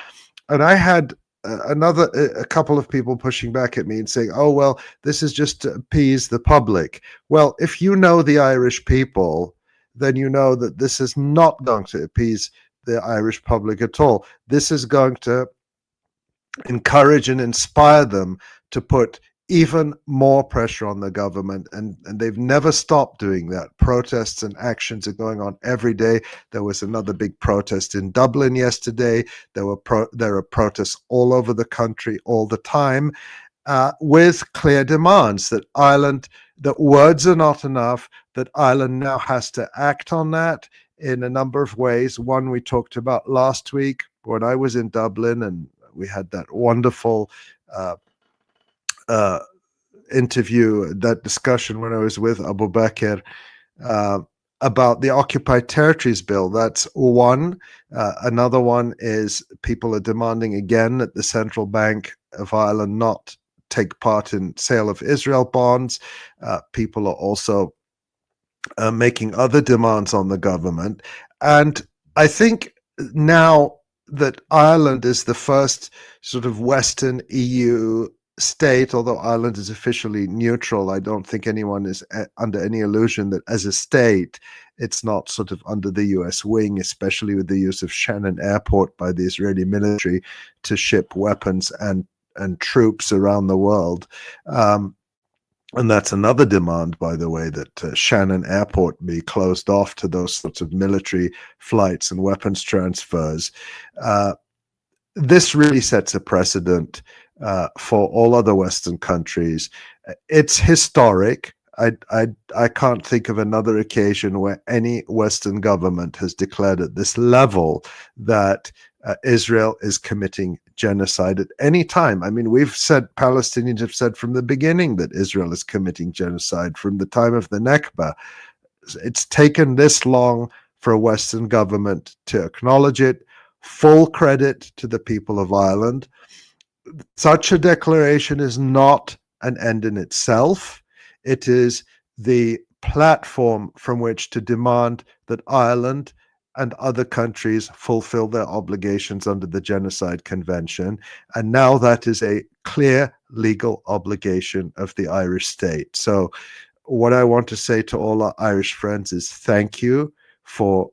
And I had a couple of people pushing back at me and saying, oh, well, this is just to appease the public. Well, if you know the Irish people, then you know that this is not going to appease the Irish public at all. This is going to encourage and inspire them to put even more pressure on the government, and they've never stopped doing that. Protests and actions are going on every day. There was another big protest in Dublin yesterday. There are protests all over the country all the time, with clear demands that words are not enough, that Ireland now has to act on that in a number of ways. One we talked about last week when I was in Dublin, and we had that wonderful interview, that discussion when I was with Abu Bakr about the Occupied Territories Bill. That's one. Another one is people are demanding again that the Central Bank of Ireland not take part in sale of Israel bonds. People are also making other demands on the government. And I think now that Ireland is the first sort of Western EU state, although Ireland is officially neutral, I don't think anyone is under any illusion that as a state, it's not sort of under the US wing, especially with the use of Shannon Airport by the Israeli military to ship weapons and troops around the world. And that's another demand, by the way, that Shannon Airport be closed off to those sorts of military flights and weapons transfers. This really sets a precedent for all other Western countries. It's historic. I can't think of another occasion where any Western government has declared at this level that Israel is committing genocide at any time. I mean, Palestinians have said from the beginning that Israel is committing genocide from the time of the Nakba. It's taken this long for a Western government to acknowledge it. Full credit to the people of Ireland. Such a declaration is not an end in itself. It is the platform from which to demand that Ireland and other countries fulfill their obligations under the Genocide Convention. And now that is a clear legal obligation of the Irish state. So what I want to say to all our Irish friends is thank you for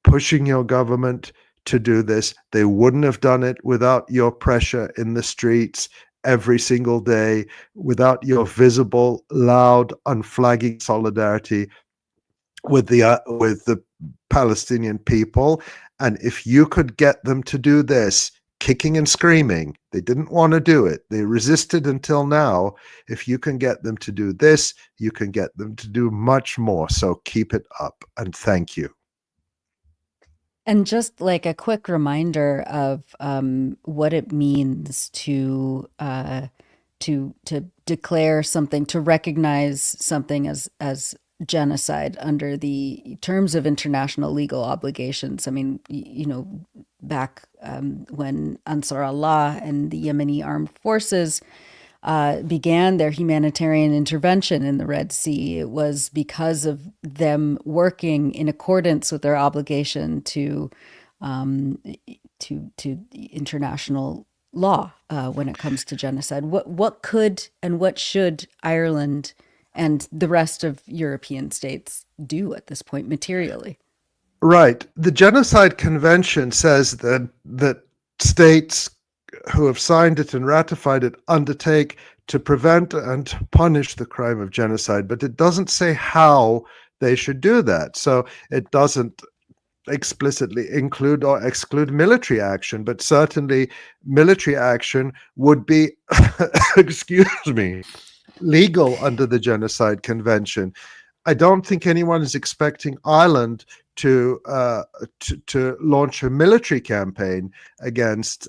pushing your government to do this. They wouldn't have done it without your pressure in the streets every single day, without your visible, loud, unflagging solidarity with the Palestinian people. And if you could get them to do this, kicking and screaming, they didn't want to do it. They resisted until now. If you can get them to do this, you can get them to do much more. So keep it up, and thank you. And just like a quick reminder of what it means to declare something, to recognize something as genocide under the terms of international legal obligations. I mean, back when Ansar Allah and the Yemeni armed forces began their humanitarian intervention in the Red Sea, it was because of them working in accordance with their obligation to international law when it comes to genocide. What could and what should Ireland and the rest of European states do at this point materially? Right. The Genocide Convention says that states who have signed it and ratified it undertake to prevent and punish the crime of genocide, but it doesn't say how they should do that. So it doesn't explicitly include or exclude military action, but certainly military action would be, excuse me, legal under the Genocide Convention. I don't think anyone is expecting Ireland to launch a military campaign against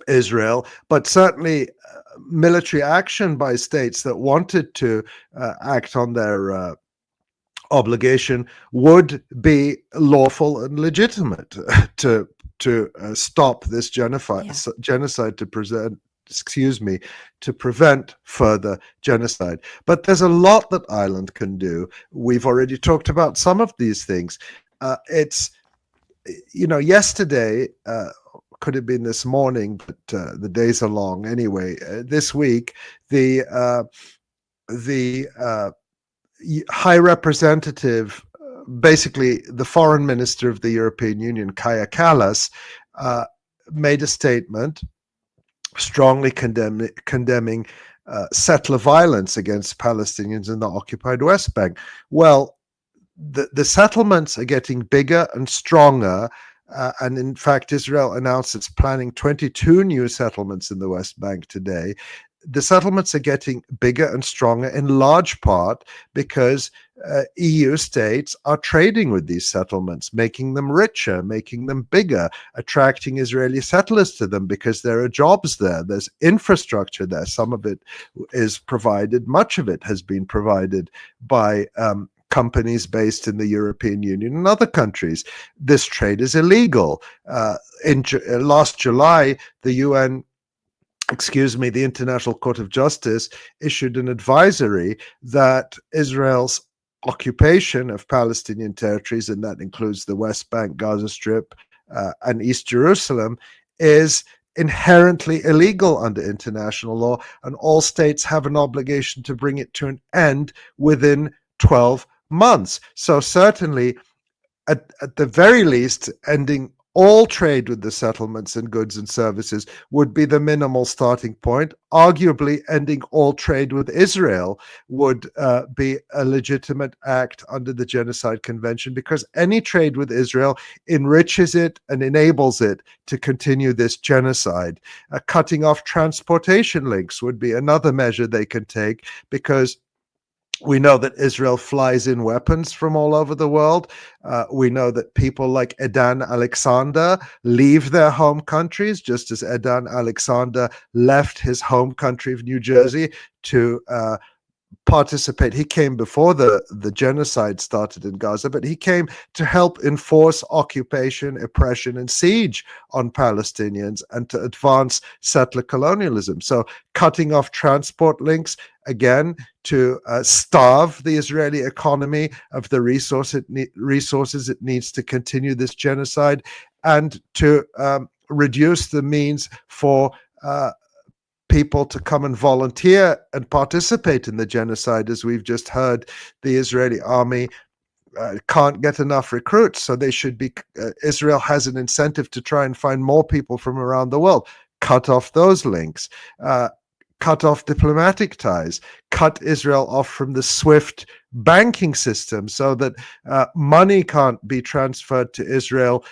Israel, but certainly military action by states that wanted to act on their obligation would be lawful and legitimate to stop this genocide to prevent further genocide. But there's a lot that Ireland can do. We've already talked about some of these things. Yesterday, could have been this morning, but the days are long anyway. This week, the High Representative, basically the Foreign Minister of the European Union, 𝐄𝐥𝐿 𝐈𝐧𝐭𝐫𝐿, made a statement strongly condemning settler violence against Palestinians in the occupied West Bank. Well, the settlements are getting bigger and stronger. And in fact, Israel announced it's planning 22 new settlements in the West Bank today. The settlements are getting bigger and stronger in large part because EU states are trading with these settlements, making them richer, making them bigger, attracting Israeli settlers to them because there are jobs there. There's infrastructure there. Some of it is provided. Much of it has been provided by companies based in the European Union and other countries. This trade is illegal. Last July, the International Court of Justice issued an advisory that Israel's occupation of Palestinian territories, and that includes the West Bank, Gaza Strip, and East Jerusalem, is inherently illegal under international law, and all states have an obligation to bring it to an end within 12 months. So certainly, at the very least, ending all trade with the settlements in goods and services would be the minimal starting point. Arguably, ending all trade with Israel would be a legitimate act under the Genocide Convention, because any trade with Israel enriches it and enables it to continue this genocide. Cutting off transportation links would be another measure they can take, because we know that Israel flies in weapons from all over the world. We know that people like Edan Alexander leave their home countries, just as Edan Alexander left his home country of New Jersey to participate. He came before the genocide started in Gaza, but he came to help enforce occupation, oppression, and siege on Palestinians and to advance settler colonialism. So cutting off transport links, again, to starve the Israeli economy of the resources it needs to continue this genocide, and to reduce the means for people to come and volunteer and participate in the genocide. As we've just heard, the Israeli army can't get enough recruits, so they should be. Israel has an incentive to try and find more people from around the world. Cut off those links. Cut off diplomatic ties, cut Israel off from the SWIFT banking system so that money can't be transferred to Israel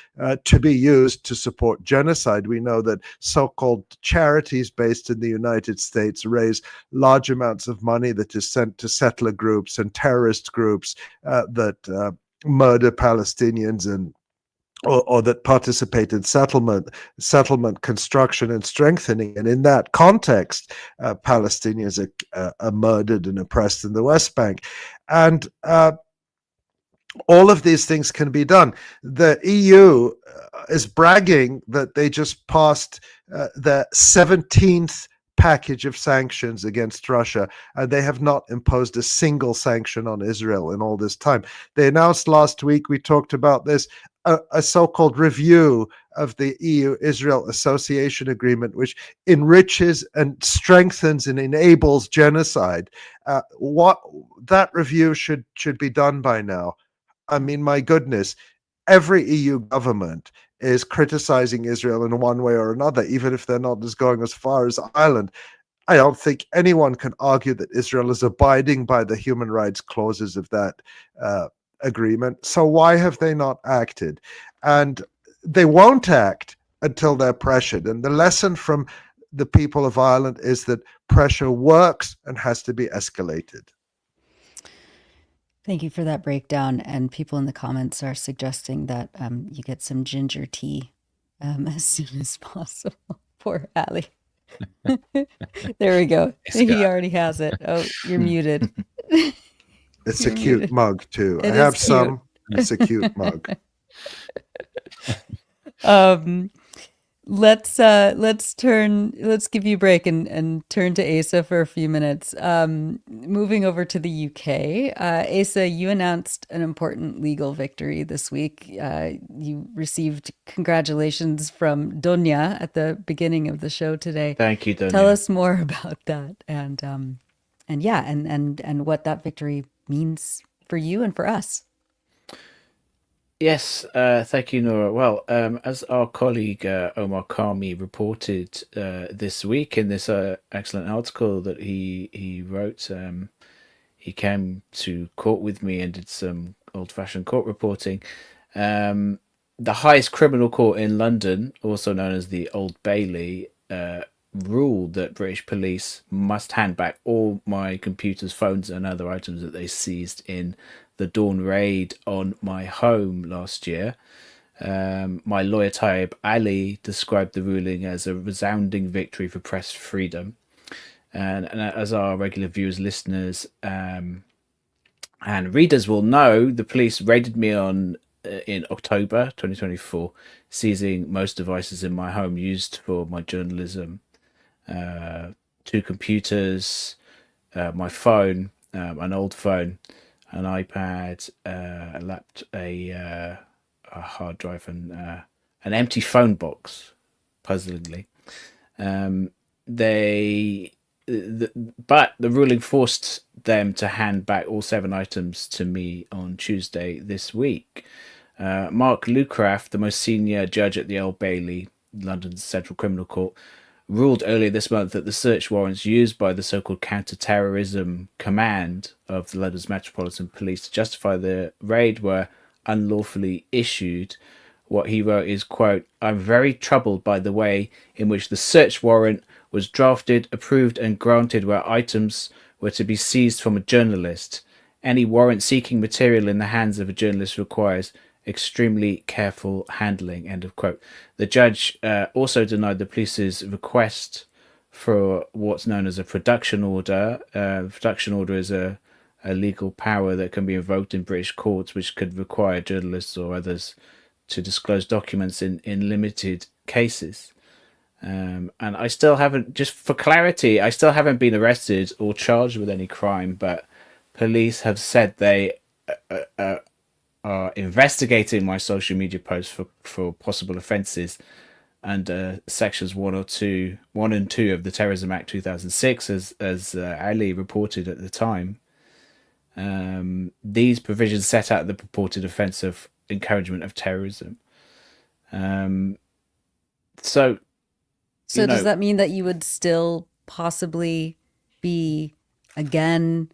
to be used to support genocide. We know that so-called charities based in the United States raise large amounts of money that is sent to settler groups and terrorist groups that murder Palestinians and or that participate in settlement construction and strengthening. And in that context, Palestinians are murdered and oppressed in the West Bank. And all of these things can be done. The EU is bragging that they just passed the 17th package of sanctions against Russia, and they have not imposed a single sanction on Israel in all this time. They announced last week, we talked about this, a so-called review of the EU-Israel Association Agreement, which enriches and strengthens and enables genocide. What that review should be done by now. I mean, my goodness, every EU government is criticizing Israel in one way or another, even if they're not going as far as Ireland. I don't think anyone can argue that Israel is abiding by the human rights clauses of that agreement. So why have they not acted? And they won't act until they're pressured. And the lesson from the people of Ireland is that pressure works and has to be escalated. Thank you for that breakdown. And people in the comments are suggesting that you get some ginger tea as soon as possible. Poor Ali. There we go. He already has it. Oh, you're muted. It's You're a cute muted. mug too. It I have is some. It's a cute mug. Let's give you a break and turn to Asa for a few minutes. Moving over to the UK, Asa, you announced an important legal victory this week. You received congratulations from Donya at the beginning of the show today. Thank you, Donya. Tell us more about that and what that victory means for you and for us. Yes, thank you, Nora. Well, as our colleague 𝐄𝐿 𝐄𝐿 reported this week in this excellent article that he wrote, he came to court with me and did some old-fashioned court reporting. The highest criminal court in London, also known as the Old Bailey, ruled that British police must hand back all my computers, phones, and other items that they seized in the dawn raid on my home last year. My lawyer Taib Ali described the ruling as a resounding victory for press freedom. And as our regular viewers, listeners, and readers will know, the police raided me in October 2024, seizing most devices in my home used for my journalism. 2 computers, my phone, an old phone, an iPad, a hard drive, and an empty phone box, puzzlingly. But the ruling forced them to hand back all 7 items to me on Tuesday this week. Mark Lucraft, the most senior judge at the Old Bailey, London's Central Criminal Court, ruled earlier this month that the search warrants used by the so-called counter-terrorism command of the London's Metropolitan Police to justify the raid were unlawfully issued. What he wrote is, quote, "I'm very troubled by the way in which the search warrant was drafted, approved and granted where items were to be seized from a journalist. Any warrant seeking material in the hands of a journalist requires extremely careful handling," end of quote. The judge also denied the police's request for what's known as a production order. Production order is a legal power that can be invoked in British courts, which could require journalists or others to disclose documents in limited cases. And I still haven't, just for clarity, I still haven't been arrested or charged with any crime, but police have said they are investigating my social media posts for possible offences under sections 1 and 2 of the Terrorism Act 2006, as Ali reported at the time. These provisions set out the purported offence of encouragement of terrorism. So does that mean that you would still possibly be again,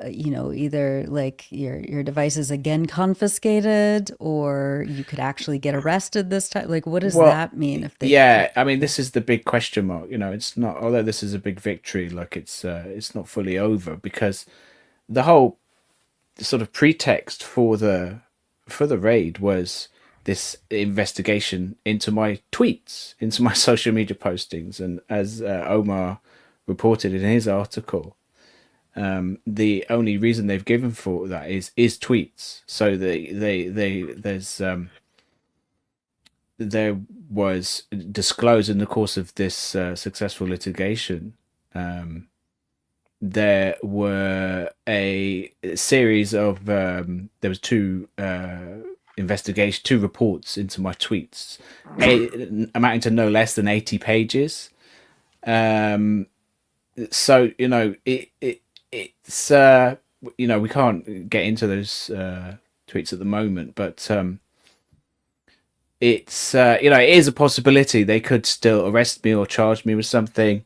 either like your device is again confiscated, or you could actually get arrested this time? Like, what does that mean if they? Yeah, I mean, this is the big question mark. It's not. Although this is a big victory, like it's not fully over, because the whole sort of pretext for the raid was this investigation into my tweets, into my social media postings, and as Omar reported in his article, the only reason they've given for that is tweets. So there was disclosed in the course of this successful litigation, there were a series of there was 2 2 reports into my tweets, amounting to no less than 80 pages. So it's we can't get into those tweets at the moment, but it's it is a possibility they could still arrest me or charge me with something.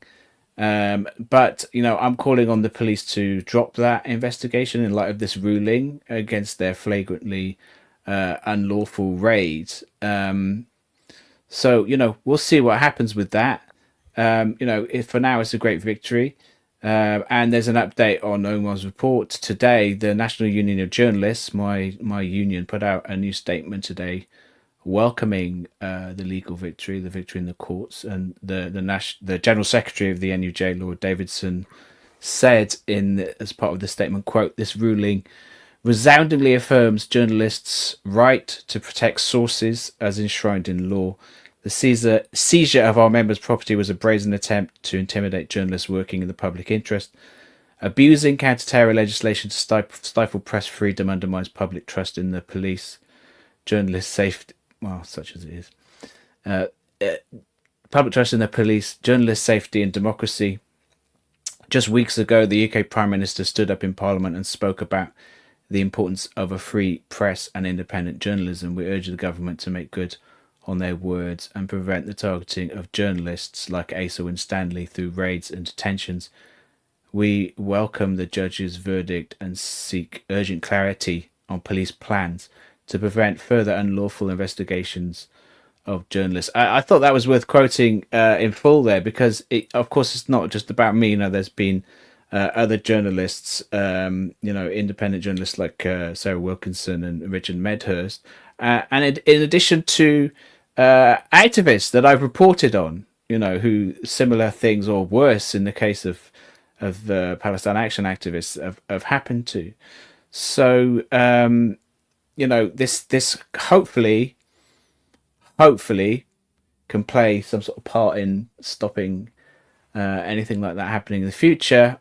But I'm calling on the police to drop that investigation in light of this ruling against their flagrantly unlawful raid. So we'll see what happens with that. For now, it's a great victory. And there's an update on Omar's report today. The National Union of Journalists, my union, put out a new statement today welcoming the legal victory, the victory in the courts, and the General Secretary of the NUJ, Lord Davidson, said as part of the statement, quote, "This ruling resoundingly affirms journalists' right to protect sources as enshrined in law. The seizure of our members' property was a brazen attempt to intimidate journalists working in the public interest. Abusing counter-terror legislation to stifle press freedom undermines public trust in the police, journalist safety, well, such as it is. Public trust in the police, journalist safety and democracy. Just weeks ago, the UK Prime Minister stood up in Parliament and spoke about the importance of a free press and independent journalism. We urge the government to make good on their words and prevent the targeting of journalists like Asa Winstanley through raids and detentions. We welcome the judge's verdict and seek urgent clarity on police plans to prevent further unlawful investigations of journalists." I thought that was worth quoting in full there, because of course it's not just about me. There's been other journalists, independent journalists like Sarah Wilkinson and Richard Medhurst, and in addition to activists that I've reported on, who similar things or worse in the case of Palestine Action activists have happened to. So this hopefully can play some sort of part in stopping anything like that happening in the future.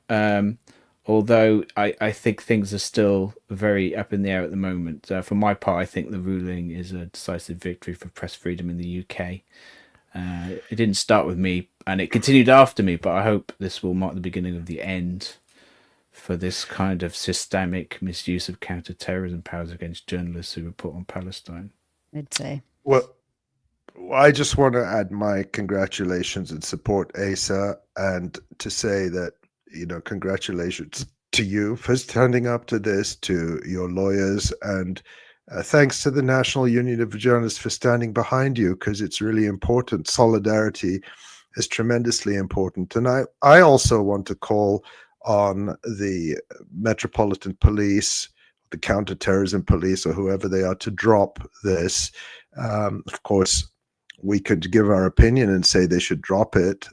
Although I think things are still very up in the air at the moment. For my part, I think the ruling is a decisive victory for press freedom in the UK. It didn't start with me, and it continued after me, but I hope this will mark the beginning of the end for this kind of systemic misuse of counter-terrorism powers against journalists who report on Palestine. I'd say. Well, I just want to add my congratulations and support Asa, and to say that, congratulations to you for standing up to this, to your lawyers, and thanks to the National Union of Journalists for standing behind you, because it's really important. Solidarity is tremendously important. And I also want to call on the Metropolitan Police, the Counterterrorism Police, or whoever they are, to drop this. Of course, we could give our opinion and say they should drop it.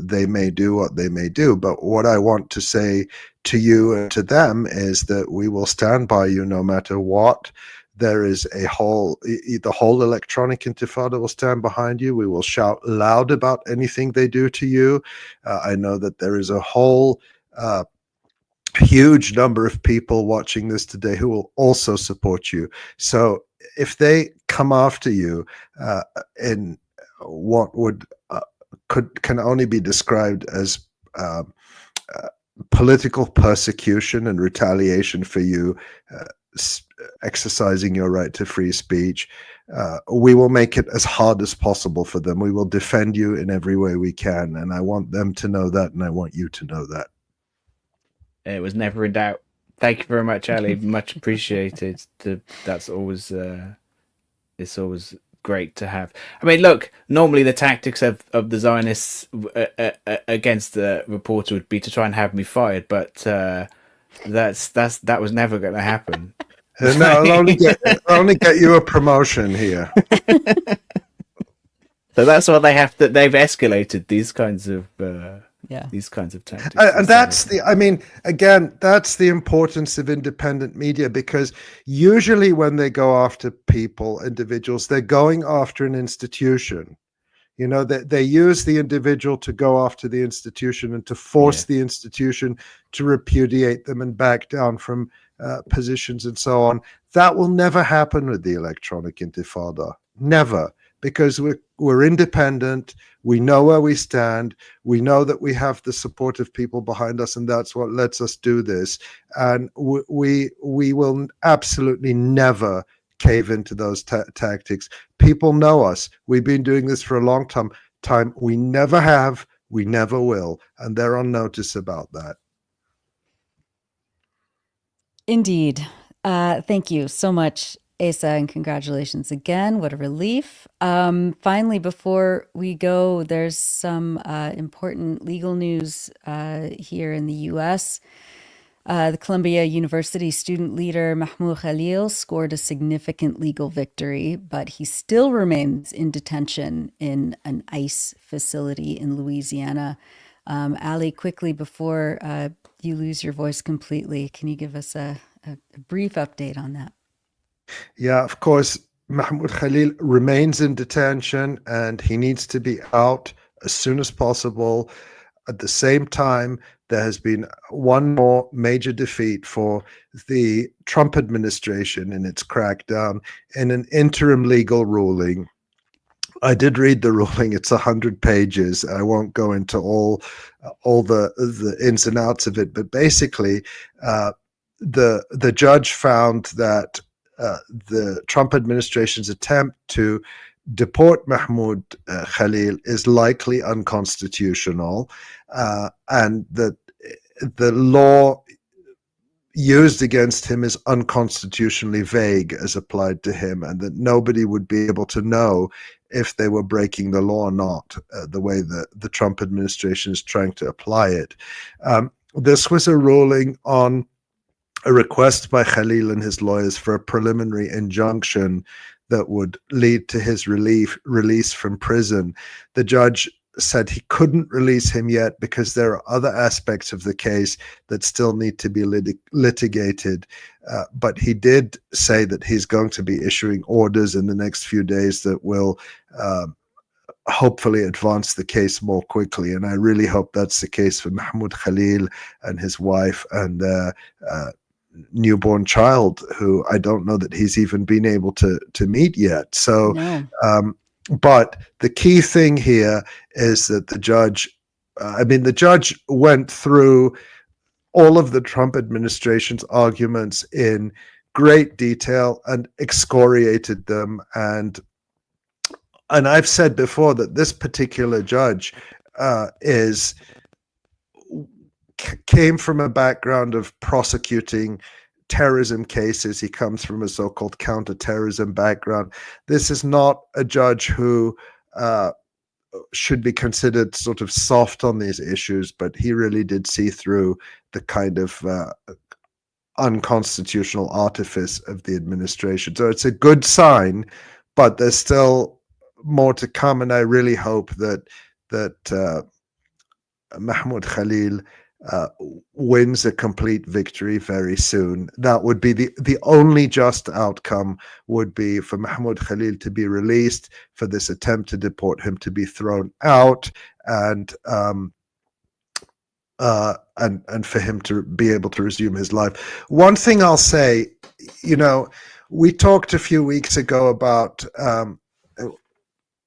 They may do what they may do, but what I want to say to you and to them is that we will stand by you no matter what. There is the whole Electronic Intifada will stand behind you. We will shout loud about anything they do to you. I know that there is a whole huge number of people watching this today who will also support you. So if they come after you in what can only be described as political persecution and retaliation for you exercising your right to free speech, we will make it as hard as possible for them. We will defend you in every way we can, and I want them to know that, and I want you to know that. It was never in doubt. Thank you very much, Ali. Much appreciated. That's always it's always great to have. I mean, look, normally the tactics of the Zionists against the reporter would be to try and have me fired, but that was never going to happen. No, I'll only get you a promotion here. So that's what they have to. They've escalated these kinds of tactics, and that's that's the importance of independent media, because usually when they go after individuals, they're going after an institution. They use the individual to go after the institution and to force the institution to repudiate them and back down from positions and so on. That will never happen with the Electronic Intifada. Never. Because we're independent, we know where we stand, we know that we have the support of people behind us, and that's what lets us do this. And we will absolutely never cave into those tactics. People know us. We've been doing this for a long time. We never have, we never will, and they're on notice about that. Indeed. Thank you so much, Asa, and congratulations again. What a relief. Finally, before we go, there's some important legal news here in the U.S. The Columbia University student leader Mahmoud Khalil scored a significant legal victory, but he still remains in detention in an ICE facility in Louisiana. Ali, quickly, before you lose your voice completely, can you give us a brief update on that? Yeah, of course, Mahmoud Khalil remains in detention and he needs to be out as soon as possible. At the same time, there has been one more major defeat for the Trump administration in its crackdown in an interim legal ruling. I did read the ruling. It's 100 pages. I won't go into all the ins and outs of it, but basically, the judge found that the Trump administration's attempt to deport Mahmoud Khalil is likely unconstitutional, and that the law used against him is unconstitutionally vague as applied to him, and that nobody would be able to know if they were breaking the law or not, the way the Trump administration is trying to apply it. This was a ruling on a request by Khalil and his lawyers for a preliminary injunction that would lead to his release from prison. The judge said he couldn't release him yet because there are other aspects of the case that still need to be litigated. But he did say that he's going to be issuing orders in the next few days that will hopefully advance the case more quickly. And I really hope that's the case for Mahmoud Khalil and his wife and newborn child, who I don't know that he's even been able to meet yet. So, no. But the key thing here is that the judge went through all of the Trump administration's arguments in great detail and excoriated them. And I've said before that this particular judge came from a background of prosecuting terrorism cases. He comes from a so-called counterterrorism background. This is not a judge who should be considered sort of soft on these issues, but he really did see through the kind of unconstitutional artifice of the administration. So it's a good sign, but there's still more to come, and I really hope that Mahmoud Khalil wins a complete victory very soon. That would be the only just outcome, would be for Mahmoud Khalil to be released, for this attempt to deport him to be thrown out, and for him to be able to resume his life. One thing I'll say, we talked a few weeks ago about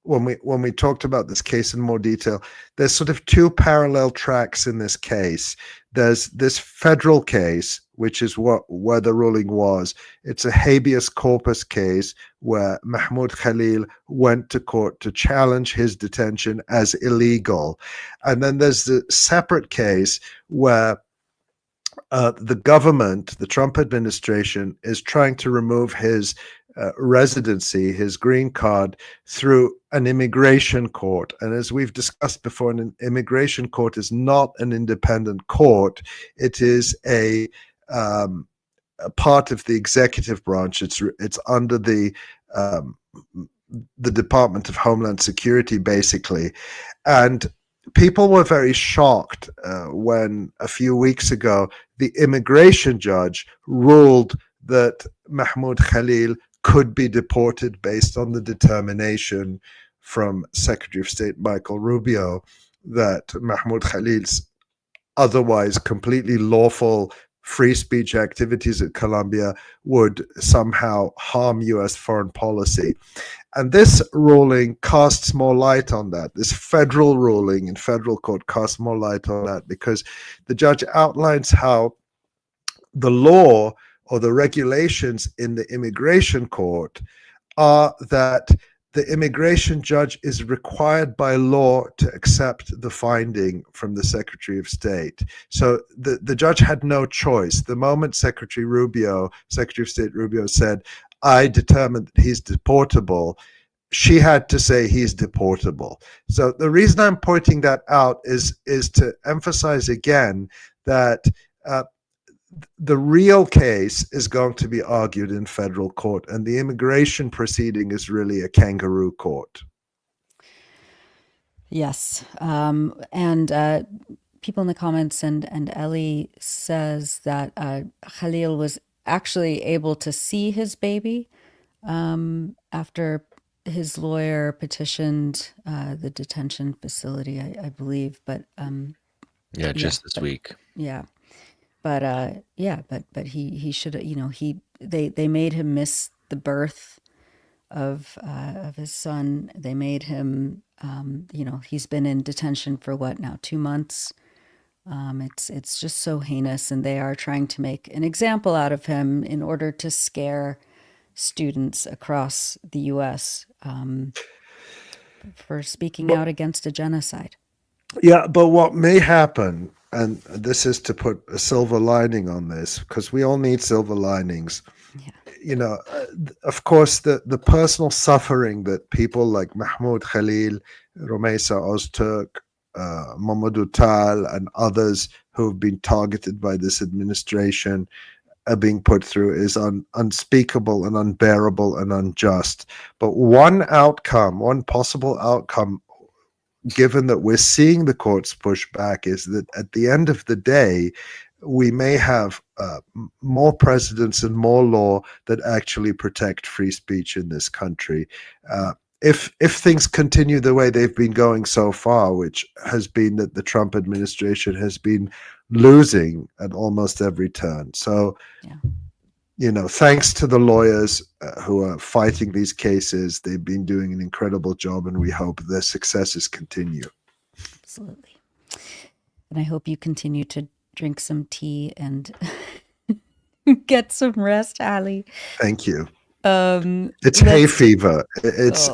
when we talked about this case in more detail, there's sort of two parallel tracks in this case. There's this federal case, which is where the ruling was. It's a habeas corpus case where Mahmoud Khalil went to court to challenge his detention as illegal. And then there's the separate case where the government, the Trump administration, is trying to remove his residency, his green card, through an immigration court. And as we've discussed before, an immigration court is not an independent court. It is a part of the executive branch. It's under the Department of Homeland Security, basically. And people were very shocked when a few weeks ago the immigration judge ruled that Mahmoud Khalil could be deported based on the determination from Secretary of State Michael Rubio that Mahmoud Khalil's otherwise completely lawful free speech activities at Columbia would somehow harm U.S. foreign policy. And this ruling casts more light on that. This federal ruling in federal court casts more light on that, because the judge outlines how the law or the regulations in the immigration court are that the immigration judge is required by law to accept the finding from the Secretary of State. So the judge had no choice. The moment Secretary of State Rubio said, I determined that he's deportable, she had to say he's deportable. So the reason I'm pointing that out is to emphasize again that the real case is going to be argued in federal court, and the immigration proceeding is really a kangaroo court. Yes. And people in the comments, and Ellie says that Khalil was actually able to see his baby after his lawyer petitioned the detention facility, I believe. But just this week. yeah. But but he should, they made him miss the birth of his son. They made him, he's been in detention for what now, 2 months. It's just so heinous, and they are trying to make an example out of him in order to scare students across the U.S. For speaking out against a genocide. Yeah, but what may happen, and this is to put a silver lining on this, because we all need silver linings. Yeah. Of course, the personal suffering that people like Mahmoud Khalil, Rumaysa Ozturk, Mamadou Tal, and others who have been targeted by this administration are being put through is unspeakable and unbearable and unjust. But one possible outcome, given that we're seeing the courts push back, is that at the end of the day, we may have more precedents and more law that actually protect free speech in this country. If things continue the way they've been going so far, which has been that the Trump administration has been losing at almost every turn. So, thanks to the lawyers who are fighting these cases, they've been doing an incredible job, and we hope their successes continue. Absolutely. And I hope you continue to drink some tea and get some rest, Ali. Thank you. It's hay fever. It's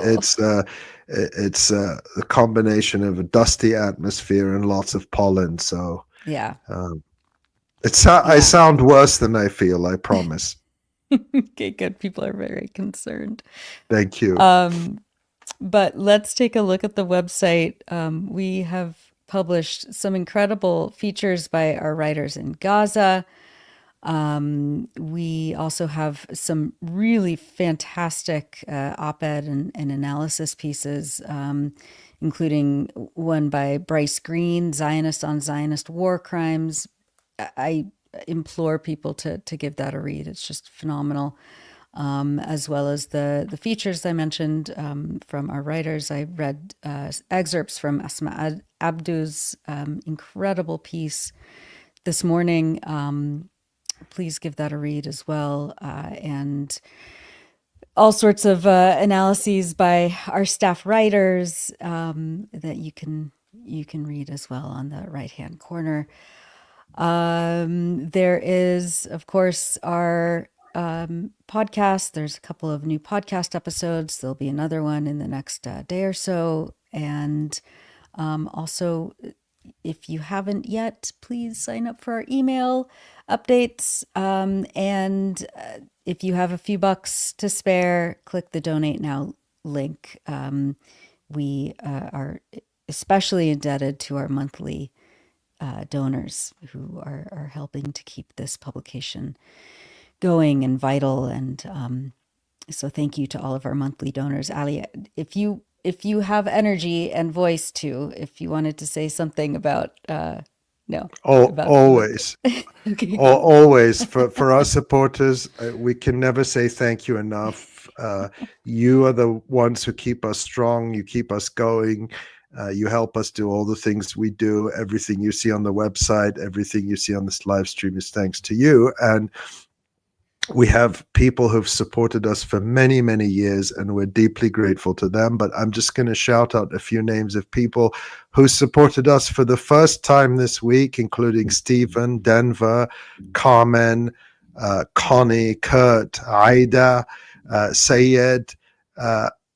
a combination of a dusty atmosphere and lots of pollen. So yeah. I sound worse than I feel, I promise. Okay, good. People are very concerned. Thank you. But let's take a look at the website. We have published some incredible features by our writers in Gaza. We also have some really fantastic op-ed and analysis pieces, including one by Bryce Green, Zionist on Zionist War Crimes. I implore people to give that a read. It's just phenomenal. As well as the features I mentioned from our writers. I read excerpts from Asma Abdu's incredible piece this morning. Please give that a read as well. And all sorts of analyses by our staff writers that you can read as well on the right-hand corner. There is, of course, our podcast. There's a couple of new podcast episodes. There'll be another one in the next day or so. And also, if you haven't yet, please sign up for our email updates. And if you have a few bucks to spare, click the Donate Now link. We are especially indebted to our monthly donors who are helping to keep this publication going and vital. And so thank you to all of our monthly donors. Ali, if you have energy and voice too, if you wanted to say something about always. Okay. Always for our supporters, we can never say thank you enough. You are the ones who keep us strong. You keep us going. You help us do all the things we do. Everything you see on the website, everything you see on this live stream is thanks to you. And we have people who've supported us for many, many years, and we're deeply grateful to them. But I'm just going to shout out a few names of people who supported us for the first time this week, including Stephen, Denver, Carmen, Connie, Kurt, Aida, Sayed,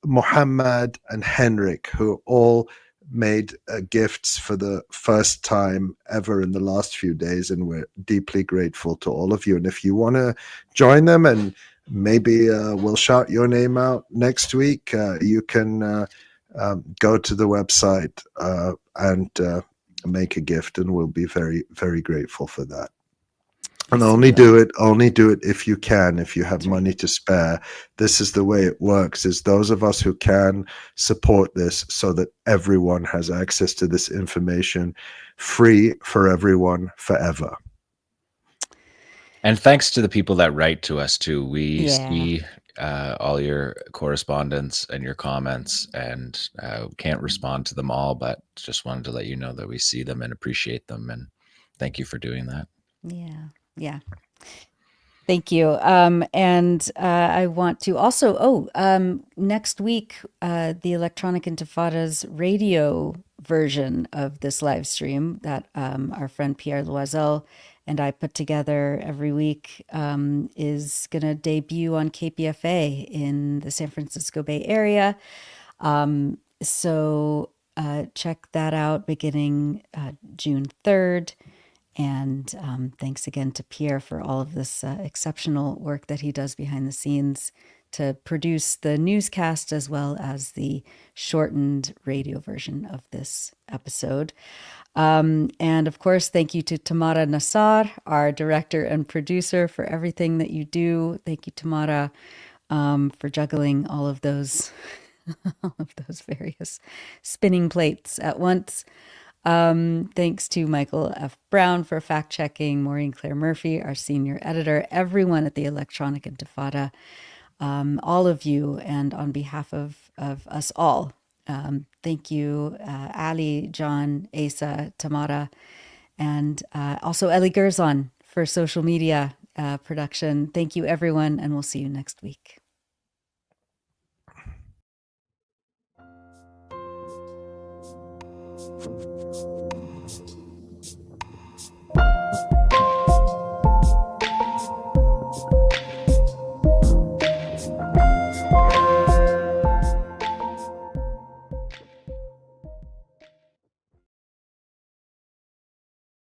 Muhammad, and Henrik, who all made gifts for the first time ever in the last few days, and we're deeply grateful to all of you. And if you want to join them and maybe we'll shout your name out next week. You can go to the website and make a gift, and we'll be very, very grateful for that. And only do it if you can, if you have money to spare. This is the way it works, is those of us who can support this so that everyone has access to this information, free for everyone forever. And thanks to the people that write to us too. We see all your correspondence and your comments, and can't respond to them all, but just wanted to let you know that we see them and appreciate them, and thank you for doing that. Yeah. Thank you. And I want to also, next week, the Electronic Intifada's radio version of this live stream that our friend Pierre Loisel and I put together every week is going to debut on KPFA in the San Francisco Bay Area. So check that out beginning June 3rd. And thanks again to Pierre for all of this exceptional work that he does behind the scenes to produce the newscast as well as the shortened radio version of this episode. And of course, thank you to Tamara Nassar, our director and producer, for everything that you do. Thank you, Tamara, for juggling all of those various spinning plates at once. Thanks to Michael F. Brown for fact-checking, Maureen Claire Murphy, our senior editor, everyone at the Electronic Intifada, all of you, and on behalf of us all, thank you, Ali, John, Asa, Tamara, and also Eli Gerzon for social media production. Thank you, everyone, and we'll see you next week. From